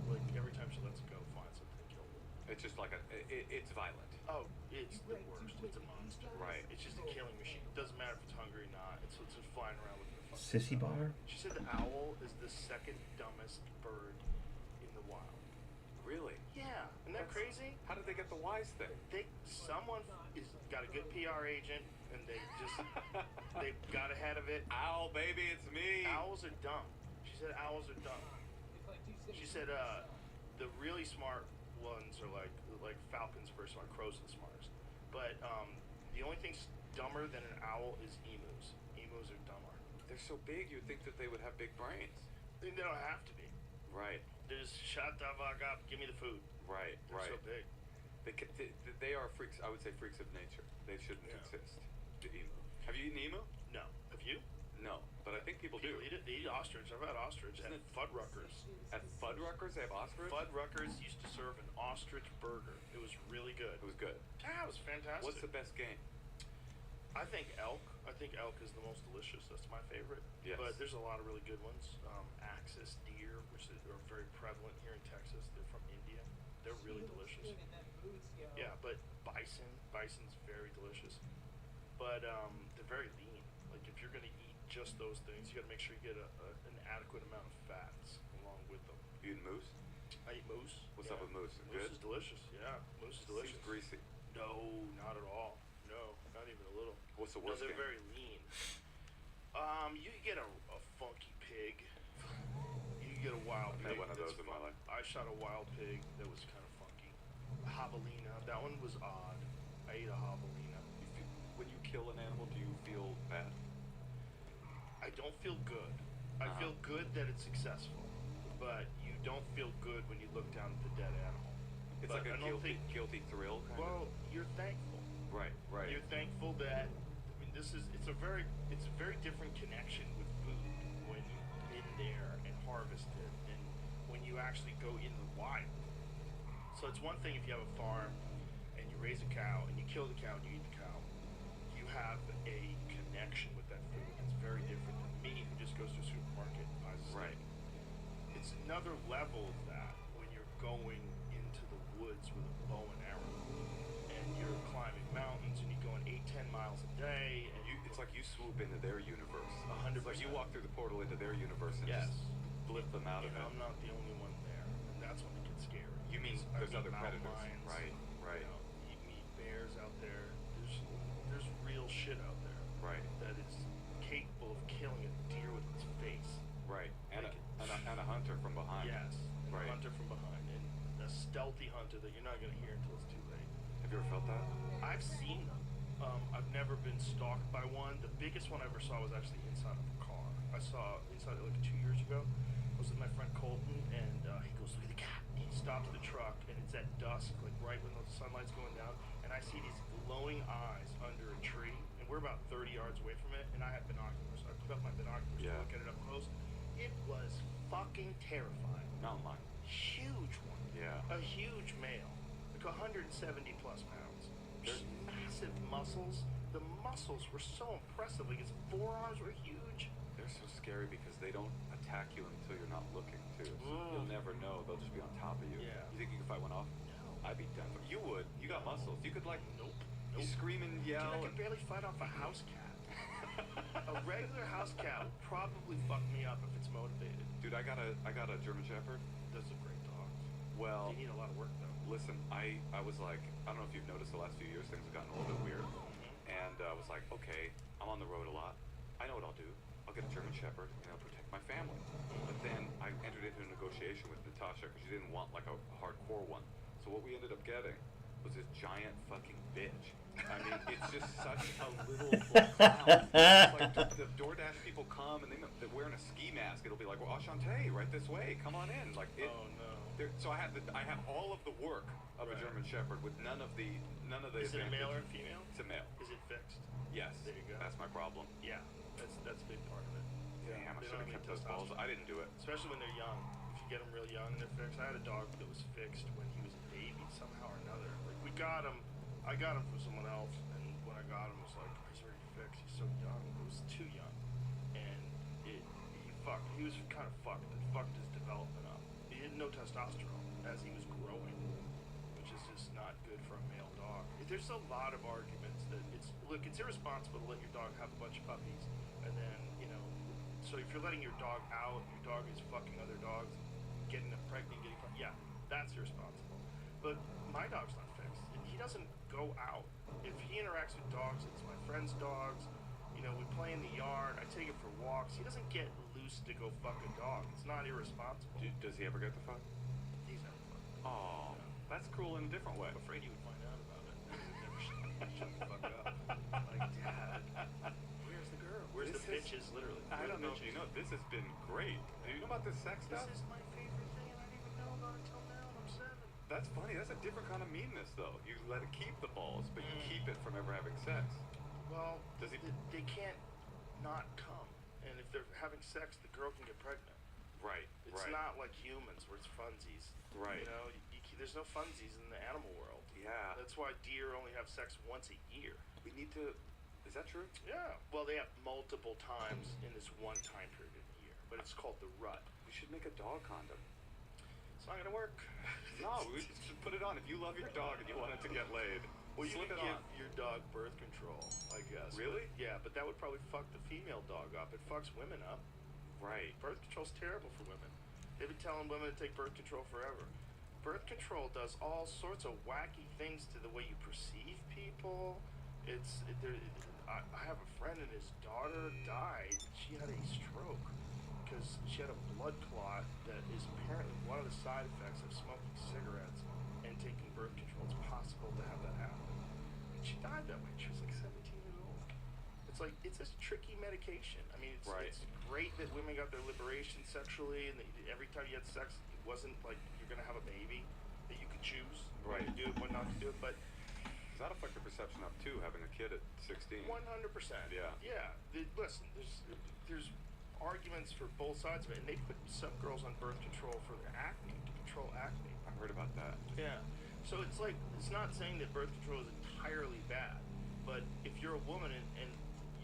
Like every time she lets it go, finds something and kills it. It's just like it's violent. Oh, it's the worst. It's a monster. Right. It's just a killing machine. It doesn't matter if it's hungry or not. It's just flying around looking for fucking Sissy stuff. bar? She said the owl is the second dumbest bird in the wild. Really? Yeah, isn't that crazy? How did they get the wise thing? Someone is got a good PR agent, and they got ahead of it. Owl, baby, it's me. Owls are dumb. She said owls are dumb. She said the really smart ones are like falcons versus like crows are the smartest. But the only thing dumber than an owl is emus. Emus are dumber. They're so big, you'd think that they would have big brains. They don't have to be. Right. They just shut the fuck up. Give me the food. Right. They're Right. so big. They are freaks. I would say freaks of nature. They shouldn't Yeah. exist. The emu. Have you eaten emu? No. Have you? No, but I think people do. Eat it. They eat ostrich. I've had ostrich Isn't at it- Fuddruckers. At Fuddruckers, they have ostrich. Fuddruckers used to serve an ostrich burger. It was really good. It was good. Yeah, it was fantastic. What's the best game? I think elk. I think elk is the most delicious. That's my favorite. Yes. But there's a lot of really good ones. Axis deer, which are very prevalent here in Texas. They're from India. They're really delicious. Yeah, but bison's very delicious. But they're very lean. Like if you're gonna eat just those things, you got to make sure you get an adequate amount of fats along with them. You eat moose? I eat moose. What's yeah. up with moose? Moose Good? is delicious. Yeah, moose is delicious. Seems greasy. No, not at all. No, not even a little. What's the No, worst they're game? very lean. You can get a funky pig. You can get a wild I've pig. had one of that's those in my fun. life. I shot a wild pig that was kind of funky. A javelina. That one was odd. I ate a javelina. When you kill an animal, do you feel bad? I don't feel good. I Uh-huh. feel good that it's successful, but you don't feel good when you look down at the dead animal. It's But like a I don't guilty thrill kind Well, you're thankful. of. Right. Right. You're thankful that I mean it's a very different connection with food when you've been there and harvested and when you actually go in the wild. So it's one thing if you have a farm and you raise a cow and you kill the cow and you eat the cow. You have a connection with that food. It's very different than me who just goes to a supermarket and buys a Right. steak. It's another level of that when you're going into the woods with a bow and arrow and you're climbing mountains and you're going 8-10 miles a day and It's like you swoop into their universe. 100%. It's like you walk through the portal into their universe and Yes. just blip them out of and it. I'm not the only one there. And that's when it gets scary. You mean I there's meet other mountain predators. lions, Right. Right. You know, you meet bears out there. There's real shit out there. Right. That is capable of killing a deer with its face. Right. And Like a hunter from behind. Yes. And Right. a hunter from behind. And a stealthy hunter that you're not going to hear until it's too late. Have you ever felt that? I've seen them. I've never been stalked by one. The biggest one I ever saw was actually inside of a car. I saw inside like 2 years ago. I was with my friend Colton, and he goes, "Look at the cat." He stops the truck, and it's at dusk, like right when the sunlight's going down, and I see these glowing eyes under a tree, and we're about 30 yards away from it, and I had binoculars, so I put up my binoculars Yeah. to look at it up close. It was fucking terrifying. Mountain lion. Huge one. Yeah. A huge male, like 170 plus pounds. Just massive muscles. The muscles were so impressive. Like his forearms were huge. They're so scary because they don't attack you until you're not looking, too. So Mm. you'll never know. They'll just be on top of you. Yeah. You think you could fight one off? No. I'd be done. You would. You got muscles. You could, like, Nope. you scream and Dude, yell. I could barely fight off a house cat. A regular house cat would probably fuck me up if it's motivated. Dude, I got a German Shepherd. Those are great dogs. Well, They need a lot of work though. listen, I was like, I don't know if you've noticed the last few years, things have gotten a little bit weird. And I was like, okay, I'm on the road a lot. I know what I'll do. I'll get a German Shepherd and I'll protect my family. But then I entered into a negotiation with Natasha because she didn't want like a hardcore one. So what we ended up getting was this giant fucking bitch. I mean, it's just such a little clown. It's like the DoorDash people come and they're wearing a ski mask. It'll be like, well, Enchanté, right this way. Come on in. Like it. Oh no. So I have all of the work of a Right. German Shepherd with none of the Is it a male or a advantage. female? It's a male. Is it fixed? Yes. There you go. That's my problem. Yeah. That's a big part of it. Damn, I They should don't have need kept those balls. testosterone. I didn't do it. Especially when they're young. If you get them real young and they're fixed. I had a dog that was fixed when he was a baby somehow or another. Like we got him. I got him from someone else, and when I got him, it was like he's already fixed. He's so young. It was too young, and he was kind of fucked. It fucked his development up. He had no testosterone as he was growing, which is just not good for a male dog. There's a lot of arguments that it's irresponsible to let your dog have a bunch of puppies, and then so if you're letting your dog out, your dog is fucking other dogs, getting them pregnant, yeah, that's irresponsible. But my dog's not fixed. He doesn't go out. If he interacts with dogs, it's my friend's dogs. We play in the yard. I take him for walks. He doesn't get loose to go fuck a dog. It's not irresponsible. Does he ever get the fuck? He's never fucked. Oh, a different way. I'm afraid you would find out about it. You would never shut the fuck up. Like, Dad, where's the girl? Where's This the bitches? Literally. I Where don't the know if you bitches? know, this has been great. Do you know about this sex This stuff? is my favorite thing, and I didn't even know about it till now. And I'm 7. That's funny. That's a different kind of meanness, though. You let it keep the balls, but you keep it from ever having sex. Well, Does he- they can't not come, and if they're having sex, the girl can get pregnant. Right. It's right. not like humans where it's funsies. Right. You know, there's no funsies in the animal world. Yeah. That's why deer only have sex once a year. We need to. Is that true? Yeah. Well, they have multiple times in this one time period in the year, but it's called the rut. We should make a dog condom. It's not gonna work. No, we should put it on. If you love your dog and you want it to get laid, Well, you slip can it give on. your dog birth control, I guess. Really? Yeah, but that would probably fuck the female dog up. It fucks women up. Right. Birth control's terrible for women. They've been telling women to take birth control forever. Birth control does all sorts of wacky things to the way you perceive people. I have a friend and his daughter died. She had a stroke because she had a blood clot that is apparently one of the side effects of smoking cigarettes and taking birth control. It's possible to have that happen. And she died that way. She was like 17 years old. It's like, it's a tricky medication. I mean, Right. it's great that women got their liberation sexually, and that every time you had sex, it wasn't like you're gonna have a baby that you could choose when Right. to do it, when not to do it. But Does that affect your perception of, too, having a kid at 16? 100%. Yeah. Yeah. Listen, there's arguments for both sides of it, and they put some girls on birth control for their acne to control acne. I heard about that. Yeah. So it's like, it's not saying that birth control is entirely bad, but if you're a woman and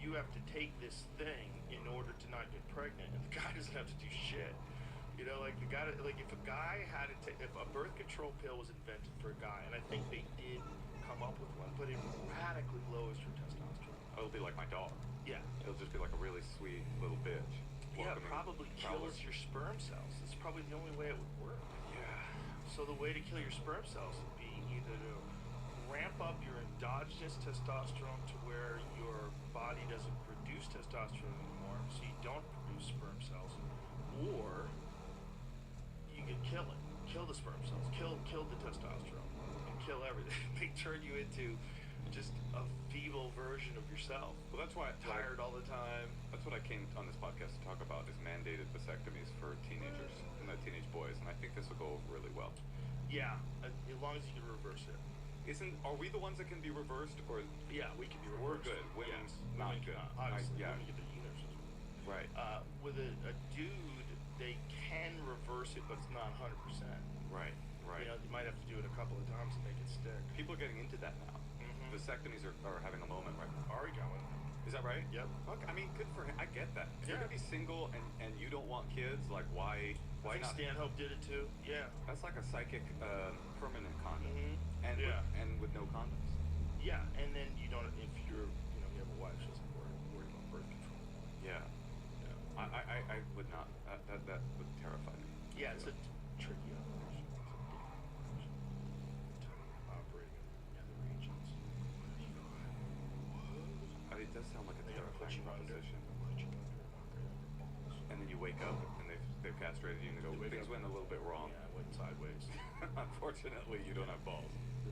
you have to take this thing in order to not get pregnant, and the guy doesn't have to do shit. You know, like if a guy had to take, if a birth control pill was invented for a guy, and I think they did come up with one, but it radically lowers your testosterone. It'll be like my dog. Yeah. It'll just be like a really sweet little bitch. Yeah, it welcoming probably prowler. kills your sperm cells. It's probably the only way it would work. Yeah. So the way to kill your sperm cells would be either to ramp up your endogenous testosterone to where your body doesn't produce testosterone anymore, so you don't produce sperm cells, or you could kill it, kill the sperm cells, kill the testosterone, and kill everything. They turn you into just a feeble version of yourself. Well, that's why Tired all the time. That's what I came on this podcast to talk about, is mandated vasectomies for teenagers and teenage boys, and I think this will go over really well. Yeah, as long as you can reverse it. Are we the ones that can be reversed, or Yeah, we can be We're reversed. good. Women's Yes. not Women good. cannot. Obviously, yeah. women get their uteruses. right? With a dude, they can reverse it, but it's not 100%. Right. Right. You know, you might have to do it a couple of times to make it stick. People are getting into that now. Mhm. Vasectomies are having a moment right now. Ari going. Is that right? Yep. Okay. I mean, good for him. I get that. If you're Yeah. gonna be single and you don't want kids, like why I think not? Stanhope did it too. Yeah. That's like a psychic permanent condom, Mhm. and Yeah. with no condoms. Yeah, and then you don't, if you're, you have a wife, she doesn't worry about birth control. Yeah. Yeah. I would not. That would terrify me. Yeah, it's a tricky operation. It's a difficult operation. Operating in other regions. It does sound like a They gotta put terrifying you under. proposition. Put you under and operate on your balls. And then you wake up and they've castrated you and they go, They wake things up- went a little bit wrong. Yeah, it went sideways. Unfortunately, you don't have balls. The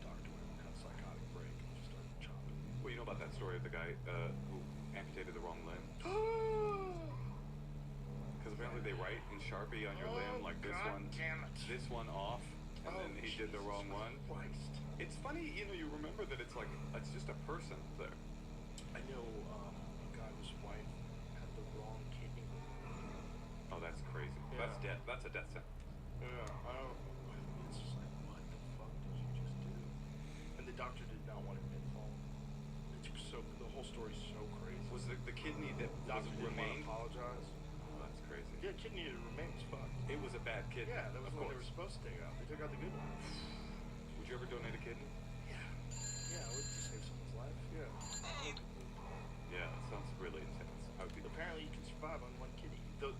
doctor went on a psychotic break and just started chopping. Well, you know about that story of the guy who amputated the wrong limb? Because apparently they write in Sharpie on your limb, like this God one, damn it. this one off, and then he did the wrong one. Christ. It's funny, you remember that it's just a person there. I know a guy whose wife had the wrong kidney. Oh, that's crazy. Yeah. That's death. That's a death sentence. Yeah, I don't. It's just like, what the fuck did you just do? And the doctor did not want him involved. It's so the whole story's so crazy. Was the kidney that doctor was didn't want remained? to apologize? Oh, that's crazy. Yeah, kidney remains fucked. It was a bad kidney. Yeah, that was of what they course. were supposed to take out. They took out the good one. Would you ever donate a kidney? Yeah. Yeah, I would just save someone's life. Yeah. Yeah, that sounds really intense. I would be. Apparently, you can survive on one kidney. The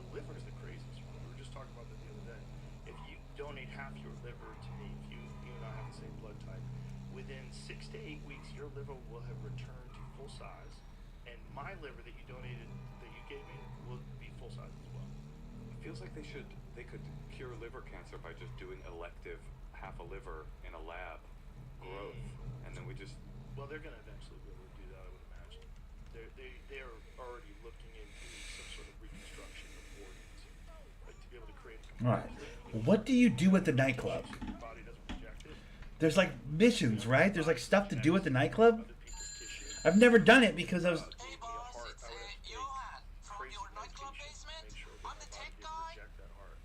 liver is the craziest one. We were just talking about that the other day. If you donate half your liver to me, if you and I have the same blood type, within 6 to 8 weeks, your liver will have returned to full size, and my liver that you donated, that you gave me, will be full size as well. It feels like they should they could cure liver cancer by just doing elective half a liver in a lab growth, and then we just Well, they're going to eventually be able to do that, I would imagine. They're already looking into some sort of reconstruction of organs, like to be able to create. All right. What do you do at the nightclub? So your body doesn't reject it. There's like missions, right? There's like stuff to do at the nightclub. Other people's tissue. I've never done it because I was. Hey boss, it's Johan from your nightclub basement. I'm the tech guy.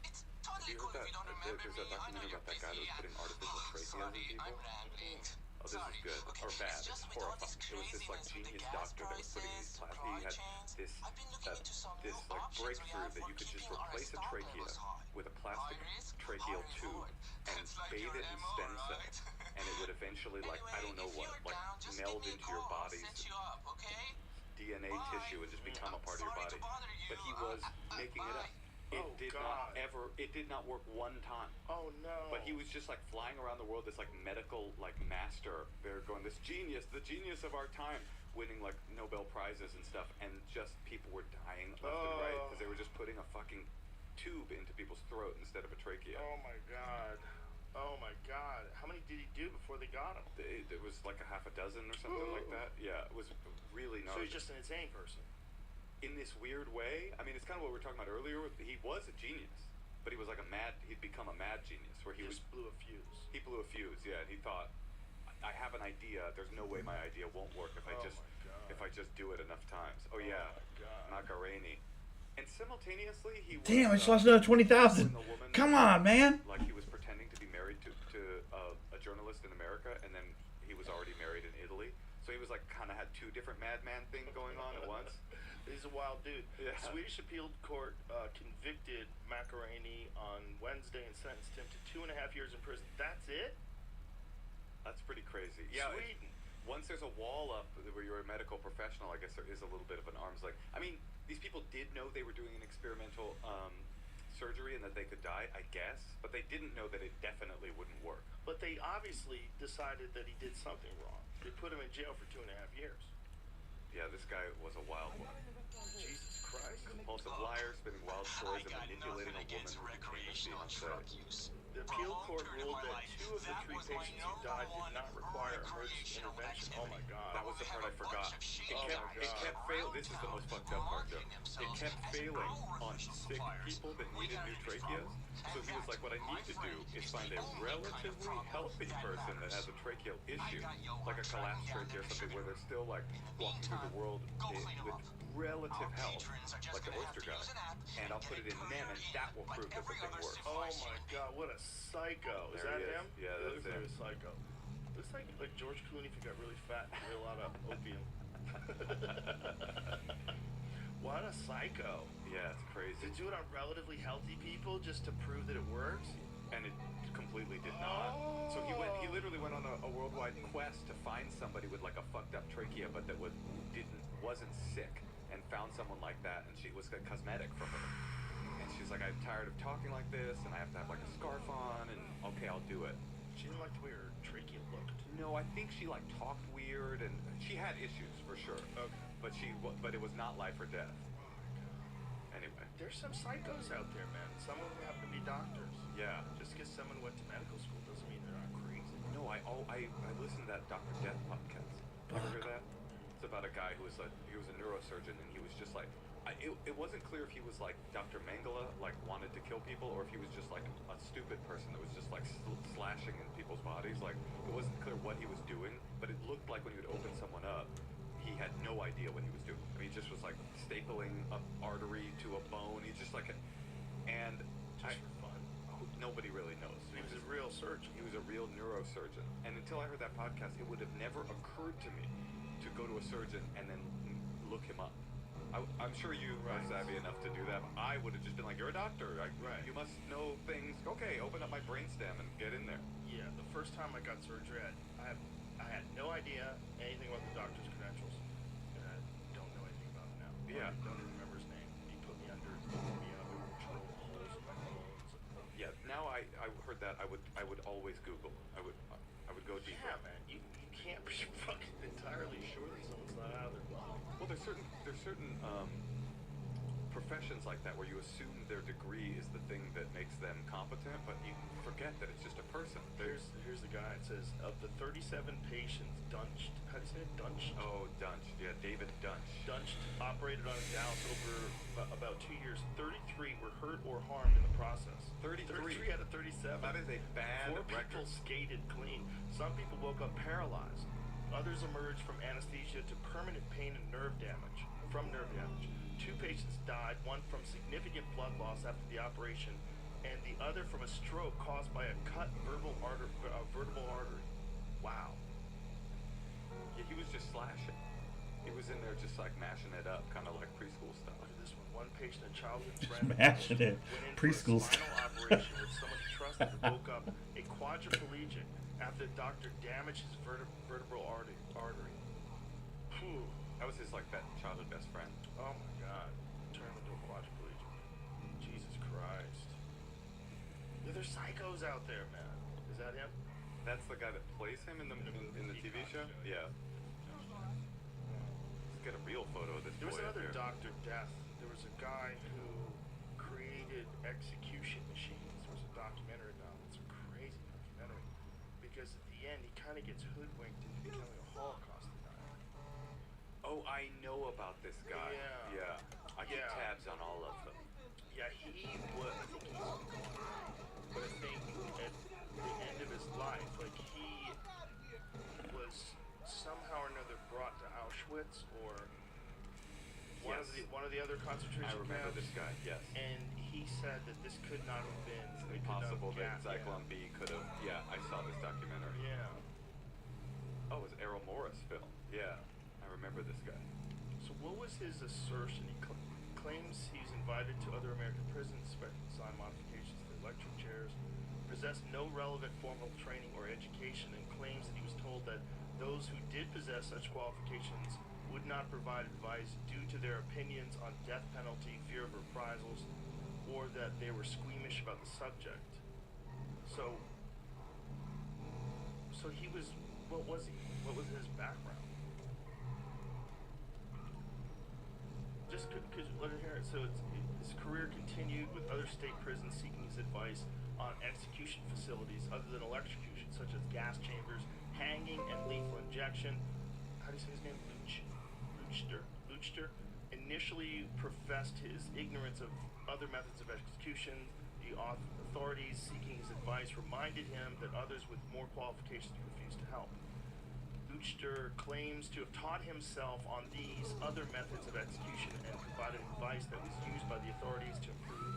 It's totally cool if you don't remember there's a me. I know documentary you're about that guy busy. that was putting artificial tracheas in Sorry, people? I'm rambling. Oh, this is good. Okay, Or bad. it's just It's with all this horrifying. It was this like craziness with the genius gas doctor that was putting these prices, he had chains. this I've been looking into some this new like options we breakthrough have that for you could just keeping our replace a stock trachea levels high. with a plastic High risk, tracheal high tube reward. and It's like bathe your it in MO, stem right? cells, and it would eventually like I don't Anyway, know if what you're like down, just meld give me a into your call. I'll body's set you up, okay? DNA Bye. tissue and just become a part of your Sorry to body. bother you. But he was making it up. Bye. It Oh, did God. not ever. It did not work one time. Oh no. But he was just like flying around the world, this like medical like master. They're going this genius, the genius of our time, winning like Nobel prizes and stuff, and just people were dying left and right because they were just putting a fucking tube into people's throat instead of a trachea. Oh my god. Oh my god. How many did he do before they got him? It was like a half a dozen or something like that. Yeah, it was really So gnarly. he's just an insane person. In this weird way. I mean, it's kind of what we were talking about earlier. He was a genius, but he was like he'd become a mad genius where he was. Just blew a fuse. He blew a fuse, yeah, and he thought, I have an idea. There's no way my idea won't work if Oh my God. I just do it enough times. Oh yeah, my God. Macaroni. And simultaneously, he was. Damn, I just lost another 20,000. when the woman- Come on, man. Like he was pretending to be married to a journalist in America, and then he was already married in Italy. So he was like kind of had two different madman thing going on at once. He's a wild dude. Yeah. Swedish appeal court convicted Macaroni on Wednesday and sentenced him to 2.5 years in prison. That's it? That's pretty crazy. Yeah. Sweden. Once there's a wall up where you're a medical professional, I guess there is a little bit of an arm's length. I mean, these people did know they were doing an experimental surgery and that they could die, I guess, but they didn't know that it definitely wouldn't work. But they obviously decided that he did something wrong. They put him in jail for 2.5 years. Yeah, this guy was a wild one. Jesus Christ. Compulsive liar, spinning wild stories, and got manipulating a nothing woman against who became a recreational fiancé. drug use. The For a appeal long court period of ruled my that life, 2 of the that 3 was my patients who number died did one not require emergency recreational intervention. Oh my activity. God. That was the part I forgot. It Oh kept, my it God. kept failing. This is the most fucked up part, though. It kept failing on sick people that needed new tracheas. So he was like, what I need to do is find a relatively healthy person that has a tracheal issue, like a collapsed trachea or something, where they're still like walking through the world with relative health, like the oyster guy. And I'll put it in them, and that will prove that the thing works. Oh my God, what a psycho. Is There that he is. him? Yeah, He that's looks like him. a psycho. Looks like George Clooney if he got really fat and did a lot of opium. What a psycho. Yeah, it's crazy. To do it on relatively healthy people just to prove that it works? And it completely did not. So he literally went on a worldwide quest to find somebody with like a fucked up trachea, but that wasn't sick, and found someone like that, and she was a cosmetic for her. And she's like, I'm tired of talking like this, and I have to have like a scarf on, and okay, I'll do it. She didn't like the way her trachea looked. No, I think she like talked weird, and she had issues for sure. Okay. But it was not life or death. Anyway, There's some psychos out there, man. Some of them happen to be doctors. yeah. Just because someone went to medical school doesn't mean they're not crazy. No, I listened to that Dr. Death podcast. You ever hear that? It's about a guy who was a neurosurgeon, and he was just like, it wasn't clear if he was like Dr. Mengele, like wanted to kill people, or if he was just like a stupid person that was just like slashing in people's bodies. Like it wasn't clear what he was doing, but it looked like when he would open someone up, he had no idea what he was doing. I mean, he just was like stapling an artery to a bone. He just like, and Just for fun. nobody really knows. He was a real surgeon. He was a real neurosurgeon. And until I heard that podcast, it would have never occurred to me to go to a surgeon and then look him up. I'm sure you are savvy enough to do that. But I would have just been like, you're a doctor. Right. You must know things. Okay, open up my brainstem and get in there. Yeah, the first time I got surgery, I had no idea anything about the doctor's credentials, and I don't know anything about him now. Yeah. I don't even remember his name. He put me under, drilled holes in my bones. Yeah. Now I heard that I would always Google. I would go deeper. Yeah, man, you can't be fucking entirely sure that someone's not out of their body. Well, there's certain professions like that where you assume their degree is the thing that makes them competent, but you forget that it's just a person. Here's the guy. It says, of the 37 patients Dunched, how do you say it? Dunched? Oh, Dunch. Yeah, David Dunch. Dunched operated on in Dallas over about 2 years. 33 were hurt or harmed in the process. 33 out of 37. That is a bad 4 record. people skated clean. Some people woke up paralyzed. Others emerged from anesthesia to permanent pain and nerve damage. 2 patients died, one from significant blood loss after the operation, and the other from a stroke caused by a cut vertebral artery. Wow. Yeah, he was just slashing. He was in there just like mashing it up, kind of like preschool Look style. at this one. One patient, a childhood friend, Smashing it. went in Preschool for a spinal operation with someone he trusted and woke up a quadriplegic after the doctor damaged his vertebral artery. Whew. That was his like that childhood best friend. Oh my God. Turned into a quadriplegic. Jesus Christ. Yeah, there's psychos out there, man. Is that him? That's the guy that plays him in the TV show. Yeah. Let's get a real photo of this There was boy up another here. Dr. Death. There was a guy who created execution machines. There was a documentary about it. It's a crazy documentary. Because at the end, he kind of gets hoodwinked into becoming a Holocaust denier. Oh, I know about this guy. Yeah. I keep Yeah. tabs on all of them. Yeah, he was, I think he's gone. But I think at the end of his life, like he was somehow or another brought to Auschwitz or one of the other concentration I remember camps. this guy. Yes. And he said that this could not have been It's possible that Zyklon Yeah. B could have. Yeah, I saw this documentary. Yeah. Oh, it was Errol Morris film. Yeah, I remember this guy. So what was his assertion? He claims he's invited to other American prisons, sign modifications to electric chairs, possessed no relevant formal training or education, and claims that he was told that those who did possess such qualifications would not provide advice due to their opinions on death penalty, fear of reprisals, or that they were squeamish about the subject. So he was, what was he? What was his background? Just because let it hear it. So his career continued with other state prisons seeking his advice on execution facilities other than electrocution, such as gas chambers, hanging, and lethal injection. How do you say his name? Luchter. Initially professed his ignorance of other methods of execution. The authorities seeking his advice reminded him that others with more qualifications refused to help. Luchter claims to have taught himself on these other methods of execution and provided advice that was used by the authorities to improve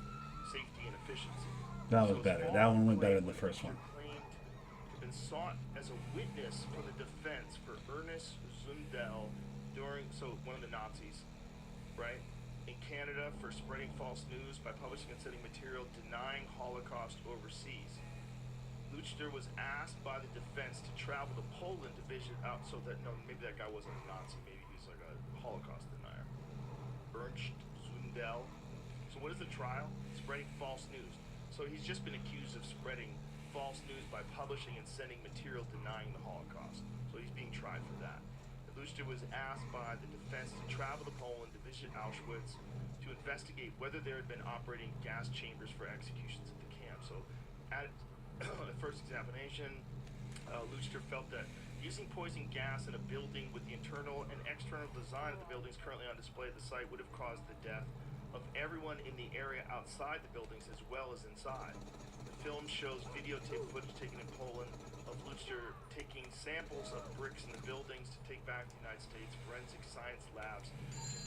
safety and efficiency. That was his better. fall That one went better claim than the was first Luchter one. claimed to have been sought as a witness for the defense for Ernest Zundel one of the Nazis, right, in Canada for spreading false news by publishing and sending material denying Holocaust overseas. Luchter was asked by the defense to travel to Poland to visit out, maybe that guy wasn't a Nazi, maybe he was like a Holocaust denier. Ernst Zundel. So what is the trial? Spreading false news. So he's just been accused of spreading false news by publishing and sending material denying the Holocaust. So he's being tried for that. Luchter was asked by the defense to travel to Poland to visit Auschwitz to investigate whether there had been operating gas chambers for executions at the camp. So at the first examination, Luchter felt that using poison gas in a building with the internal and external design of the buildings currently on display at the site would have caused the death of everyone in the area outside the buildings as well as inside. The film shows videotape footage taken in Poland of Luchter taking samples of bricks in the buildings to take back to the United States forensic science labs to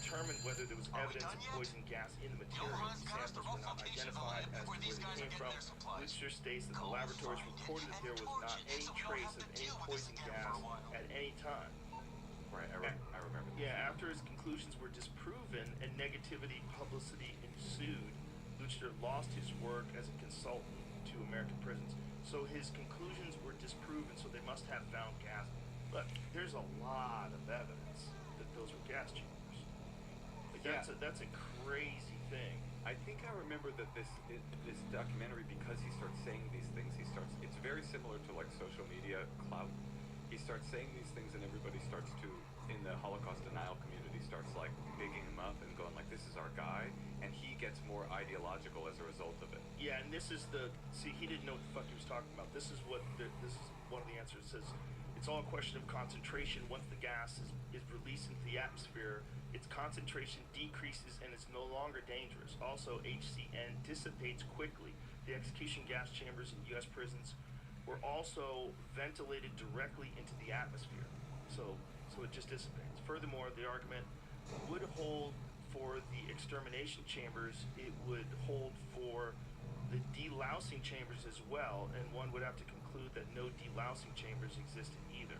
determine whether there was evidence of poison gas in the material. The samples were not identified as to where they came from. Luchter states that the laboratories reported that there was not any trace of any poison gas at any time. Right, I remember. Yeah, after his conclusions were disproven and negativity publicity ensued, Luchter lost his work as a consultant to American prisons. So his conclusions were disproven, so they must have found gas. Look, there's a lot of evidence that those were gas chambers. Like that's a crazy thing. I think I remember that this documentary, because he starts saying these things, it's very similar to like social media clout. He starts saying these things and everybody starts to in the Holocaust denial community starts like bigging him up and going like, this is our guy, and he gets more ideological as a result of it. Yeah, and this is he didn't know what the fuck he was talking about. This is this is one of the answers. It says it's all a question of concentration. Once the gas is released into the atmosphere, its concentration decreases and it's no longer dangerous. Also, HCN dissipates quickly. The execution gas chambers in U.S. prisons were also ventilated directly into the atmosphere, so it just dissipates. Furthermore, the argument would hold for the extermination chambers. It would hold for the delousing chambers as well, and one would have to conclude that no delousing chambers existed either.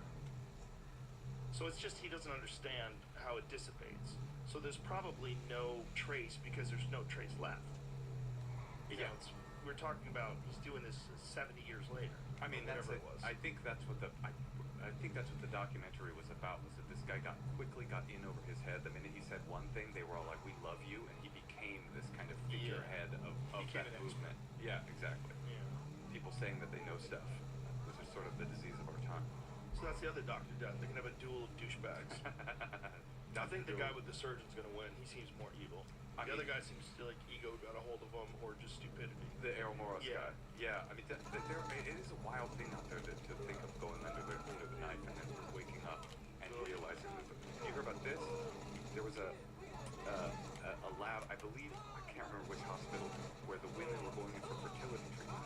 So it's just he doesn't understand how it dissipates. So there's probably no trace because there's no trace left. You know, we're talking about he's doing this 70 years later. I mean, that's it. It was. I think that's what I think that's what the documentary was about. Was that this guy quickly got in over his head. The minute he said one thing, they were all like, "We love you," and he became this kind of figurehead of Became that an movement. Yeah, exactly. Yeah. People saying that they know stuff, which is sort of the disease of our time. So that's the other Dr. Death. They can have a duel of douchebags. I think the guy with the surgeon's going to win. He seems more evil. The other guy seems like ego got a hold of him, or just stupidity. The Errol Morris Yeah. guy. Yeah, I mean, it is a wild thing out there to think of going under the knife and then waking up and realizing that. You heard about this? There was a lab, I believe, I can't remember which hospital, where the women were going in for fertility treatment,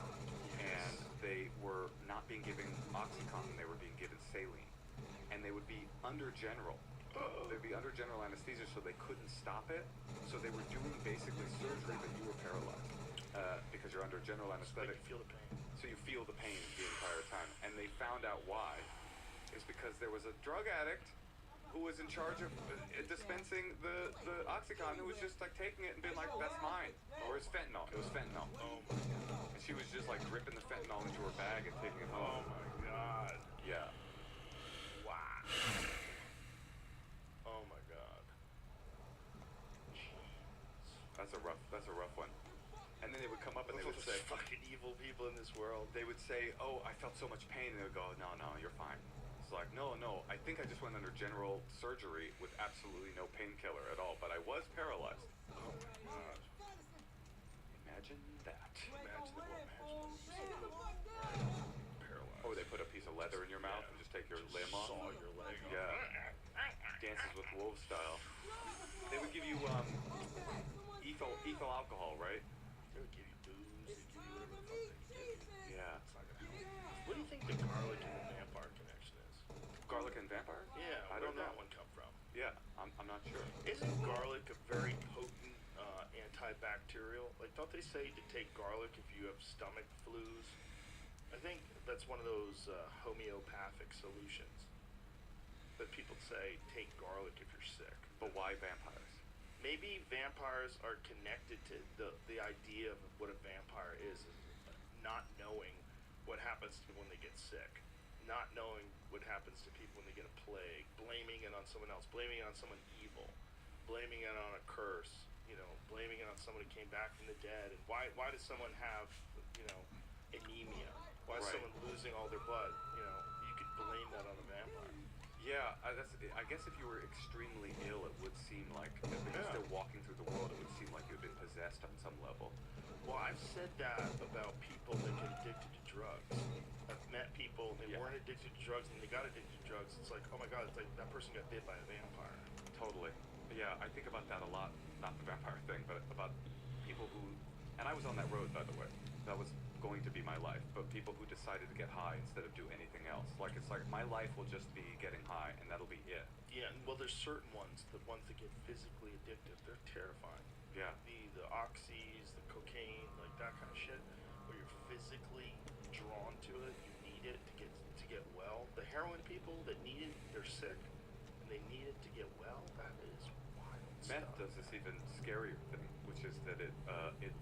and they were not being given OxyContin, they were being given saline, and they would be under general. They'd be under general anesthesia, so they couldn't stop it. So they were doing basically surgery, but you were paralyzed because you're under general Like anesthetic. you feel the pain. So you feel the pain the entire time. And they found out why. Is because there was a drug addict who was in charge of dispensing the OxyContin, who was just like taking it and being like, that's mine. Or it's fentanyl. It was fentanyl. Oh my god. And she was just like dripping the fentanyl into her bag and taking it Oh home. my god. Yeah. Wow. Oh my god. Jeez. That's a rough one. And then they would come up and they would Those say, fucking evil people in this world. they would say, oh, I felt so much pain. And they would go, no, you're fine. It's like, no, I think I just went under general surgery with absolutely no painkiller at all, but I was paralyzed. Oh my god. Imagine that. Paralyzed. Or they put a piece of leather in your mouth and just take your limb off. Saw your leg off. Yeah. Dances with Wolves style. They would give you ethyl alcohol, right? They would give you booze. They give you whatever the fuck they give you. Yeah. It's not gonna help. What do you think the garlic and the vampire connection is? Garlic and vampire? Yeah, I where don't did that know. one come from? Yeah, I'm not sure. Isn't garlic a very potent antibacterial? Like, don't they say to take garlic if you have stomach flus? I think that's one of those homeopathic solutions that people say take garlic if you're sick. But why vampires? Maybe vampires are connected to the idea of what a vampire is not knowing what happens to people when they get sick, not knowing what happens to people when they get a plague, blaming it on someone else, blaming it on someone evil, blaming it on a curse, blaming it on someone who came back from the dead. And why does someone have, anemia? Why is Right. someone losing all their blood? You could blame that on a vampire. Yeah, I guess if you were extremely ill, it would seem like, if you're still walking through the world, it would seem like you'd been possessed on some level. Well, I've said that about people that get addicted to drugs. I've met people, they weren't addicted to drugs, and they got addicted to drugs. It's like, oh my god, it's like that person got bit by a vampire. Totally. Yeah, I think about that a lot. Not the vampire thing, but about people who, and I was on that road, by the way. That was going to be my life, but people who decided to get high instead of do anything else. Like, it's like my life will just be getting high, and that'll be it. Yeah, and well, there's certain ones, the ones that get physically addictive, they're terrifying. Yeah. The oxys, the cocaine, like that kind of shit, where you're physically drawn to it, you need it to get well. The heroin people that need it, they're sick, and they need it to get well. That is wild Meth stuff. does this even scarier thing, which is that it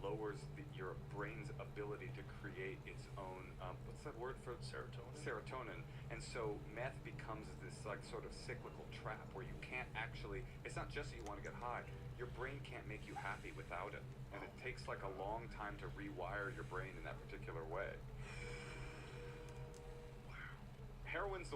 lowers your brain's ability to create its own what's that word for serotonin. And so meth becomes this like sort of cyclical trap where you can't actually, it's not just that you want to get high, your brain can't make you happy without it, and it takes like a long time to rewire your brain in that particular way. Heroin's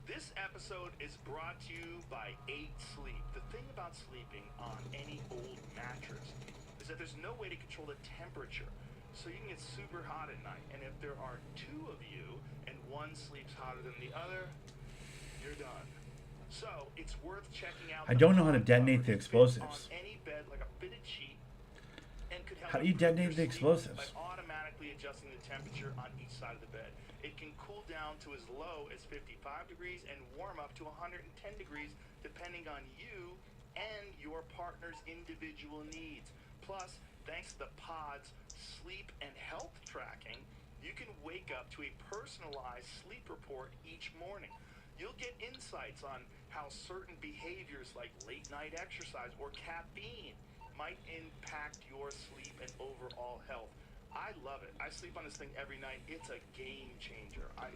This episode is brought to you by 8 Sleep. The thing about sleeping on any old mattress is that there's no way to control the temperature. So you can get super hot at night. And if there are 2 of you and one sleeps hotter than the other, you're done. So it's worth checking out. I don't know how to detonate the explosives. On any bed like a fitted sheet, and could help How do you improve detonate your the sleep explosives? by automatically adjusting the temperature on each side of the bed. It can cool down to as low as 55 degrees and warm up to 110 degrees depending on you and your partner's individual needs. Plus, thanks to the pod's sleep and health tracking, you can wake up to a personalized sleep report each morning. You'll get insights on how certain behaviors like late night exercise or caffeine might impact your sleep and overall health. I love it. I sleep on this thing every night. It's a game changer. I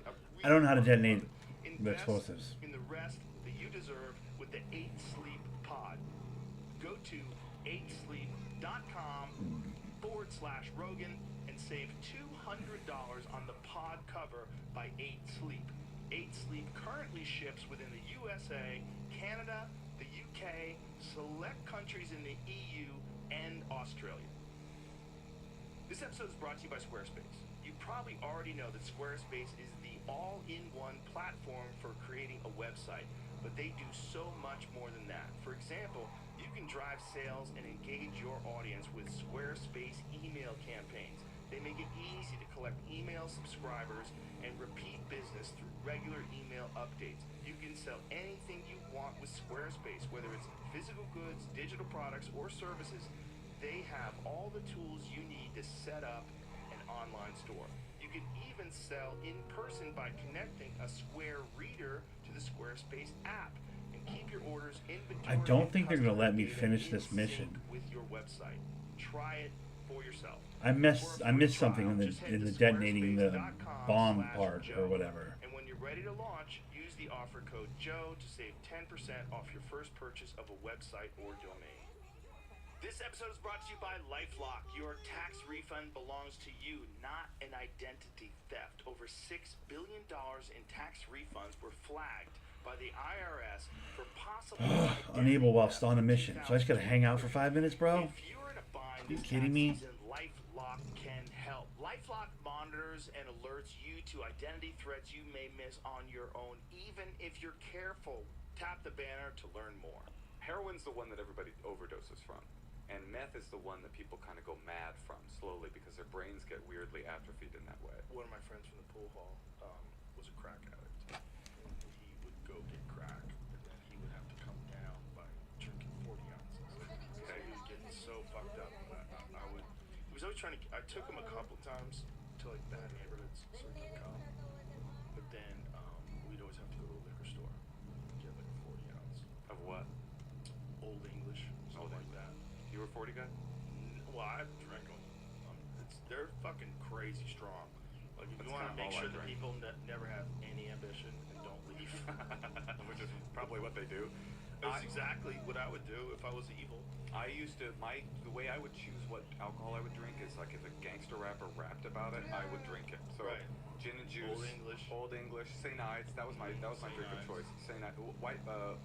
don't know how to love detonate it. the Invest explosives. in the rest that you deserve with the 8 Sleep Pod. Go to 8sleep.com/Rogan and save $200 on the pod cover by 8 Sleep. 8 Sleep currently ships within the USA, Canada, the UK, select countries in the EU, and Australia. This episode is brought to you by Squarespace. You probably already know that Squarespace is the all-in-one platform for creating a website, but they do so much more than that. For example, you can drive sales and engage your audience with Squarespace email campaigns. They make it easy to collect email subscribers and repeat business through regular email updates. You can sell anything you want with Squarespace, whether it's physical goods, digital products, or services. They have all the tools you need to set up an online store. You can even sell in person by connecting a Square Reader to the Squarespace app and keep your orders inventory. I don't and think they're gonna customer let me data finish in this sync mission. with your website. Try it for yourself. I missed something in Just head the to detonating the bomb part squarespace.com/Joe. or whatever. And when you're ready to launch, use the offer code Joe to save 10% off your first purchase of a website or domain. This episode is brought to you by LifeLock. Your tax refund belongs to you, not an identity theft. Over $6 billion in tax refunds were flagged by the IRS for possible Unable whilst on a mission. So I just gotta hang out for 5 minutes, bro? If you're in a bind You this kidding tax me? season, LifeLock can help. LifeLock monitors and alerts you to identity threats you may miss on your own, even if you're careful. Tap the banner to learn more. Heroin's the one that everybody overdoses from. And meth is the one that people kind of go mad from slowly because their brains get weirdly atrophied in that way. One of my friends from the pool hall was a crack addict. And he would go get crack, and then he would have to come down by drinking 40 ounces. So he was getting so fucked up. I would. He was always trying to. I took him a couple times to like bad neighborhoods so he could come. But then we'd always have to go to a liquor store, get like a 40 ounce Of what? Old English, something Old like that. You were a 40 guy? Well, I drank them. They're fucking crazy strong. Like, if That's you want to kinda make all I sure that drink. people never have any ambition and don't leave. Which is probably what they do. That's exactly what I would do if I was evil. I used to, the way I would choose what alcohol I would drink is like if a gangster rapper rapped about it, I would drink it. So Right. gin and juice, Old English. Old English, St. Ides, that was my St. drink of Ides. choice. St. Ides, white,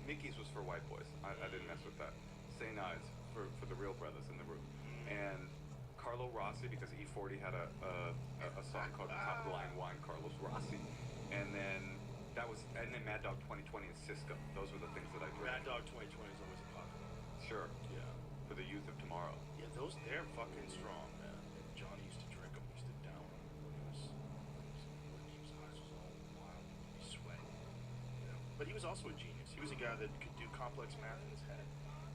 Mickey's was for white boys. I didn't mess with that. St. Ides for the real brothers in the room. And Carlo Rossi, because E40 had a song called Top of the Line Wine, Carlos Rossi. And then Mad Dog 2020 and Cisco. Those were the things that I Mad drank. Dog 2020 is always a popular. Sure. Yeah. For the youth of tomorrow. Yeah, they're fucking strong, man. And Johnny used to drink them. He used to down them. His eyes was all wild. He sweating. You know? But he was also a genius. He was a guy that could do complex math in his head.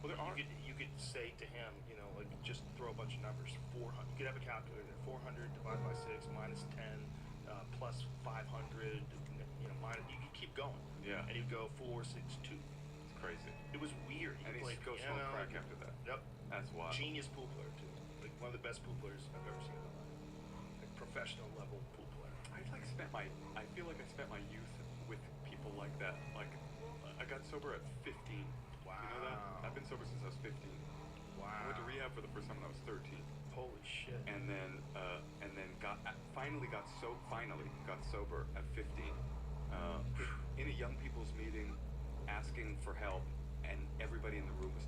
Well, there are. You could say to him, you know, like just throw a bunch of numbers. 400. You could have a calculator. 400 divided by 6 minus 10 plus 500. You know, minus. You could keep going. Yeah. And he'd go 4, 6, 2. It's crazy. It was weird. And he played goes piano. smoke crack after that. Yep. That's wild. Genius pool player too. Like one of the best pool players I've ever seen in my life. Like professional level pool player. I feel like I spent my youth with people like that. Like, I got sober at 15. Wow. You know that? I've been sober since I was 15. Wow. I went to rehab for the first time when I was 13. Holy shit. And then finally got sober at 15. In a young people's meeting, asking for help, and everybody in the room was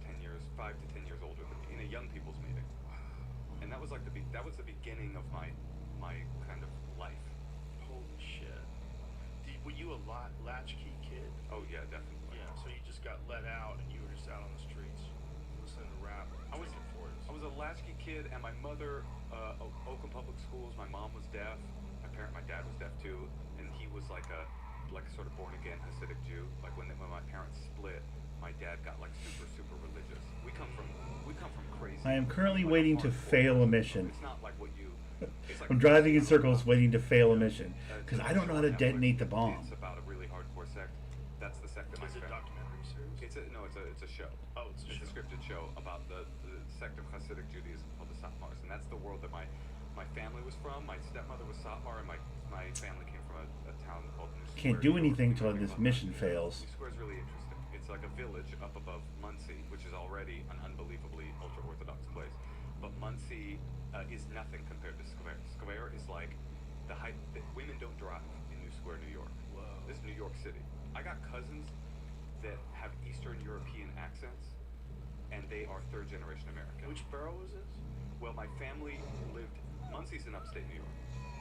5 to 10 years older than me. In a young people's meeting, and that was like that was the beginning of my kind of life. Holy shit. Were you a latchkey kid? Oh yeah, definitely. Yeah, so you just got let out and you were just out on the streets listening to rap. I was a latchkey kid, and my mother, Oakland Public Schools. My mom was deaf. My dad was deaf too, and he was like a sort of born again Hasidic Jew. Like when my parents split, my dad got like super religious. We come from crazy. I am currently like, waiting to hardcore fail a people. mission. It's not like what you. It's like I'm driving in circles waiting to fail a mission because I don't know how to Netflix. detonate the bomb. It's about a really hardcore sect. That's the sect that my Is it a family. documentary series? It's a show. Oh, it's a show. scripted show about the sect of Hasidic Judaism called the Satmars, and that's the world that my family was from. My stepmother was Satmar, and my family came from a town called New Square. Can't do New York. anything We till came this from mission New fails. Square is really interesting. It's like a village up above Muncie, which is already an unbelievably ultra-Orthodox place. But Muncie is nothing compared to Square. Square is like the height that women don't drive in New Square, New York. Whoa. This is New York City. I got cousins that have Eastern European accents, and they are third-generation American. Which borough was this? Well, my family lived. Muncie's in upstate New York,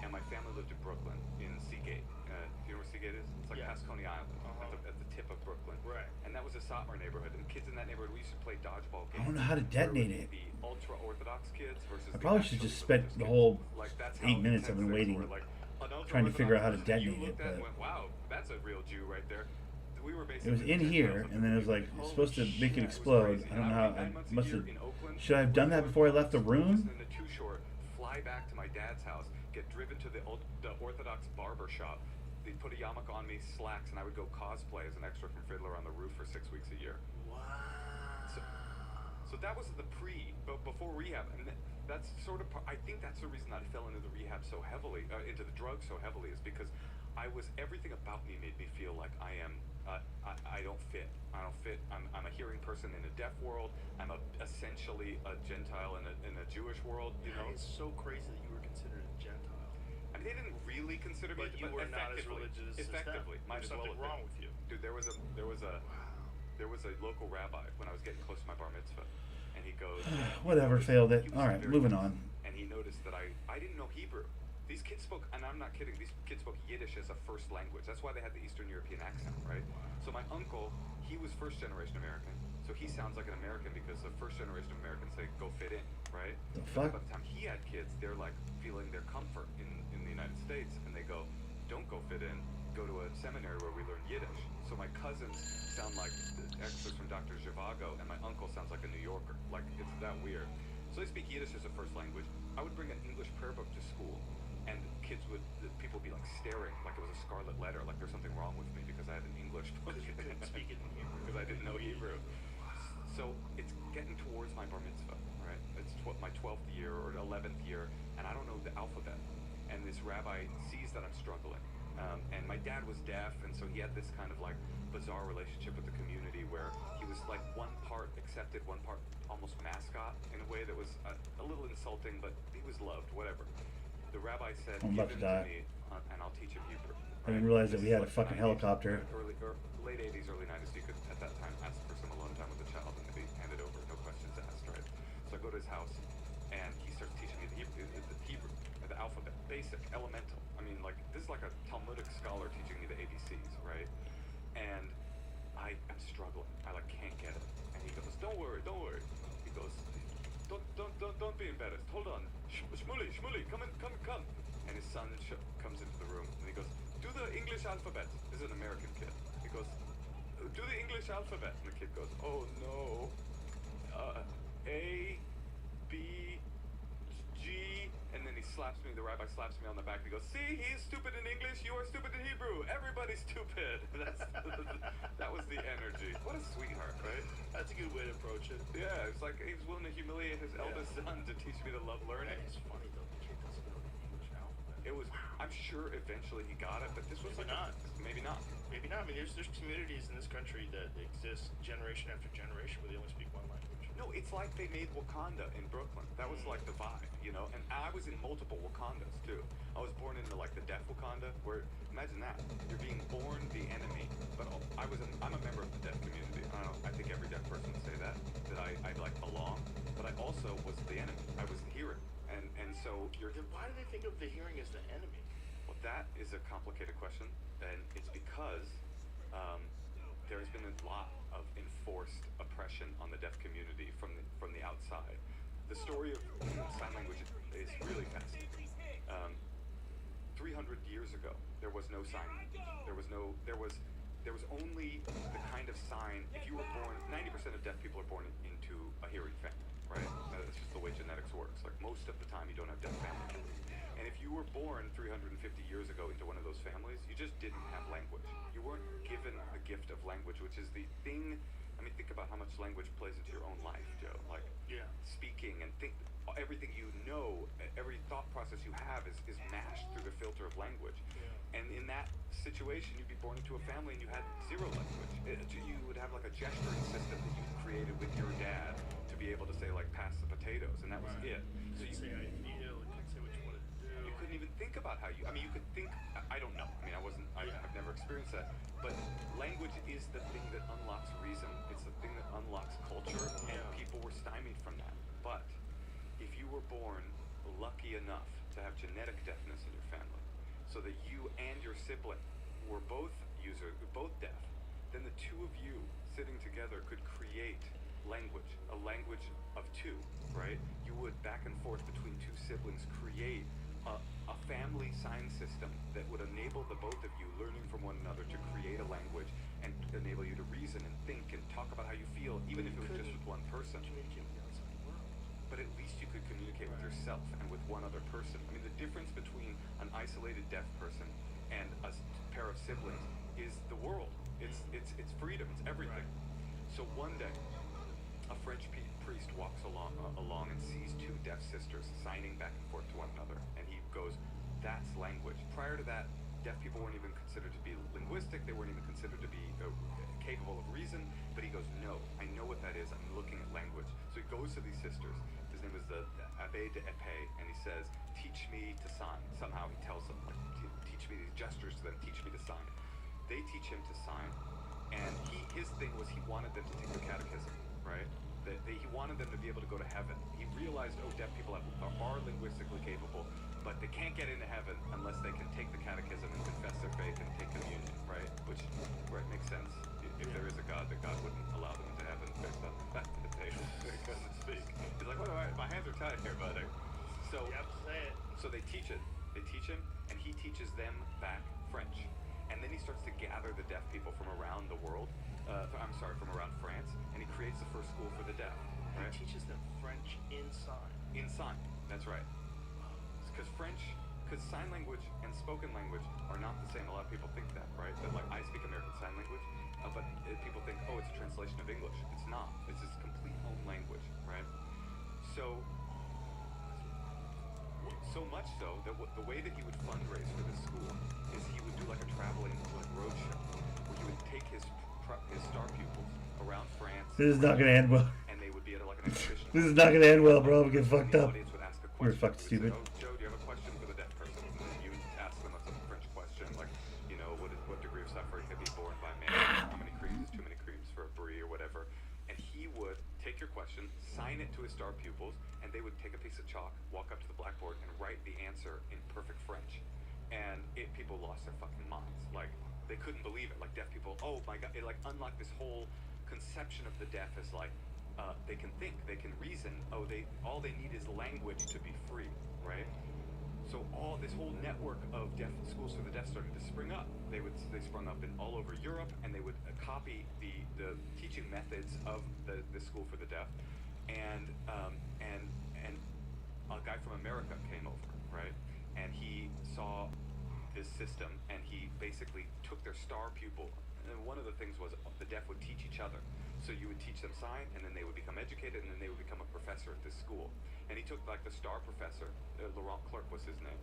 and my family lived in Brooklyn in Seagate. Do you know where Seagate is? It's like Yeah. past Coney Island, at the tip of Brooklyn. Right. And that was a Satmar neighborhood, and kids in that neighborhood, we used to play dodgeball games. I don't know how to where detonate would it. be The ultra-Orthodox kids versus I the probably should actually just spend religious the kids. whole Like, that's 8 how minutes I've been intense things waiting, were. Like, an trying to figure out how to ultra-Orthodox, detonate you looked it, at and but- went, wow, that's a real Jew right there. We were It was basically in the here, Gentiles of and the then it was like community. supposed to Holy make it shit, was explode. crazy. I don't And know I how. would be 9 I months a must year have. in Oakland, Should I have done that before I left the room? Listen to Too Short, fly back to my dad's house, get driven to the Orthodox barber shop. They'd put a yarmulke on me, slacks, and I would go cosplay as an extra from Fiddler on the Roof for 6 weeks a year. Wow. So that was the but before rehab, and that's sort of. I think that's the reason I fell into the rehab so heavily, into the drugs so heavily, is because everything about me made me feel like I am. I don't fit. I don't fit. I'm a hearing person in a deaf world. I'm essentially a Gentile in a Jewish world. You know, It's so crazy that you were considered a Gentile. I mean, they didn't really consider me, But you were not as religious as them. effectively, might There's as well something have wrong been. with you. Dude, there was a local rabbi when I was getting close to my bar mitzvah, and he goes, Whatever, he failed it. was All right, very moving nice, on. And he noticed that I didn't know Hebrew. These kids spoke, and I'm not kidding, these kids spoke Yiddish as a first language. That's why they had the Eastern European accent, right? So my uncle, he was first generation American, so he sounds like an American because the first generation Americans say go fit in, right? The But fuck? by the time he had kids, they're like feeling their comfort in the United States, and they go, don't go fit in, go to a seminary where we learn Yiddish. So my cousins sound like the extras from Dr. Zhivago, and my uncle sounds like a New Yorker. Like, it's that weird. So they speak Yiddish as a first language. I would bring an English prayer book to school, and people would be like staring like it was a scarlet letter, like there's something wrong with me because I had an English book. Because you couldn't speak it in Hebrew. Because I didn't know Hebrew. So it's getting towards my bar mitzvah, right? It's my 12th year or 11th year, and I don't know the alphabet. And this rabbi sees that I'm struggling. And my dad was deaf, and so he had this kind of like bizarre relationship with the community where he was like one part accepted, one part almost mascot in a way that was a little insulting, but he was loved, whatever. The rabbi said, I'm about give to him to die. me, and I'll teach him Hebrew. I didn't Right? realize that This we is had a like fucking 90s, helicopter. late 80s, early 90s, you could at that time ask for some alone time with a child and they'd be handed over, no questions asked, right? So I go to his house and he starts teaching me the Hebrew, the alphabet, basic, elemental. I mean, like, this is like a Talmudic scholar teaching me the ABCs, right? And I am struggling. I like can't get it. And he goes, don't worry. He goes, don't be embarrassed. Hold on. Shmuley, come. And his son comes into the room and he goes, do the English alphabet. This is an American kid. He goes, do the English alphabet. And the kid goes, oh no. A, B, G, and then he slaps me, the rabbi slaps me on the back and he goes, see, he's stupid in English, you are stupid in Hebrew, everybody's stupid. That was the energy. What a sweetheart, right? That's a good way to approach it. Yeah, it's like he was willing to humiliate his eldest son to teach me to love learning. It's funny though, the kid doesn't know the English alphabet. It was, I'm sure eventually he got it, but this was Maybe not. Maybe not. Maybe not. I mean, there's communities in this country that exist generation after generation where they only speak one language. No, No, it's like they made Wakanda in Brooklyn. That was like the vibe, you know. And I was in multiple Wakandas too. I was born into like the deaf Wakanda, where imagine that you're being born the enemy. But I'm a member of the deaf community. I don't know. I think every deaf person would say that I like belong. But I also was the enemy. I was the hearing, and so you're. Then why do they think of the hearing as the enemy? Well, that is a complicated question, and it's because there has been a lot of enforced oppression on the deaf community from the outside. The story of sign language is really fascinating. 300 years ago, there was no sign language. There was only the kind of sign. If you were born, 90% of deaf people are born into a hearing family, right? That's just the way genetics works. Like most of the time, you don't have deaf family members. And if you were born 350 years ago into one of those families, you just didn't have language. You weren't given the gift of language, which is the thing. I mean, think about how much language plays into your own life, Joe. Like speaking and everything you know, every thought process you have is mashed through the filter of language. And in that situation, you'd be born into a family and you had zero language. You would have like a gesturing system that you created with your dad to be able to say like pass the potatoes, and that was it. So you say I feel, you couldn't say what you wanted to do. You couldn't even think about how you. I mean, you could think. I don't know. I mean, I've never experienced that. But language is the thing that unlocks reason. It's the thing that unlocks culture, and people were stymied from that. But if you were born lucky enough to have genetic deafness in your family, so that you and your sibling were both deaf, then the two of you sitting together could create language, a language of two, right? You would back and forth between two siblings create a family sign system that would enable the both of you learning from one another to create a language and enable you to reason and think and talk about how you feel, even if it was just with one person. Communicate with the outside world. But at least you could communicate with yourself and with one other person. I mean, the difference between an isolated deaf person and a pair of siblings is the world. It's freedom. It's everything. So one day, a French priest walks along and sees two deaf sisters signing back and forth to one another, and he goes, "That's language." Prior to that, deaf people weren't even considered to be linguistic. They weren't even considered to be capable of reason. But he goes, "No, I know what that is. I'm looking at language." So he goes to these sisters. His name is the Abbé de Épée, and he says, "Teach me to sign." Somehow he tells them, like, "Teach me these gestures to them. Teach me to sign." They teach him to sign, and his thing was he wanted them to take the catechism, right? He wanted them to be able to go to heaven. He realized, deaf people are linguistically capable, but they can't get into heaven unless they can take the catechism and confess their faith and take communion, right? Which makes sense. If there is a God, that God wouldn't allow them into heaven based on that invitation. They couldn't speak. He's like, all right, my hands are tied here, buddy. So You have to say it. So they teach it. They teach him, and he teaches them back French. And then he starts to gather the deaf people from around the world. From around France, and he creates the first school for the deaf. Right? He teaches them French in sign. In sign, that's right. Because sign language and spoken language are not the same. A lot of people think that, right? That like I speak American Sign Language, but people think, it's a translation of English. It's not. It's his complete own language, right? So much so that the way that he would fundraise for this school is he would do like a traveling road show where he would take his star pupils around France. This is not gonna end well. And they would be at like an exhibition. This is not gonna end well, bro. We get fucked The up. audience would ask a We're question. fucking stupid. Say, Joe, do you have a question for the deaf person? And then you would ask them a French question, like, what degree of suffering can be borne by man? How many creams is too many creams for a brie or whatever? And he would take your question, sign it to his star pupils, and they would take a piece of chalk, walk up to the blackboard, and write the answer in perfect French. And people lost their fucking minds. Like, they couldn't believe it. Like, deaf people, oh my God. It like unlocked this whole conception of the deaf as like, they can think, they can reason. All they need is language to be free, right? So this whole network of deaf schools for the deaf started to spring up. They sprung up all over Europe, and they would copy the teaching methods of the school for the deaf. And a guy from America came over, right? And he saw this system, and he basically took their star pupil. And one of the things was the deaf would teach each other. So you would teach them sign, and then they would become educated, and then they would become a professor at this school. And he took like the star professor, Laurent Clerc was his name.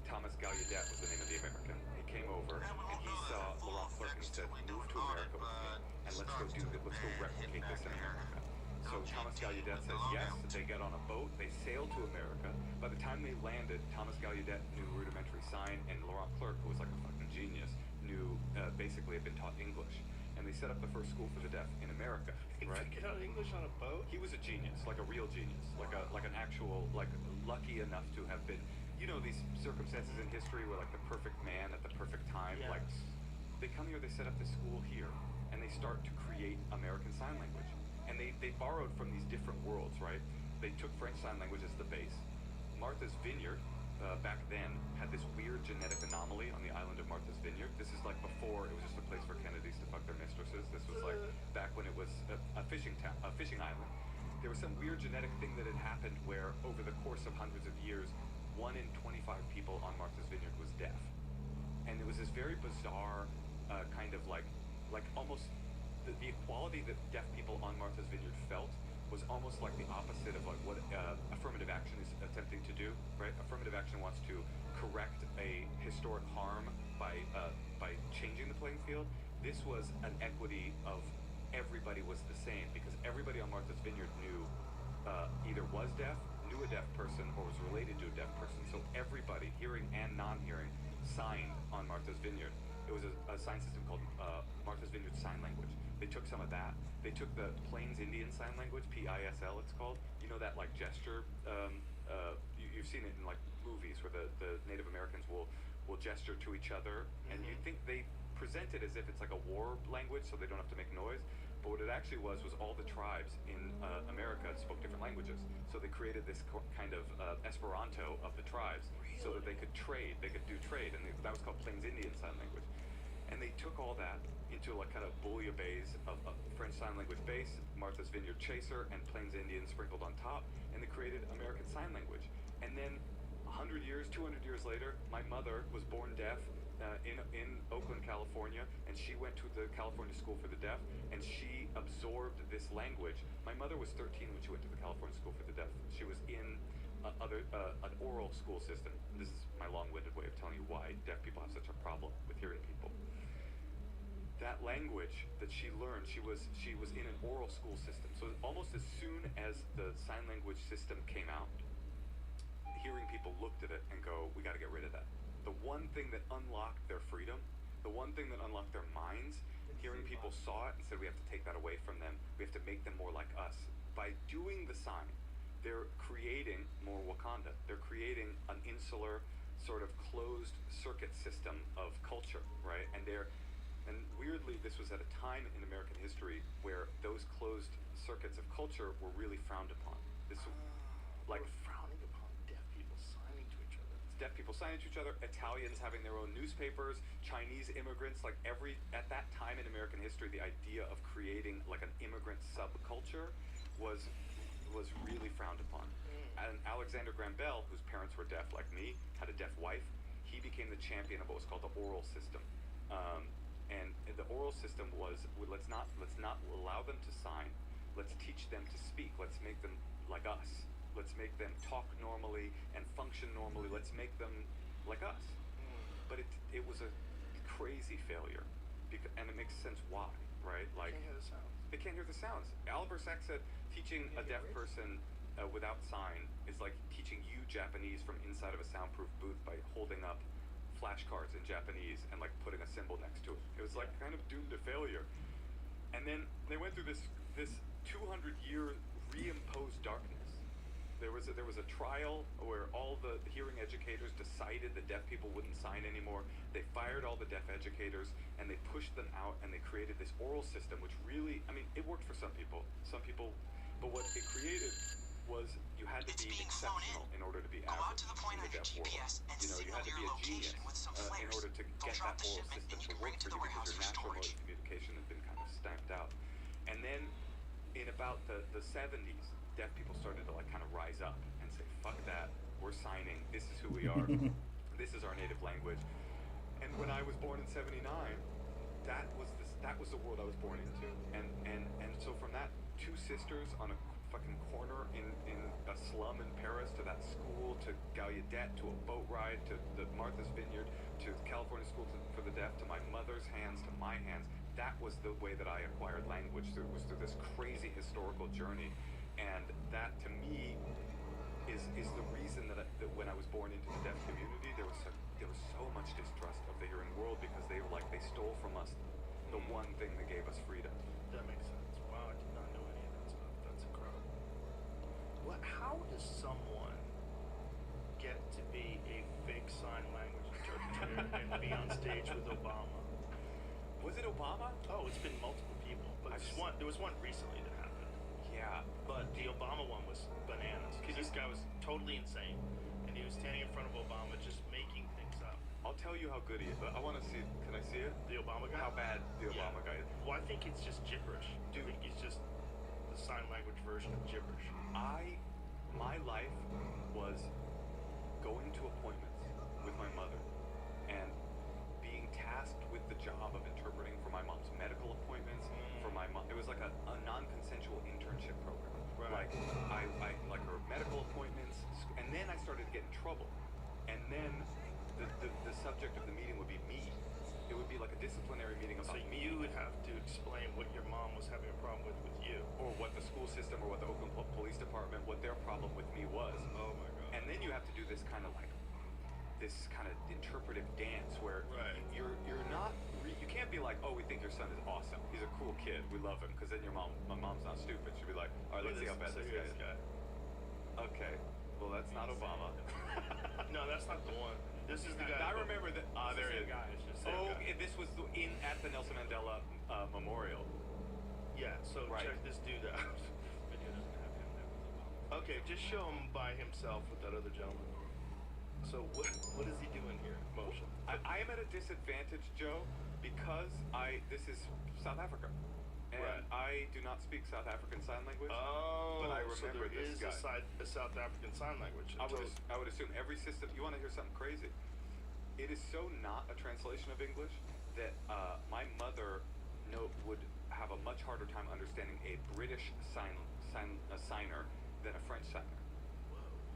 Thomas Gallaudet was the name of the American. He came over, and he saw Laurent Clerc and said, "Move to America with me, and let's go replicate this in America." So So Thomas Gallaudet says yes. They get on a boat. They sail to America. By the time they landed, Thomas Gallaudet knew rudimentary sign, and Laurent Clerc, who was like a fucking genius, knew basically had been taught English. And they set up the first school for the deaf in America. They Right? figured out English on a boat. He was a genius, like a real genius, like an actual, like lucky enough to have been, you know, these circumstances in history where like the perfect man at the perfect time, Yes. like they come here, they set up this school here, and they start to create American Sign Language. And they borrowed from these different worlds, right? They took French Sign Language as the base. Martha's Vineyard, back then, had this weird genetic anomaly on the island of Martha's Vineyard. This is like before it was just a place for Kennedys to fuck their mistresses. This was like back when it was a fishing island. There was some weird genetic thing that had happened where over the course of hundreds of years, 1 in 25 people on Martha's Vineyard was deaf. And it was this very bizarre kind of like almost the equality that deaf people on Martha's Vineyard felt was almost like the opposite of like what affirmative action is attempting to do, right? Affirmative action wants to correct a historic harm by changing the playing field. This was an equity of everybody was the same because everybody on Martha's Vineyard knew either was deaf, knew a deaf person, or was related to a deaf person. So everybody, hearing and non-hearing, signed on Martha's Vineyard. It was a sign system called Martha's Vineyard Sign Language. They took some of that. They took the Plains Indian Sign Language, PISL it's called. You know that like gesture, you've seen it in like movies where the Native Americans will gesture to each other, and you think they present it as if it's like a war language so they don't have to make noise. But what it actually was all the tribes in America spoke different languages. So they created this kind of Esperanto of the tribes so that they could trade, they could do trade, and that was called Plains Indian Sign Language. And they took all that into like kind of bouillabaisse of French Sign Language base, Martha's Vineyard Chaser, and Plains Indian sprinkled on top, and they created American Sign Language. And then 100 years, 200 years later, my mother was born deaf in Oakland, California, and she went to the California School for the Deaf, and she absorbed this language. My mother was 13 when she went to the California School for the Deaf. She was in an oral school system. This is my long-winded way of telling you why deaf people have such a problem with hearing people. That language that she learned, she was in an oral school system. So almost as soon as the sign language system came out, hearing people looked at it and go, we got to get rid of that. The one thing that unlocked their freedom, the one thing that unlocked their minds, hearing people saw it and said, we have to take that away from them. We have to make them more like us. By doing the sign, they're creating more Wakanda. They're creating an insular, sort of closed circuit system of culture, right? And weirdly, this was at a time in American history where those closed circuits of culture were really frowned upon. This like We're frowning upon deaf people signing to each other. deaf people signing to each other, Italians having their own newspapers, Chinese immigrants, like at that time in American history, the idea of creating like an immigrant subculture was really frowned upon. And Alexander Graham Bell, whose parents were deaf like me, had a deaf wife. He became the champion of what was called the oral system. And the oral system was, let's not allow them to sign. Let's teach them to speak. Let's make them like us. Let's make them talk normally and function normally. Let's make them like us. But it was a crazy failure, and it makes sense why, right? Like Can't hear the sounds. they can't hear the sounds. Oliver Sacks said teaching a deaf person without sign is like teaching you Japanese from inside of a soundproof booth by holding up flashcards in Japanese and like putting a symbol next to it. It was like kind of doomed to failure. And then they went through this 200-year reimposed darkness. There was a trial where all the hearing educators decided that deaf people wouldn't sign anymore. They fired all the deaf educators and they pushed them out, and they created this oral system, which really, I mean, it worked for some people, but what it created was you had to It's be being flown exceptional in order to be Go out average to the point in on the your deaf world. GPS and You know, you signal had to your be a location genius with some in flares. order to They'll get drop that the oral shipment system and you to can work bring it for to you the because warehouse your for natural mode storage. of communication had been kind of stamped out. And then in about the 70s, deaf people started to like kind of rise up and say, fuck that, we're signing, this is who we are, this is our native language. And when I was born in 79, that was the world I was born into. And so from that, two sisters on a fucking corner in a slum in Paris, to that school, to Gallaudet, to a boat ride, to the Martha's Vineyard, to the California School for the Deaf, to my mother's hands, to my hands, that was the way that I acquired language. Was through this crazy historical journey, and that to me is the reason that when I was born into the deaf community, there was so much distrust of the hearing world, because they were like, they stole from us the one thing that gave us freedom. That makes sense. Wow, I did not know any of that stuff. That's incredible. How does someone get to be a fake sign language interpreter and be on stage with Obama? Was it Obama? Oh, it's been multiple people, but there was one recently that happened. Yeah. But the Obama one was bananas, because this guy was totally insane, and he was standing in front of Obama just making things up. I'll tell you how good he is, but I want to see. Can I see it? The Obama guy? How bad the Obama guy is? Well, I think it's just gibberish. Dude. I think he's just the sign language version of gibberish. My life was going to appointments with my mother and being tasked with the job of interpreting for my mom's medical appointments, for my mom. It was like a non-consensual internship program. Right. Like I like her medical appointments, and then I started to get in trouble, and then the subject of the meeting would be me. It would be like a disciplinary meeting So about me. you would have to explain what your mom was having a problem with you. Or what the school system or what the Oakland Police Department, what their problem with me was. Oh my god. And then you have to do this kind of interpretive dance where Right. you're not, you can't be like, oh, we think your son is awesome. He's a cool kid. We love him. Because then my mom's not stupid. She'd be like, all right, let's see how bad this guy is. Okay. Well, that's not Obama. No, that's not the one. This is the guy. I remember that. There the it is. guy. It's just the Oh, guy. this was at the Nelson Mandela Memorial. Yeah, so Right. check this dude out. Video doesn't have him there with Obama. Okay, just show him by himself with that other gentleman. So what is he doing here? Motion. I am at a disadvantage, Joe, because this is South Africa. And Right. I do not speak South African Sign Language. Oh, but I so remember there this is guy. a South African sign language. I would assume every system. You want to hear something crazy? It is so not a translation of English that my mother would have a much harder time understanding a British signer than a French signer.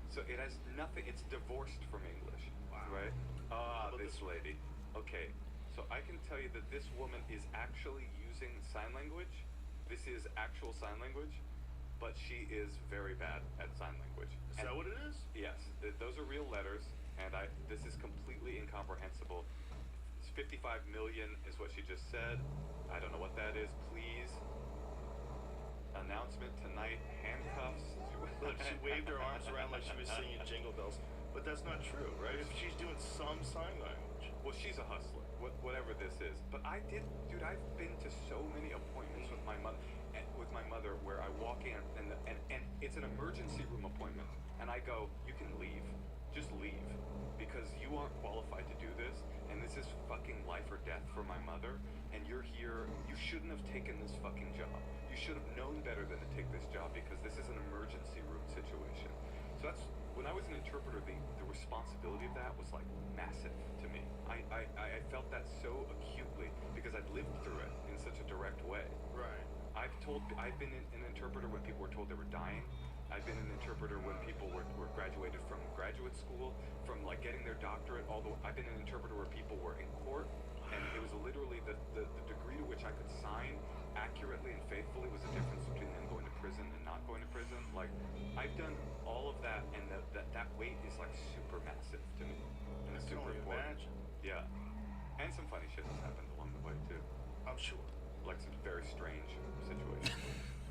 So it has nothing. It's divorced from English, Wow. right? How about This this one? lady. Okay, so I can tell you that this woman is actually using sign language. This is actual sign language, but she is very bad at sign language. Is that what it is? Yes, those are real letters, and this is completely incomprehensible. It's 55 million is what she just said. I don't know what that is. Please. Announcement tonight, handcuffs. Look, she waved her arms around like she was singing Jingle Bells. But that's not true, right? If she's doing some sign language. Well, she's a hustler, whatever this is. But I've been to so many appointments with my mother, where I walk in and it's an emergency room appointment, and I go, you can leave, just leave, because you aren't qualified to do this, and this is fucking life or death for my mother, and you're here. You shouldn't have taken this fucking job. You should have known better than to take this job, because this is an emergency room situation. So that's when I was an interpreter. The responsibility of that was like massive to me. I felt that so acutely because I'd lived through it in such a direct way. Right. I've been an interpreter when people were told they were dying. I've been an interpreter when people were graduated from graduate school, from like getting their doctorate. I've been an interpreter where people were in court, and it was literally the degree to which I could sign accurately and faithfully was the difference between them going to prison and not going to prison. Like, I've done all of that, and that weight is like super massive to me, and it's I can super only important. imagine. Yeah, and some funny shit has happened along the way too, I'm sure. like some very strange situations.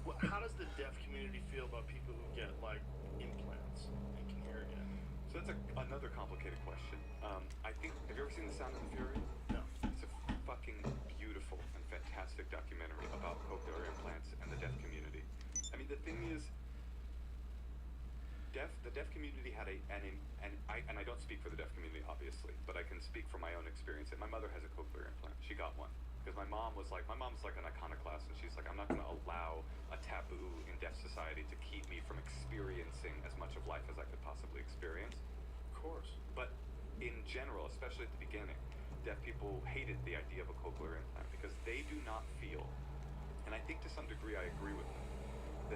Well, how does the deaf community feel about people who get like implants and can hear again? So that's another complicated question. I think, have you ever seen The Sound of the Fury? No. It's a fucking beautiful and fantastic documentary about cochlear implants and the deaf community. I mean, the thing is, the deaf community had and I don't speak for the deaf community, obviously, but I can speak from my own experience. And my mother has a cochlear implant. She got one. Because my mom's like an iconoclast, and she's like, I'm not going to allow a taboo in deaf society to keep me from experiencing as much of life as I could possibly experience. Of course. But in general, especially at the beginning, deaf people hated the idea of a cochlear implant because they do not feel, and I think to some degree I agree with them,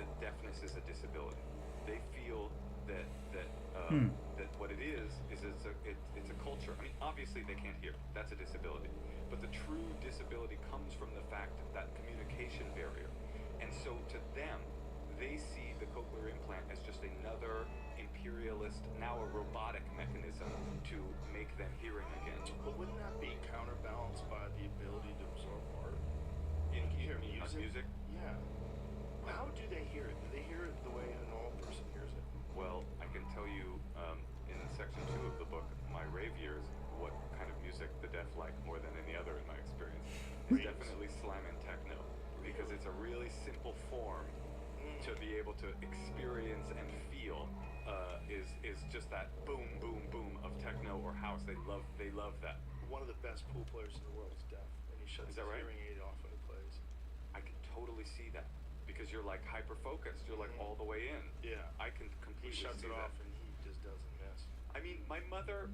that deafness is a disability. They feel that what it is it's a culture. I mean, obviously they can't hear. That's a disability. But the true disability comes from the fact that communication barrier. And so to them, they see the cochlear implant as just another imperialist, now a robotic mechanism to make them hearing again. But wouldn't that be counterbalanced by the ability to absorb art? In You hear like music? music? Yeah. How do they hear it? Do they hear it the way a normal person hears it? Well, I can tell you in section 2 of the book, My Rave Years, what kind of music the deaf like more than any other in my experience. It's Raves. definitely slam and techno, because it's a really simple form to be able to experience and feel. Is just that boom, boom, boom of techno or house. They love that. One of the best pool players in the world is deaf, and he shuts Is that his right? hearing aid off when he plays. I can totally see that, because you're like hyper focused. You're like all the way in. Yeah. I can He completely shuts see it that. off, and he just doesn't miss. I mean, my mother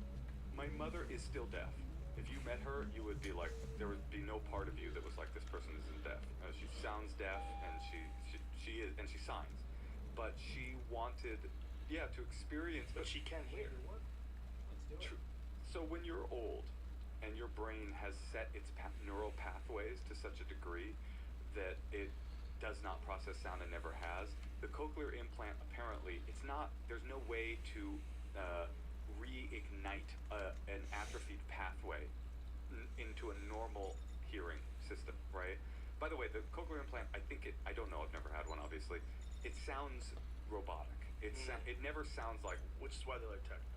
is still deaf. If you met her, you would be like, there would be no part of you that was like, this person isn't deaf. She sounds deaf, and she is, and she signs, but she wanted, to experience. But she can hear. True. So when you're old, and your brain has set its neural pathways to such a degree that it does not process sound and never has, the cochlear implant apparently there's no way to reignite an atrophied pathway into a normal hearing system, right? By the way, the cochlear implant, I don't know, I've never had one, obviously. It sounds robotic. It never sounds like. Which is why they like techno.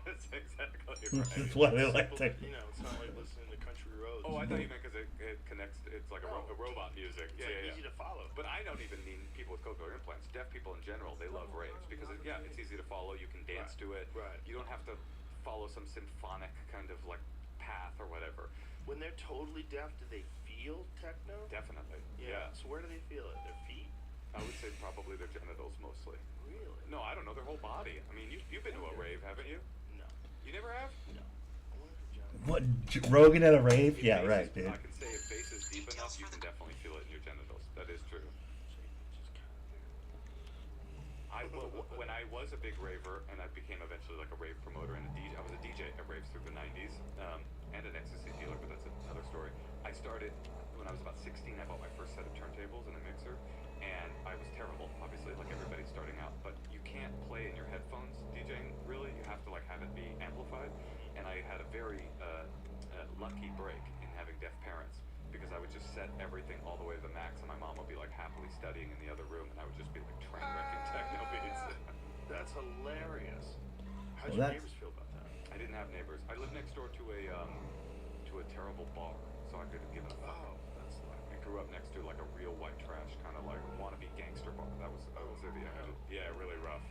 That's exactly right. That's why they like Simple, techno. You know, it's not like listening to country roads. Oh, I thought you meant because it connects. It's like a robot music. It's like easy to follow. But I don't even mean people with cochlear implants. Deaf people in general, they love raves because it's easy to follow. You can dance to it. Right. You don't have to follow some symphonic kind of like path or whatever. When they're totally deaf, do they feel techno? Definitely. Yeah. So where do they feel it? Their feet? I would say probably their genitals mostly. Really? No, I don't know, their whole body. I mean, you've been to a rave, haven't you? No. You never have? No. I wonder if John. What, Rogan at a rave? If Yeah, bass right, is- dude. I can say if bass is deep enough, you can definitely feel it in your genitals. That is true. When I was a big raver, and I became eventually like a rave promoter and a DJ. I was a DJ at raves through the 90s, and an ecstasy dealer, but that's another story. I started when I was about 16. I bought my first set of turntables and a mixer, and I was terrible, obviously, like everybody starting out. But you can't play in your headphones DJing, really. You have to like have it be amplified. And I had a very lucky break in having deaf parents, because I would just set everything all the way to the max, and my mom would be like happily studying in the other room, and I would just be like train wrecking techno beats. That's hilarious. How'd Well, your that's- neighbors feel about that? I didn't have neighbors. I lived next door to a terrible bar, so I couldn't give a fuck. Oh, that's I grew up next to like a real white trash kind of like wannabe gangster bar. That was the energy. Yeah, really rough.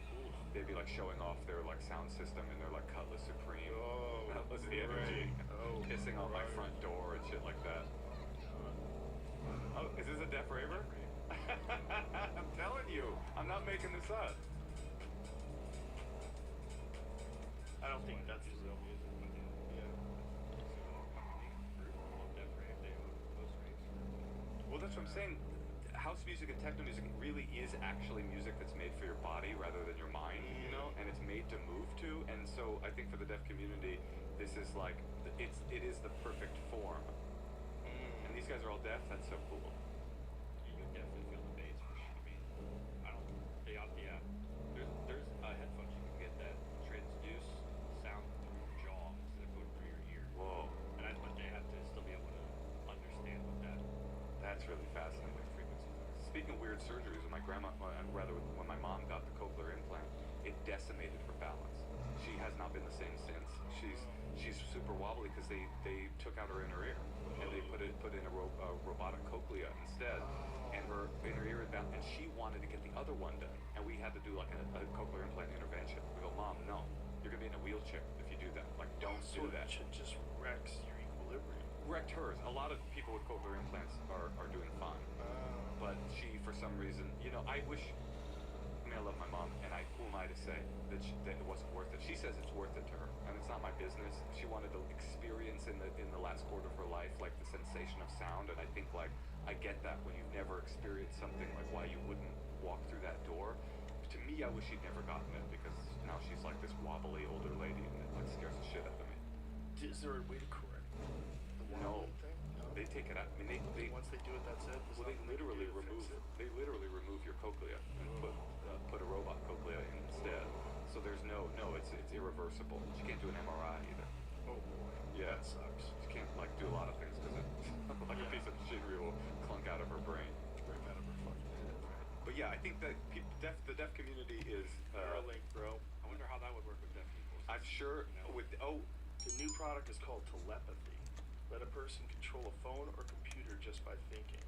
They'd be like showing off their like sound system and their like Cutlass Supreme. Oh, That was the energy. right. Oh, Pissing on my right. front door and shit like that. Oh, is this a deaf raver? I'm telling you, I'm not making this up. I don't think that's his real music. Yeah. Well, that's what I'm saying. House music and techno music really is actually music that's made for your body rather than your mind, you know, and it's made to move to. And so I think for the deaf community, this is like it is the perfect form. And these guys are all deaf. That's so cool. You can definitely feel the bass. I mean, I don't. Yeah. There's headphones you can get that transduce sound through your jaw instead of going through your ear. Whoa, But they have to still be able to understand what that. that's really fascinating. Speaking of weird surgeries, when when my mom got the cochlear implant, it decimated her balance. She has not been the same since. She's super wobbly because they took out her inner ear and they put in a robotic cochlea instead, and her inner ear is down, and she wanted to get the other one done, and we had to do like a cochlear implant intervention. We go, Mom, no, you're gonna be in a wheelchair if you do that. Like, don't do that. It just wrecks your equilibrium. Wrecked hers. A lot of people with cochlear implants are doing fine. But she, for some reason, I love my mom, and who am I to say that it wasn't worth it? She says it's worth it to her, and it's not my business. She wanted to experience in the last quarter of her life, like the sensation of sound, and I think like I get that when you've never experienced something, like why you wouldn't walk through that door. to me, I wish she'd never gotten it because now she's like this wobbly older lady and it like scares the shit out of me. Is there a way to correct the No. wobbling thing? No. They take it out. I mean, they Once they do it, that's it. There's well, they nothing can literally do to fix remove it. they literally remove your cochlea and put a robot cochlea in instead. So there's no it's irreversible. She can't do an MRI either. Oh boy. Yeah. That sucks. She can't like do a lot of things because like a Yeah. piece of machinery will clunk out of her brain. Break out of her fucking head. But yeah, I think that the deaf community is. Neuralink, bro. I wonder how that would work with deaf people. I'm sure with The new product is called telepathy. Let a person control a phone or computer just by thinking.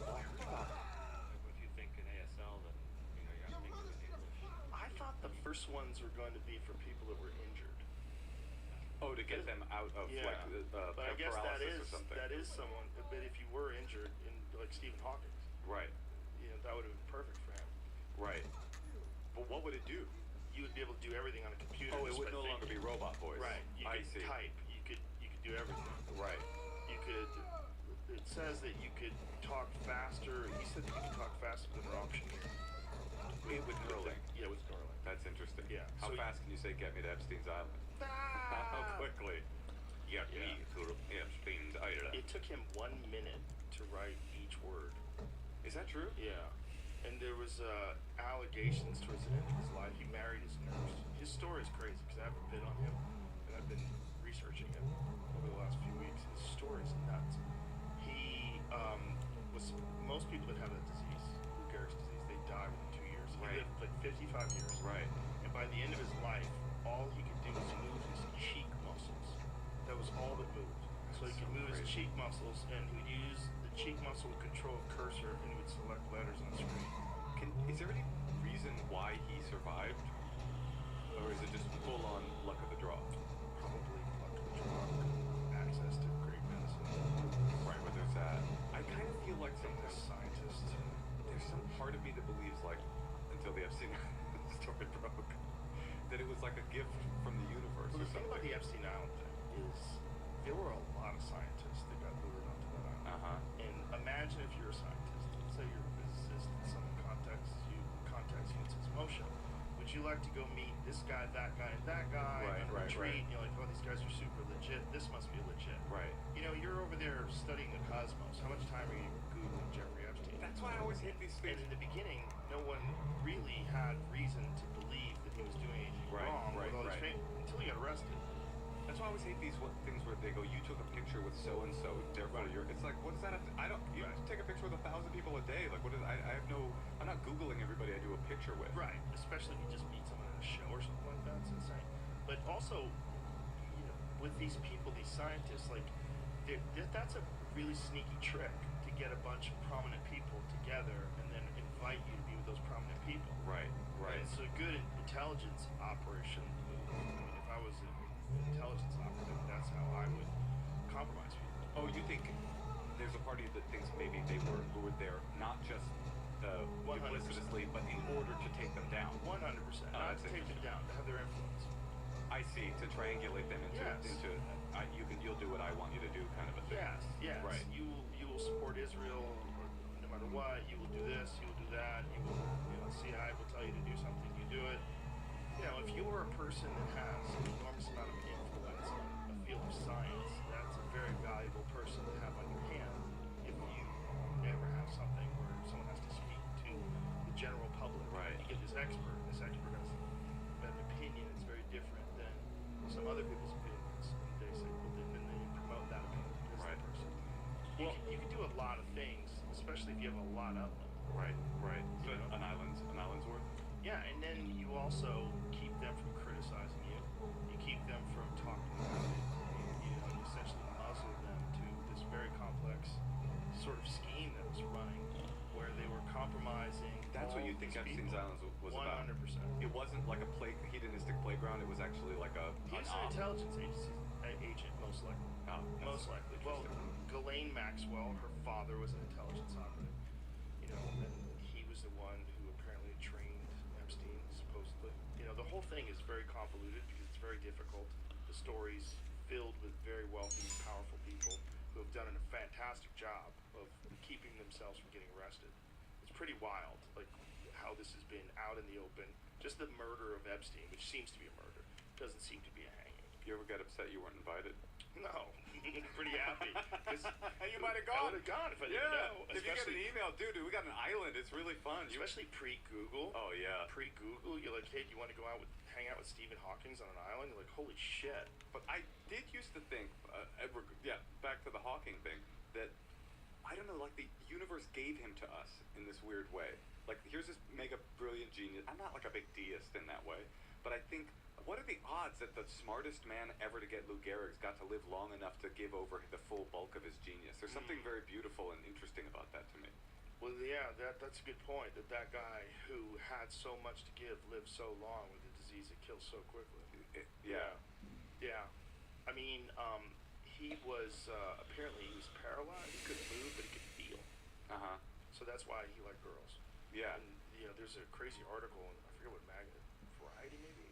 I heard about it. Like if you think in ASL, then you know you got to think in English. I thought the first ones were going to be for people that were injured. Oh, to get them out of like but I guess that paralysis is or something. someone. But if you were injured, in like Stephen Hawking, Right, you know, that would have been perfect for him. right. But what would it do? You would be able to do everything on a computer. Oh, it just would by no longer be thinking. robot voice. Right. You I could see. type. You could do everything. Right. You could. It says that you could talk faster. He said that you could talk faster than an auctioneer. With Neuralink. Yeah, with Neuralink. That's interesting. Yeah, How so fast can you say "Get me to Epstein's Island"? How quickly? Get me to Epstein's Island. It took him 1 minute to write each word. Is that true? Yeah. And there was allegations towards the end of his life. He married his nurse. His story is crazy because I have a bit on him, and I've been researching him over the last few weeks. His story is nuts. He was most people that have that disease, Lou Gehrig's disease, they die within 2 years. He Right. lived like 55 years. Right. And by the end of his life, all he could do was move his cheek muscles. That was all that moved. So he could move his cheek muscles, and he would use the cheek muscle to control a cursor, and he would select letters on the screen. Is there any reason why he survived, or is it just full on luck of the draw? Probably luck of the draw, access to great medicine. Right, where there's that. I kind of feel like As a sometimes scientist. there's some part of me that believes, like, until the Epstein story broke, that it was like a gift from the universe Well, or the thing about something. the Epstein Island thing is there were a lot of scientists that got lured onto that island. Uh-huh. And imagine if you're a scientist, let's say you're a physicist, and someone contacts you and says, Moshe, would you like to go meet this guy, and that guy Right, on a right, retreat? right. And you're like, oh, these guys are super legit. This must be legit. Right. You know, you're over there studying the cosmos. How much time are you Googling Jeffrey Epstein? That's why I always hate these And things. in the beginning, no one really had reason to believe that he was doing anything Right, wrong right, with all his right. fame until he got arrested. That's why I always hate these things where they go, you took a picture with so and so, therefore Right. you're. It's like, what does that have to? I don't. You Right. take a picture with 1,000 people a day. Like, what is? I have no. I'm not googling everybody I do a picture with. Right, especially if you just meet someone at a show or something like that. It's insane. But also, you know, with these people, these scientists, like, that's a really sneaky trick to get a bunch of prominent people together and then invite you to be with those prominent people. Right. Right. And it's a good intelligence operation move. I mean, if I was an intelligence operative, that's how I would compromise people. Oh, you think there's a party that thinks maybe they were there not just 100%. duplicitously, but in order to take them down. 100%. Not that's to take them interesting. down, to have their influence. I see. To triangulate them into Yes. you'll do what I want you to do, kind of a thing. Yes, yes. Right. You will support Israel no matter what. You will do this. You will do that. You will. You know, CIA will tell you to do something. You do it. You know, if you are a person that has an enormous amount of influence in a field of science, that's a very valuable person to have on your hand. If you ever have something where someone has to speak to the general public, Right. you get this expert. This expert has an opinion that's very different than some other people's opinions. And they say, well, then they promote that opinion as Right. the person. Well- You can do a lot of things, especially if you have a lot of them. Right. Right. So You know? an island's worth. Yeah, and then you also keep them from criticizing you. You keep them from talking about it. You know, you essentially muzzle them to this very complex sort of scheme that was running, where they were compromising. That's what all you think these Epstein's people. Island was about. 100%. It wasn't like a hedonistic playground. It was actually like He was an intelligence agency agent, most likely. Oh, that's Most likely. Well, interesting. Ghislaine Maxwell, her father was an intelligence operative. You know, and he was the one who apparently trained Epstein, supposedly. You know, the whole thing is very convoluted because it's very difficult. The story's filled with very wealthy, powerful people who have done a fantastic job of keeping themselves from getting arrested. It's pretty wild, like how this has been out in the open. Just the murder of Epstein, which seems to be a murder, doesn't seem to be a hanging. You ever get upset you weren't invited? No, pretty happy. 'Cause You might have I gone. would have gone if I didn't know. If you get an email, dude, we got an island. It's really fun. Especially pre-Google. Oh, yeah. Pre-Google, you're like, hey, do you want to go out hang out with Stephen Hawking's on an island? You're like, holy shit. But I did used to think, back to the Hawking thing, that, I don't know, like the universe gave him to us in this weird way. Like, here's this mega brilliant genius. I'm not like a big deist in that way, but I think, what are the odds that the smartest man ever to get Lou Gehrig's got to live long enough to give over the full bulk of his genius? There's something very beautiful and interesting about that to me. Well, yeah, that's a good point. That guy who had so much to give lived so long with a disease that kills so quickly. Yeah. I mean, he was apparently he was paralyzed. He couldn't move, but he could feel. So that's why he liked girls. Yeah. And there's a crazy article. I forget what magazine. Variety maybe.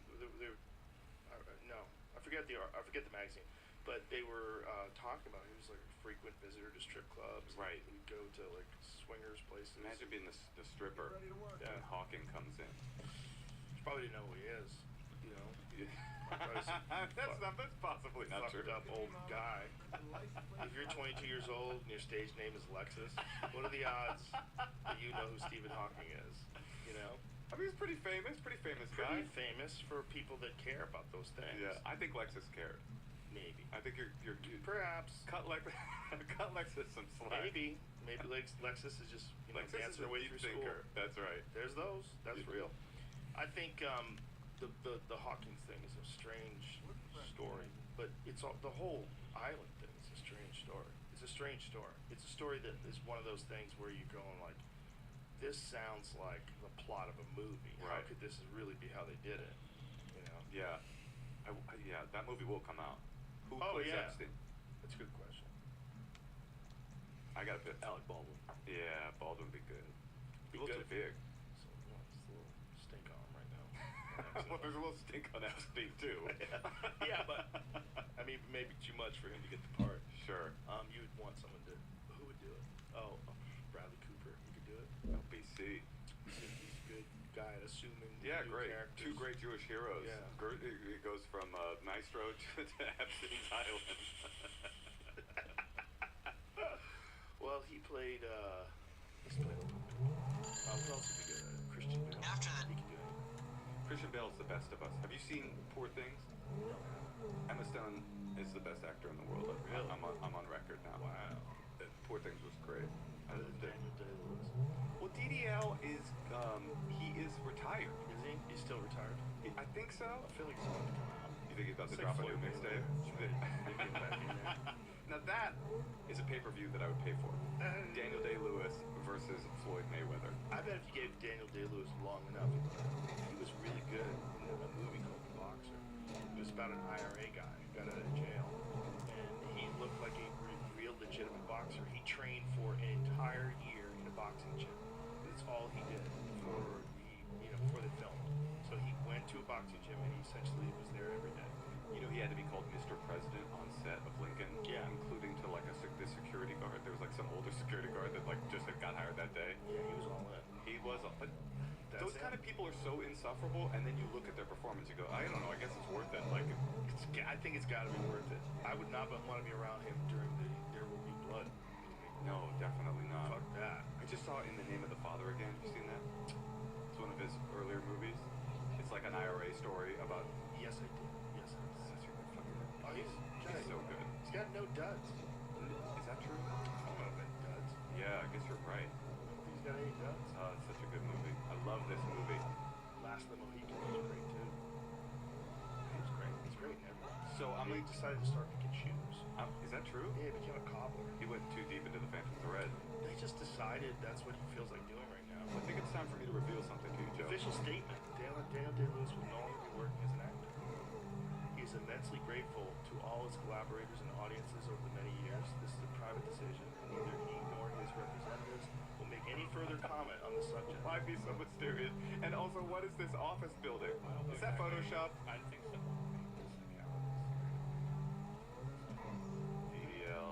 I forget the magazine. But they were talking about he was like a frequent visitor to strip clubs. Right. He'd go to like swingers places. Imagine being the stripper Yeah. and Hawking comes in. You probably didn't know who he is. That's possibly not true. Fucked up old guy. If you're 22 years old and your stage name is Lexus, what are the odds that you know who Stephen Hawking is? I mean, he's pretty famous guy. Pretty famous for people that care about those things. Yeah, I think Lexus cared. Maybe. I think you're Perhaps. cut Lexus some slack. Maybe Lexus is just Lexus dancing is their a way deep through thinker. school. That's right. There's those. That's Yeah. real. I think the Hawkins thing is a strange story, but it's all, the whole island thing is a strange story. It's a strange story. It's a story that is one of those things where you're going like, this sounds like the plot of a movie. How Right. could this really be how they did it? Yeah. Yeah, that movie will come out. Who Oh, plays yeah. Epstein? That's a good question. I got to pick Alec Baldwin. Yeah, Baldwin would be good. Be A little good. too big. So it's a little stink on him right now. Well, there's a little stink on Epstein too. Yeah, but I mean, maybe too much for him to get the part. Sure. You'd want someone to. Who would do it? Oh, Bradley Cooper. He could do it. BC. He's a good guy at assuming. Yeah, new great. characters. Two great Jewish heroes. Yeah. It goes from Maestro to Epstein's Island. Well, he played. He's played a lot. What else would be good? Christian Bale. After that- He could do it. Christian Bale's the best of us. Have you seen Poor Things? Emma Stone is the best actor in the world. Really? I'm on record now. Wow. Poor Things was great. I loved it. Daniel Day-Lewis. Well, DDL is he is retired. Is he? He's still retired. I think so. I feel like he's about to come out. You think he's about to It's drop like a new Floyd mixtape? Maybe get back in there. Now that is a pay-per-view that I would pay for. Daniel Day-Lewis versus Floyd Mayweather. I bet if you gave Daniel Day-Lewis long enough, he was really good in a movie called The Boxer. It was about an IRA guy who got out of jail, and he looked like a real legitimate boxer. He trained for an entire year in a boxing gym. That's all he did before they filmed. So he went to a boxing gym and he essentially was there every day. You know, he had to be called Mr. President on set of Lincoln, Yeah. including to like the security guard. There was like some older security guard that like just had got hired that day. Yeah, he was all in. He was, but That's those it. kind of people are so insufferable, and then you look at their performance, you go, I don't know, I guess it's worth it. Like, I think it's got to be worth it. I would not want to be around him during the There Will Be Blood. no, definitely not. Fuck that. I just saw In the Name of the Father again. Have you seen that? It's one of his earlier movies. It's like an IRA story about. Yes, I did. Yes, I did. Such a good fucking movie. Oh, He's so good. He's got no duds. Is that true? I don't know about duds. Yeah, I guess you're right. He's got any duds. It's such a good movie. I love this movie. Last of the Mohicans was great too. He was great. He's great in everything. So I'm He like, decided to start making shoes. is that true? Yeah, he became a cobbler. He went too deep into the Phantom Thread. They just decided that's what he feels like doing right now. I think it's time for me to reveal something to you, Joe. Official statement. Daniel Day-Lewis will no longer be working as an actor. He is immensely grateful to all his collaborators and audiences over the many years. This is a private decision, and neither he nor his representatives will make any further comment on the subject. Why be so mysterious? And also, what is this office building? Is that Photoshop? I think so. DDL.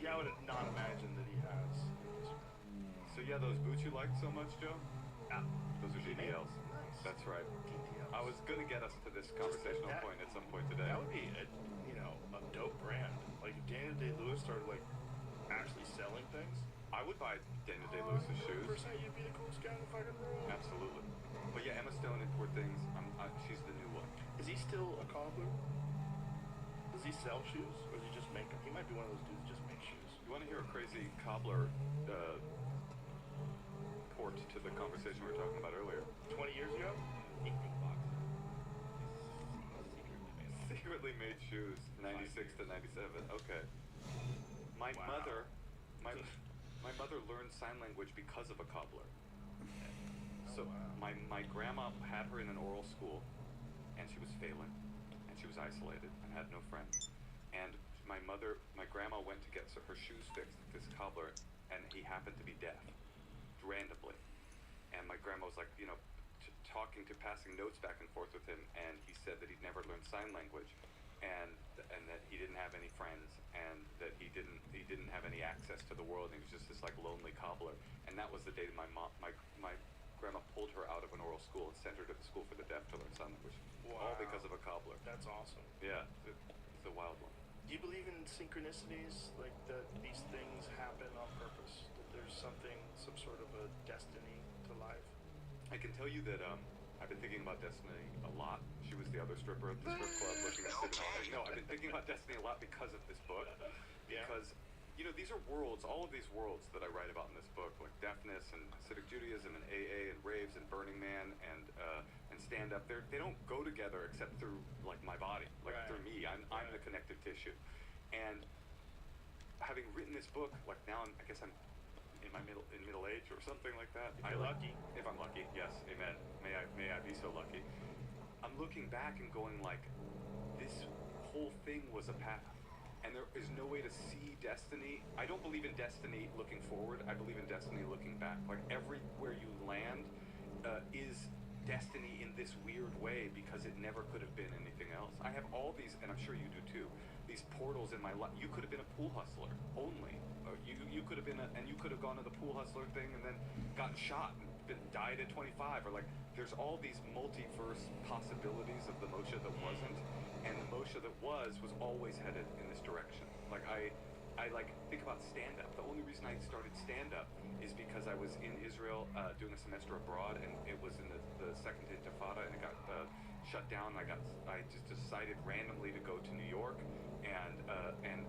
Yeah, I would not imagine that he has. So yeah, those boots you liked so much, Joe? Ah, Those are DDLs. Nice. That's right. DDLs. I was gonna get us to this conversational that- point at some point today. That would be a dope brand. Like if Daniel Day-Lewis started like actually selling things. I would buy Daniel Day-Lewis's shoes. 100% you'd be the coolest guy in the fucking world. Absolutely. But yeah, Emma Stone and Poor Things. She's the new one. Is he still a cobbler? Does he sell shoes, or does he just make them? He might be one of those dudes that just make shoes. You want to hear a crazy cobbler port to the conversation we were talking about earlier? 20 years ago? Big box. Secretly made shoes, 96 to 97. Okay. My Wow. mother, my mother learned sign language because of a cobbler. So wow. my grandma had her in an oral school, and she was failing, and she was isolated and had no friends. And my grandma went to get her shoes fixed at this cobbler, and he happened to be deaf, randomly. And my grandma was like, passing notes back and forth with him, and he said that he'd never learned sign language, and that he didn't have any friends, and that he didn't have any access to the world, and he was just this like lonely cobbler. And that was the day that my grandma pulled her out of an oral school and sent her to the school for the deaf to learn sign language, all Wow. because of a cobbler. That's awesome. Yeah, it's a wild one. Do you believe in synchronicities, like that these things happen on purpose? That there's some sort of a destiny to life? I can tell you that I've been thinking about Destiny a lot. She was the other stripper at the strip club looking at City. No, I've been thinking about Destiny a lot because of this book. Yeah. Because, these are worlds, all of these worlds that I write about in this book, like deafness and Hasidic Judaism and AA and raves and Burning Man and stand-up, they don't go together except through, like, my body, like, Right. through me. I'm the connective tissue. And having written this book, like, now I guess I'm in middle age or something like that. If you're lucky. If I'm lucky, yes, amen. May I be so lucky. I'm looking back and going like, this whole thing was a path, and there is no way to see destiny. I don't believe in destiny looking forward. I believe in destiny looking back. Like everywhere you land is destiny in this weird way because it never could have been anything else. I have all these, and I'm sure you do too, these portals in my life. You could have been a pool hustler only. You could have been and you could have gone to the pool hustler thing and then gotten shot and died at 25, or like there's all these multiverse possibilities of the Moshe that wasn't, and the Moshe that was always headed in this direction. Like I like think about stand-up. The only reason I started stand-up is because I was in Israel doing a semester abroad, and it was in the second Intifada, and it got shut down. I just decided randomly to go to New York, and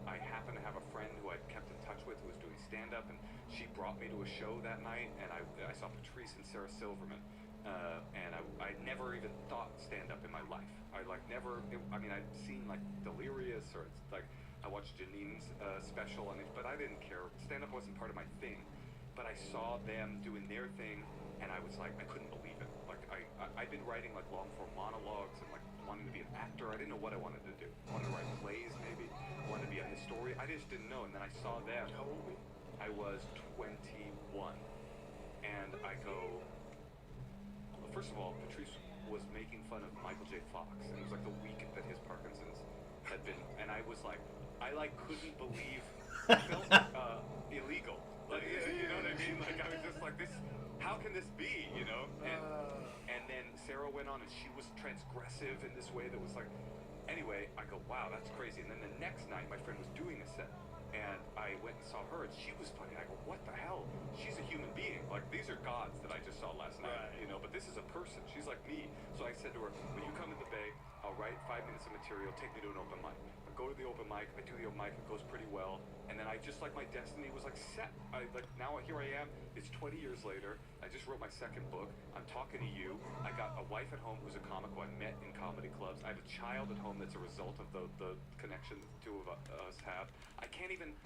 I happened to have a friend who I'd kept in touch with who was doing stand-up, and she brought me to a show that night, and I saw Patrice and Sarah Silverman. And I never even thought stand-up in my life. I'd seen like Delirious, or it's like I watched Janine's special on it, but I didn't care. Stand-up wasn't part of my thing. But I saw them doing their thing, and I was like, I couldn't believe it. Like I'd been writing like long-form monologues and like wanting to be an actor. I didn't know what I wanted to do. I wanted to write plays, maybe. I wanted to be a historian. I just didn't know. And then I saw them. How old were you? I was 21, and I go. First of all, Patrice was making fun of Michael J. Fox, and it was like the week that his Parkinson's had been, and I was like, I couldn't believe, it felt illegal. Like, you know what I mean? Like I was just like, this, how can this be? And then Sarah went on, and she was transgressive in this way that was like, anyway, I go, wow, that's crazy. And then the next night, my friend was doing a set. And I went and saw her, and she was funny. I go, what the hell? She's a human being. Like, these are gods that I just saw last night, Right. but this is a person. She's like me. So I said to her, when you come to the Bay, I'll write 5 minutes of material, take me to an open mic. I go to the open mic, I do the open mic, it goes pretty well. And then I just, like, my destiny was, like, set. Now here I am. It's 20 years later. I just wrote my second book. I'm talking to you. I got a wife at home who's a comic who I met in comedy clubs. I have a child at home that's a result of the connection the two of us have. I can't even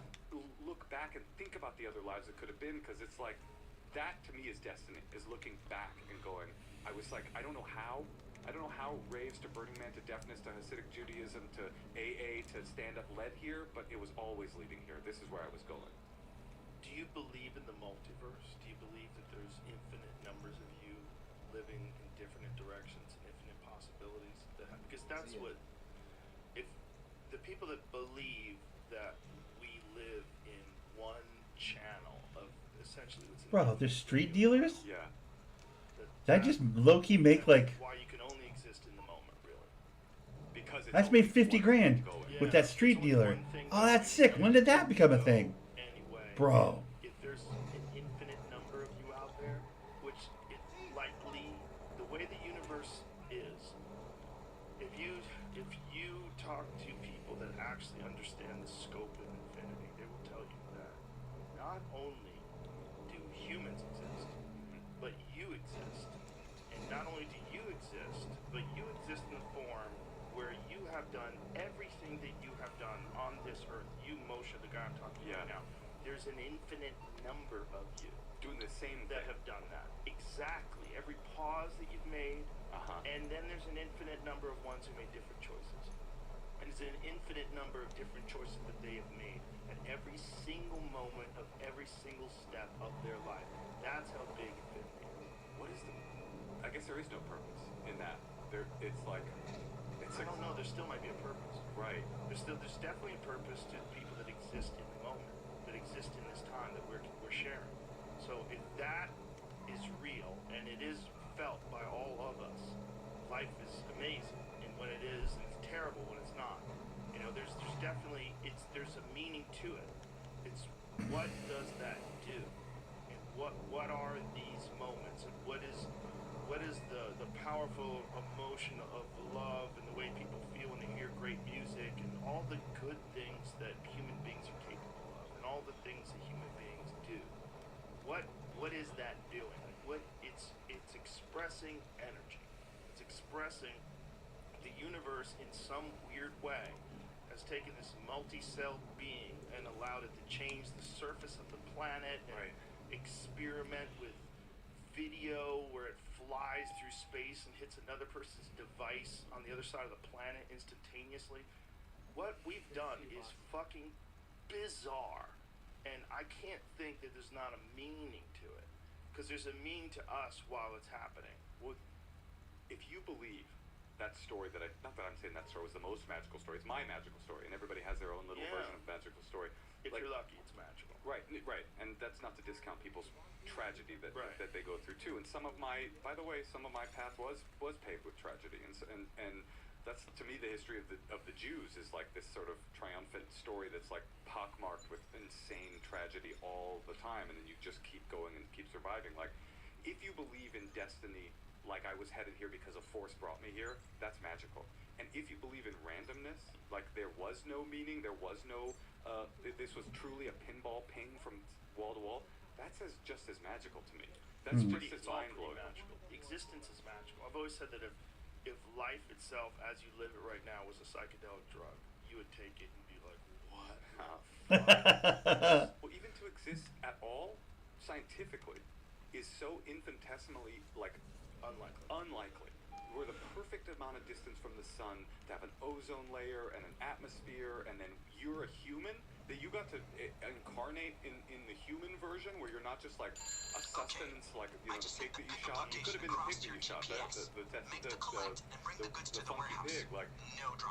look back and think about the other lives that could have been, because it's like, that to me is destiny, is looking back and going, I was like, I don't know how raves to Burning Man to deafness to Hasidic Judaism to AA to stand-up led here, but it was always leading here. This is where I was going. Do you believe in the multiverse? Do you believe that there's infinite numbers of you living in different directions and infinite possibilities? Because that's what, if the people that believe that we live in one channel of essentially what's in Bro, there's street dealers? Yeah. That just low-key make like... why you can only exist in the moment, really. Because it's That's only made 50 one grand thing going. with that street it's only dealer. one thing Oh, going. that's sick. When did that become a thing? Anyway, Bro. if there's an infinite number of you out there, which it likely, the way the universe is, if you talk to people that actually understand the scope of infinity, they will tell you that not only do humans exist, but you exist. And not only do you exist, but you exist in a form where you have done everything that you have done on this earth. You, Moshe, the guy I'm talking to right now. There's an infinite number of you Doing the same that thing. have done that. Exactly. Every pause that you've made. And then there's an infinite number of ones who made different choices. And there's an infinite number of different choices that they have made at every single moment of every single step of their life. That's how big infinity is. What is the? I guess there is no purpose in that. It's like, it's I don't know. There still might be a purpose. right. There's definitely a purpose to the people that exist in the moment, that exist in this time that we're sharing. So if that is real and it is felt by all of us, life is amazing, and when it is, and it's terrible when it's not. You know, there's definitely there's a meaning to it. It's what does that do, and what are these moments, and what is the powerful emotion of love and the way people feel when they hear great music and all the good things that human beings are capable of and all the things that human beings do. What is that doing? Like it's expressing energy. It's expressing the universe in some weird way has taken this multi-celled being and allowed it to change the surface of the planet and experiment with video where it flies through space and hits another person's device on the other side of the planet instantaneously. What we've done is fucking bizarre, and I can't think that there's not a meaning to it, because there's a meaning to us while it's happening. Well, if you believe that story not that I'm saying that story was the most magical story, it's my magical story, and everybody has their own little version of magical story. If you're lucky, it's magical. Right, and that's not to discount people's tragedy that they go through too. And some of my path was paved with tragedy, and that's to me the history of the Jews is like this sort of triumphant story that's like pockmarked with insane tragedy all the time, and then you just keep going and keep surviving. Like, if you believe in destiny, like I was headed here because a force brought me here, that's magical. And if you believe in randomness, like there was no meaning, there was no this was truly a pinball ping from wall to wall, that's just as magical to me. That's just as mind blowing. Magical. Existence is magical. I've always said that if life itself, as you live it right now, was a psychedelic drug, you would take it and be like, what? Well, even to exist at all, scientifically, is so infinitesimally like unlikely. We're the perfect amount of distance from the sun to have an ozone layer and an atmosphere, and then you're a human that you got to incarnate in the human version, where you're not just like a sustenance, like the pig that you shot. You could have been the pig that you shot, the funky pig. Like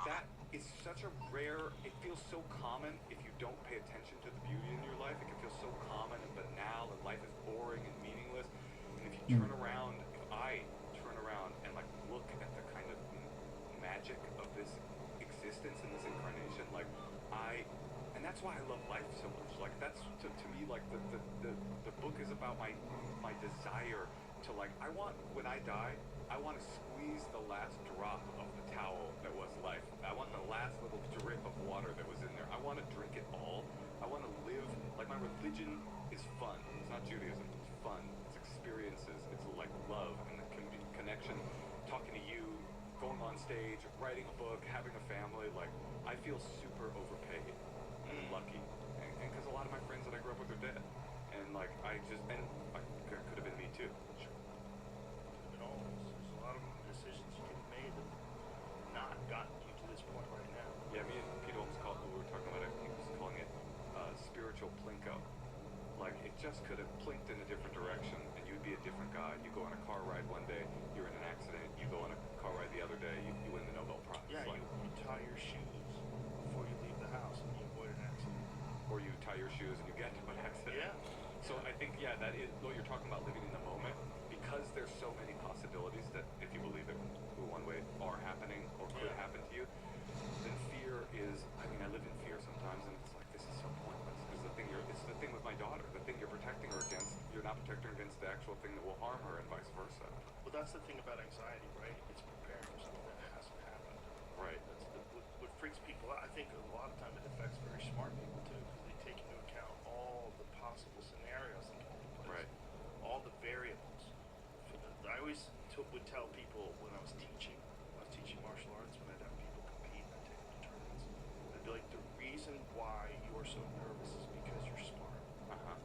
that is such a rare. It feels so common if you don't pay attention to the beauty in your life. It can feel so common and banal, and life is boring and meaningless. And if you turn around, if I turn around and like look at the kind of magic of this existence and this incarnation, like and that's why I love life so much. Like that's to me like the book is about my desire to like, I want, when I die, I want to squeeze the last drop of the towel that was life. I want the last little drip of water that was in there. I want to drink it all. I want to live, like my religion is fun. It's not Judaism, it's fun. It's experiences, it's like love and the connection, talking to you, going on stage, writing a book, having a family. Like, I feel super overpaid and lucky. And because a lot of my friends that I grew up with are dead. And like, could have been me too. Sure. Could have been all of us. There's a lot of decisions you could have made that have not gotten you to this point right now. Yeah, me and Pete Holmes we were talking about it, he was calling it spiritual plinko. Like, it just could have plinked in a different direction, and you'd be a different guy. You go on a car ride one day, you're in an accident. You go on a car ride the other day, you win the Nobel Prize. Yeah, like, you tie your shoes before you leave the house and you avoid an accident. or you tie your shoes and you get into an accident. Yeah. So I think, that is what you're talking about, living in the moment, because there's so many possibilities that, if you believe it, one way are happening or could happen to you. Then fear is. I mean, I live in fear sometimes, and it's like this is so pointless because it's the thing with my daughter, the thing you're protecting her against. You're not protecting her against the actual thing that will harm her, and vice versa. Well, that's the thing about anxiety, right? It's preparing for something that hasn't happened. Right. That's what freaks people out. I think a lot of time it affects very smart people too, because they take into account all the possible scenarios that can take place, Right. all the variables. I always would tell people when I was teaching martial arts, when I'd have people compete and I'd take them to tournaments, I'd be like, the reason why you're so nervous is because you're smart.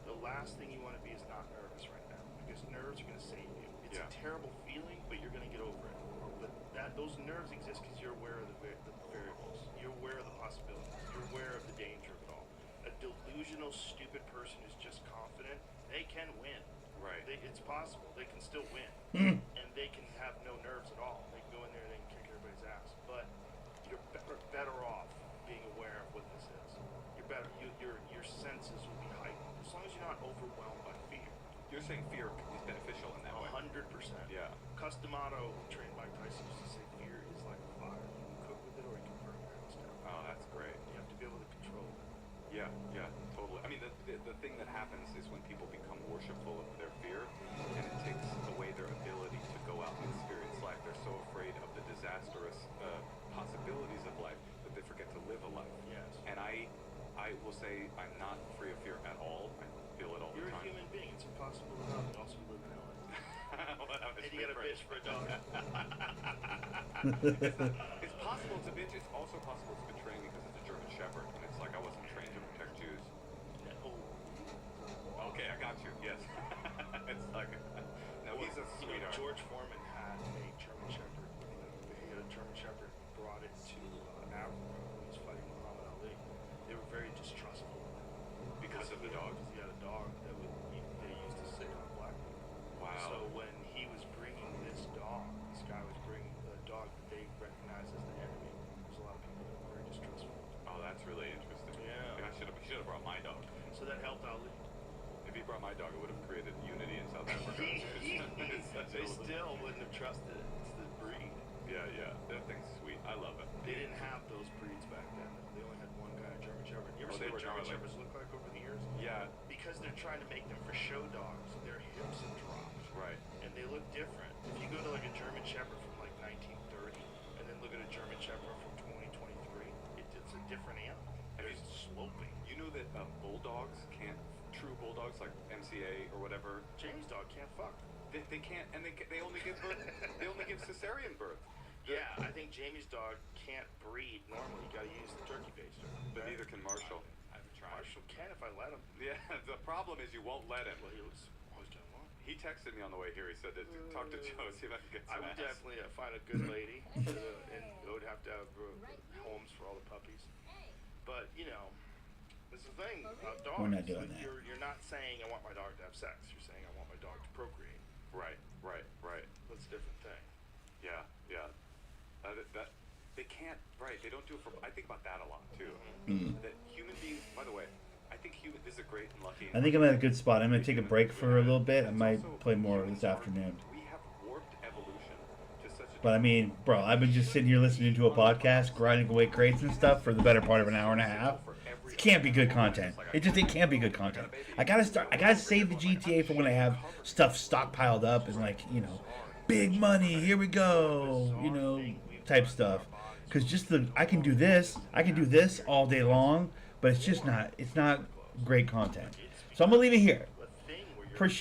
The last thing you want to be is not nervous right now, because nerves are going to save you. It's a terrible feeling, but you're going to get over it. But those nerves exist because you're aware of the variables. You're aware of the possibilities. You're aware of the danger of it all. A delusional, stupid person who's just confident, they can win. Right. It's possible. They can still win. And they can have no nerves at all. They can go in there and they can kick everybody's ass. But you're better off being aware of what this is. You're better. Your senses will be heightened. As long as you're not overwhelmed by fear. You're saying fear is beneficial in that way. 100%. Yeah. Cus D'Amato, trained Mike Tyson, used to say fear is like a fire. You can cook with it or you can burn your house down. Oh, that's great. You have to be able to control it. Yeah, totally. I mean, the thing that happens is when people become worshipful of their fear, and it takes away their ability to go out and experience life. They're so afraid of the disastrous possibilities of life that they forget to live a life. Yes. And I will say I'm not free of fear at all. I feel it all You're the a time. human being. It's impossible to not also live in LA. Well, that was And you got a different. bitch for a dog. It's possible to bitch. It's also possible to betray me because it's a German Shepherd, and it's like I wasn't trained to protect Jews. Oh, Okay, I got you. Yes. It's like no, he's a sweetheart. George Foreman had a German Shepherd. He had a German Shepherd, brought it to Africa when he was fighting Muhammad Ali. They were very distrustful of him. Because of the dog? Because he had a dog that they used to sick on black people. Wow. So when he was bringing this guy was bringing a dog that they recognized as the enemy, there's a lot of people that were very distrustful. Oh, that's really interesting. Yeah. I should have brought my dog. So that helped Ali. If he brought my dog, it would have created unity in South Africa. It's such They a- still wouldn't have trusted it. It's the breed. Yeah. That thing's sweet. I love it. They didn't have those breeds back then. They only had one kind of German Shepherd. You ever Oh, see they what were German gnarly. Shepherds look like over the years? Yeah. Because they're trying to make them for show dogs, their hips have dropped. Right. And they look different. If you go to like a German Shepherd from like 1930 and then look at a German Shepherd from 2023, it's a different animal. Have It's you- sloping. You know that bulldogs can't, true bulldogs like MCA or whatever, James' dog can't fuck. they can't, and they only give birth, they only give cesarean birth. Yeah, I think Jamie's dog can't breed normally. You gotta use the turkey baster. But right? neither can Marshall. I've tried. Marshall can if I let him. Yeah, the problem is you won't let him. Well, he was always gonna want. He texted me on the way here. He said that talk to Joe, see if I can get I some would ass. definitely find a good lady, and I would have to have homes for all the puppies. But you know, it's the thing about dogs. We're not doing like, that. You're not saying I want my dog to have sex. You're saying I want my dog to procreate. Right. That's a different thing. Yeah. That they can't. Right. They don't do it for. I think about that a lot too. That human beings. By the way, I think this is a great and lucky. I think I'm at a good spot. I'm going to take a break for a little bit. I might play more this afternoon. We have warped evolution to such a. But I mean, bro, I've been just sitting here listening to a podcast, grinding away crates and stuff for the better part of an hour and a half. It can't be good content. It can't be good content. I gotta save the GTA for when I have stuff stockpiled up and like, you know, big money, here we go, you know, type stuff. Cause I can do this all day long, but it's not great content. So I'm gonna leave it here. A thing where you're Appreciate